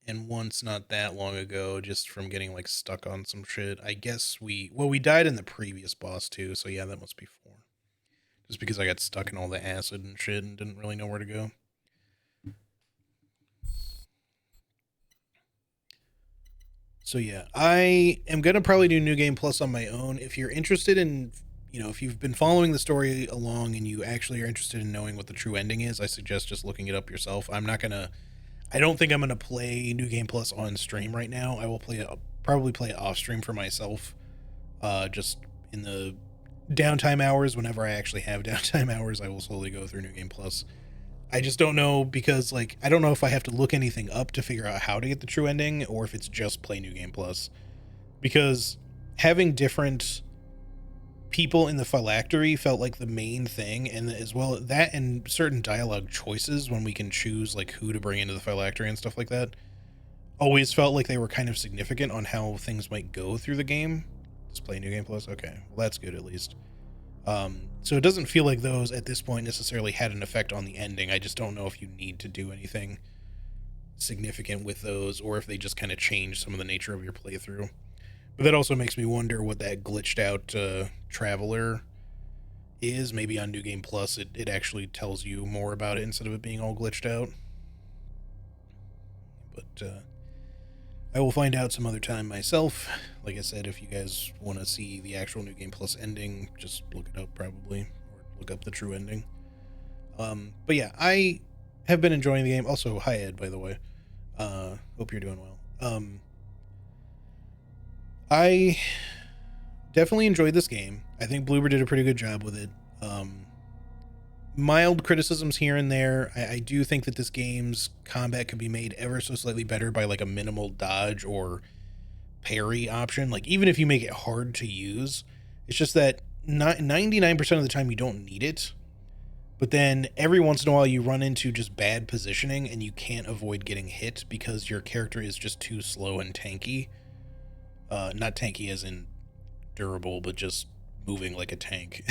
and once not that long ago, just from getting like stuck on some shit. I guess we died in the previous boss too, so yeah, that must be 4. Just because I got stuck in all the acid and shit and didn't really know where to go. So yeah, I am going to probably do New Game Plus on my own. If you're interested in, if you've been following the story along and you actually are interested in knowing what the true ending is, I suggest just looking it up yourself. I don't think I'm gonna play New Game Plus on stream right now. I will probably play it off stream for myself, just in the downtime hours. Whenever I actually have downtime hours, I will slowly go through New Game Plus. I just don't know, because like I don't know if I have to look anything up to figure out how to get the true ending, or if it's just play New Game Plus, because having different people in the phylactery felt like the main thing, and as well that and certain dialogue choices when we can choose like who to bring into the phylactery and stuff like that always felt like they were kind of significant on how things might go through the game. Just play New Game Plus. Okay, well that's good at least. So it doesn't feel like those at this point necessarily had an effect on the ending. I just don't know if you need to do anything significant with those, or if they just kind of change some of the nature of your playthrough. But that also makes me wonder what that glitched out Traveler is. Maybe on New Game Plus it actually tells you more about it instead of it being all glitched out. But I will find out some other time myself. Like I said, if you guys want to see the actual New Game Plus ending, just look it up probably, or look up the true ending. But yeah, I have been enjoying the game. Also, hi Ed, by the way. Hope you're doing well. I definitely enjoyed this game. I think Bloober did a pretty good job with it. Mild criticisms here and there. I do think that this game's combat could be made ever so slightly better by like a minimal dodge or parry option. Like even if you make it hard to use, it's just that 99% of the time you don't need it. But then every once in a while you run into just bad positioning and you can't avoid getting hit because your character is just too slow and tanky. Not tanky as in durable, but just moving like a tank.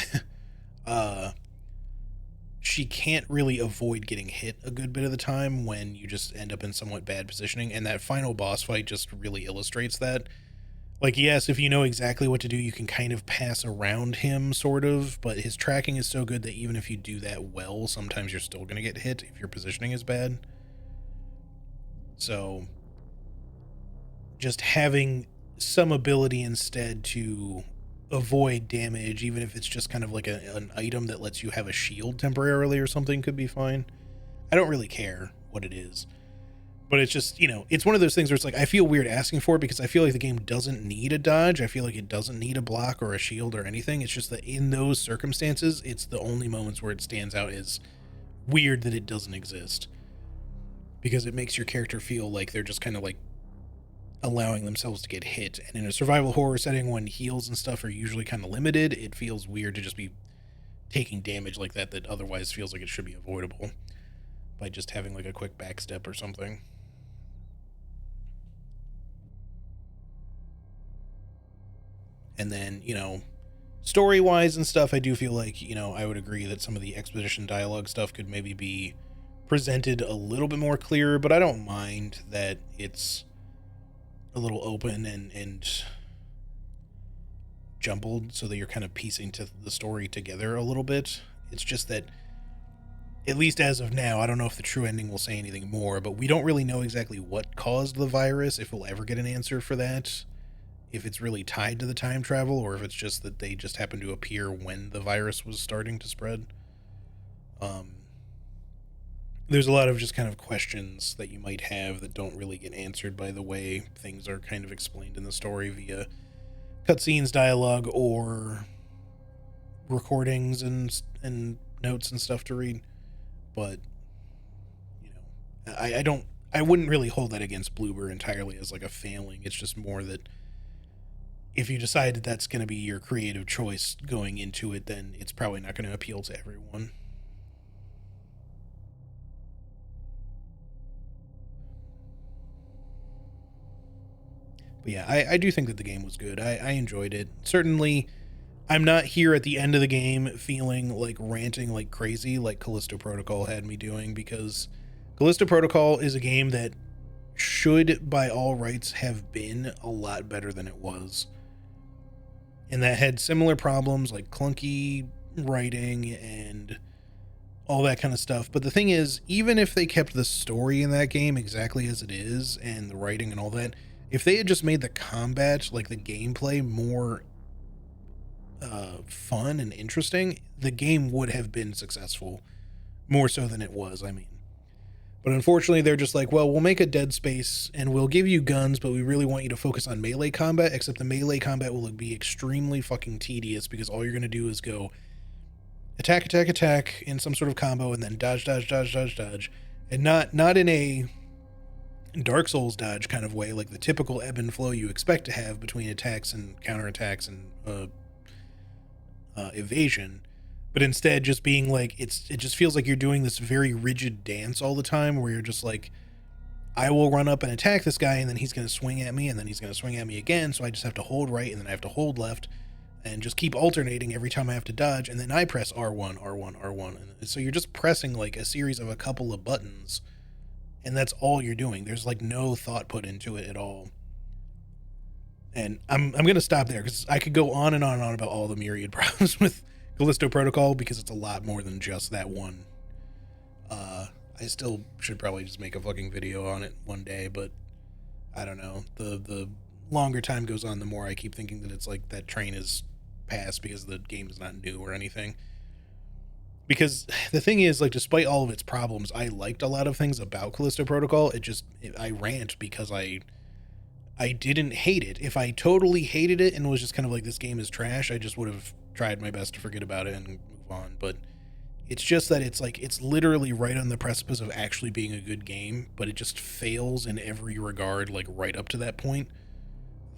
She can't really avoid getting hit a good bit of the time when you just end up in somewhat bad positioning, and that final boss fight just really illustrates that. Like, yes, if you know exactly what to do, you can kind of pass around him, sort of, but his tracking is so good that even if you do that well, sometimes you're still going to get hit if your positioning is bad. So, just having some ability instead to avoid damage, even if it's just kind of like an item that lets you have a shield temporarily or something, could be fine. I don't really care what it is, but it's just, it's one of those things where it's like I feel weird asking for it because I feel like the game doesn't need a dodge. I feel like it doesn't need a block or a shield or anything. It's just that in those circumstances, it's the only moments where it stands out as weird that it doesn't exist, because it makes your character feel like they're just kind of like allowing themselves to get hit. And in a survival horror setting, when heals and stuff are usually kind of limited, it feels weird to just be taking damage like that otherwise feels like it should be avoidable by just having like a quick backstep or something. And then, story-wise and stuff, I do feel like, I would agree that some of the exposition dialogue stuff could maybe be presented a little bit more clear, but I don't mind that it's a little open and jumbled so that you're kind of piecing to the story together a little bit. It's just that, at least as of now, I don't know if the true ending will say anything more, but we don't really know exactly what caused the virus, if we'll ever get an answer for that, if it's really tied to the time travel, or if it's just that they just happened to appear when the virus was starting to spread. There's a lot of just kind of questions that you might have that don't really get answered by the way things are kind of explained in the story via cutscenes, dialogue, or recordings and notes and stuff to read. But, I wouldn't really hold that against Bloober entirely as like a failing. It's just more that if you decide that that's going to be your creative choice going into it, then it's probably not going to appeal to everyone. But yeah, I do think that the game was good. I enjoyed it. Certainly, I'm not here at the end of the game feeling like ranting like crazy like Callisto Protocol had me doing, because Callisto Protocol is a game that should, by all rights, have been a lot better than it was. And that had similar problems like clunky writing and all that kind of stuff. But the thing is, even if they kept the story in that game exactly as it is and the writing and all that, if they had just made the combat, like the gameplay, more fun and interesting, the game would have been successful, more so than it was, I mean. But unfortunately, they're just like, well, we'll make a Dead Space and we'll give you guns, but we really want you to focus on melee combat, except the melee combat will be extremely fucking tedious because all you're going to do is go attack, attack, attack in some sort of combo and then dodge, dodge, dodge, dodge, dodge. And not in a Dark Souls dodge kind of way, like the typical ebb and flow you expect to have between attacks and counterattacks and evasion. But instead just being like, it just feels like you're doing this very rigid dance all the time where you're just like, I will run up and attack this guy and then he's going to swing at me and then he's going to swing at me again. So I just have to hold right and then I have to hold left and just keep alternating every time I have to dodge. And then I press R1, R1, R1. And so you're just pressing like a series of a couple of buttons and that's all you're doing. There's like no thought put into it at all. And I'm going to stop there because I could go on and on and on about all the myriad problems with Callisto Protocol because it's a lot more than just that one. I still should probably just make a fucking video on it one day, but I don't know. The longer time goes on, the more I keep thinking that it's like that train is past because the game is not new or anything. Because the thing is, like, despite all of its problems, I liked a lot of things about Callisto Protocol. I rant because I didn't hate it. If I totally hated it and was just kind of like, this game is trash, I just would have tried my best to forget about it and move on. But it's just that it's like, it's literally right on the precipice of actually being a good game, but it just fails in every regard, like right up to that point,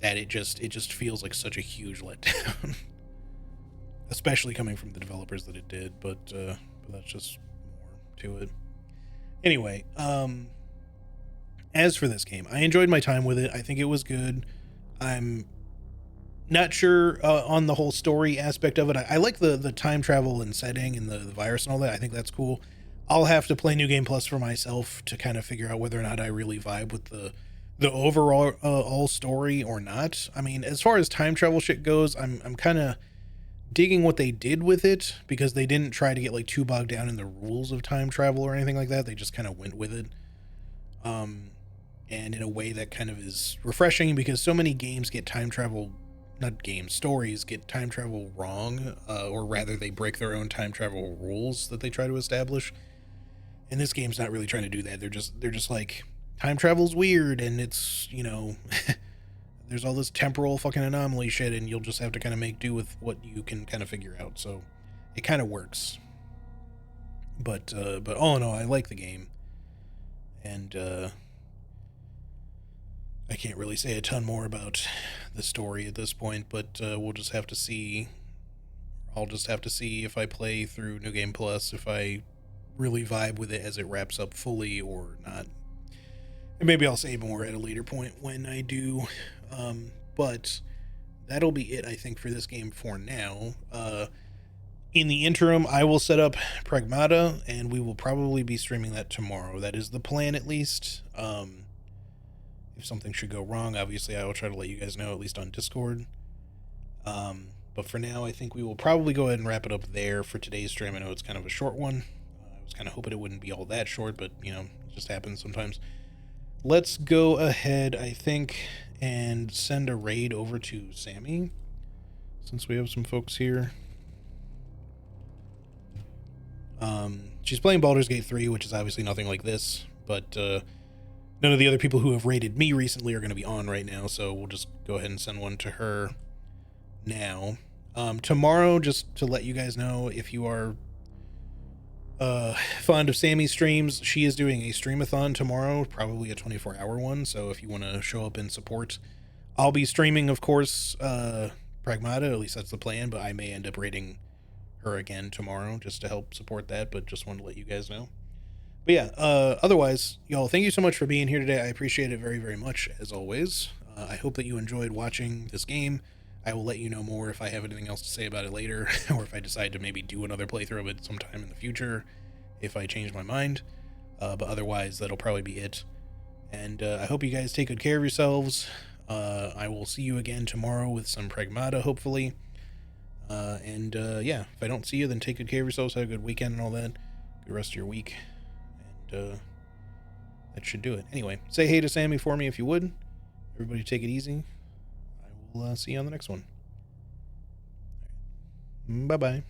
that it just feels like such a huge letdown. Especially coming from the developers that it did, but that's just more to it. Anyway, as for this game, I enjoyed my time with it. I think it was good. I'm not sure on the whole story aspect of it. I like the time travel and setting and the virus and all that. I think that's cool. I'll have to play New Game Plus for myself to kind of figure out whether or not I really vibe with the overall all story or not. I mean, as far as time travel shit goes, I'm kind of digging what they did with it because they didn't try to get like too bogged down in the rules of time travel or anything like that. They just kind of went with it. And in a way that kind of is refreshing because so many games get time travel, not games, stories get time travel wrong, or rather they break their own time travel rules that they try to establish. And this game's not really trying to do that. They're just like, time travel's weird and it's, you know, there's all this temporal fucking anomaly shit and you'll just have to kind of make do with what you can kind of figure out. So it kind of works. But all in all, I like the game. And I can't really say a ton more about the story at this point, but we'll just have to see. I'll just have to see if I play through New Game Plus, if I really vibe with it as it wraps up fully or not. And maybe I'll say more at a later point when I do. But that'll be it, I think, for this game for now. In the interim, I will set up Pragmata, and we will probably be streaming that tomorrow. That is the plan, at least. If something should go wrong, obviously I will try to let you guys know, at least on Discord. But for now, I think we will probably go ahead and wrap it up there for today's stream. I know it's kind of a short one. I was kind of hoping it wouldn't be all that short, but, you know, it just happens sometimes. Let's go ahead, I think, and send a raid over to Sammy, since we have some folks here. She's playing Baldur's Gate 3, which is obviously nothing like this, but none of the other people who have raided me recently are going to be on right now, so we'll just go ahead and send one to her now. Tomorrow, just to let you guys know, if you are fond of Sammy's streams, she is doing a streamathon tomorrow, probably a 24-hour one, so if you want to show up and support, I'll be streaming, of course, Pragmata, at least that's the plan, but I may end up raiding her again tomorrow just to help support that, but just wanted to let you guys know. But yeah, otherwise, y'all, thank you so much for being here today. I appreciate it very, very much, as always. I hope that you enjoyed watching this game. I will let you know more if I have anything else to say about it later, or if I decide to maybe do another playthrough of it sometime in the future, if I change my mind. But otherwise, that'll probably be it. And I hope you guys take good care of yourselves. I will see you again tomorrow with some Pragmata, hopefully. Yeah, if I don't see you, then take good care of yourselves. Have a good weekend and all that. Good rest of your week. And that should do it. Anyway, say hey to Sammy for me if you would. Everybody take it easy. I will see you on the next one. Bye-bye.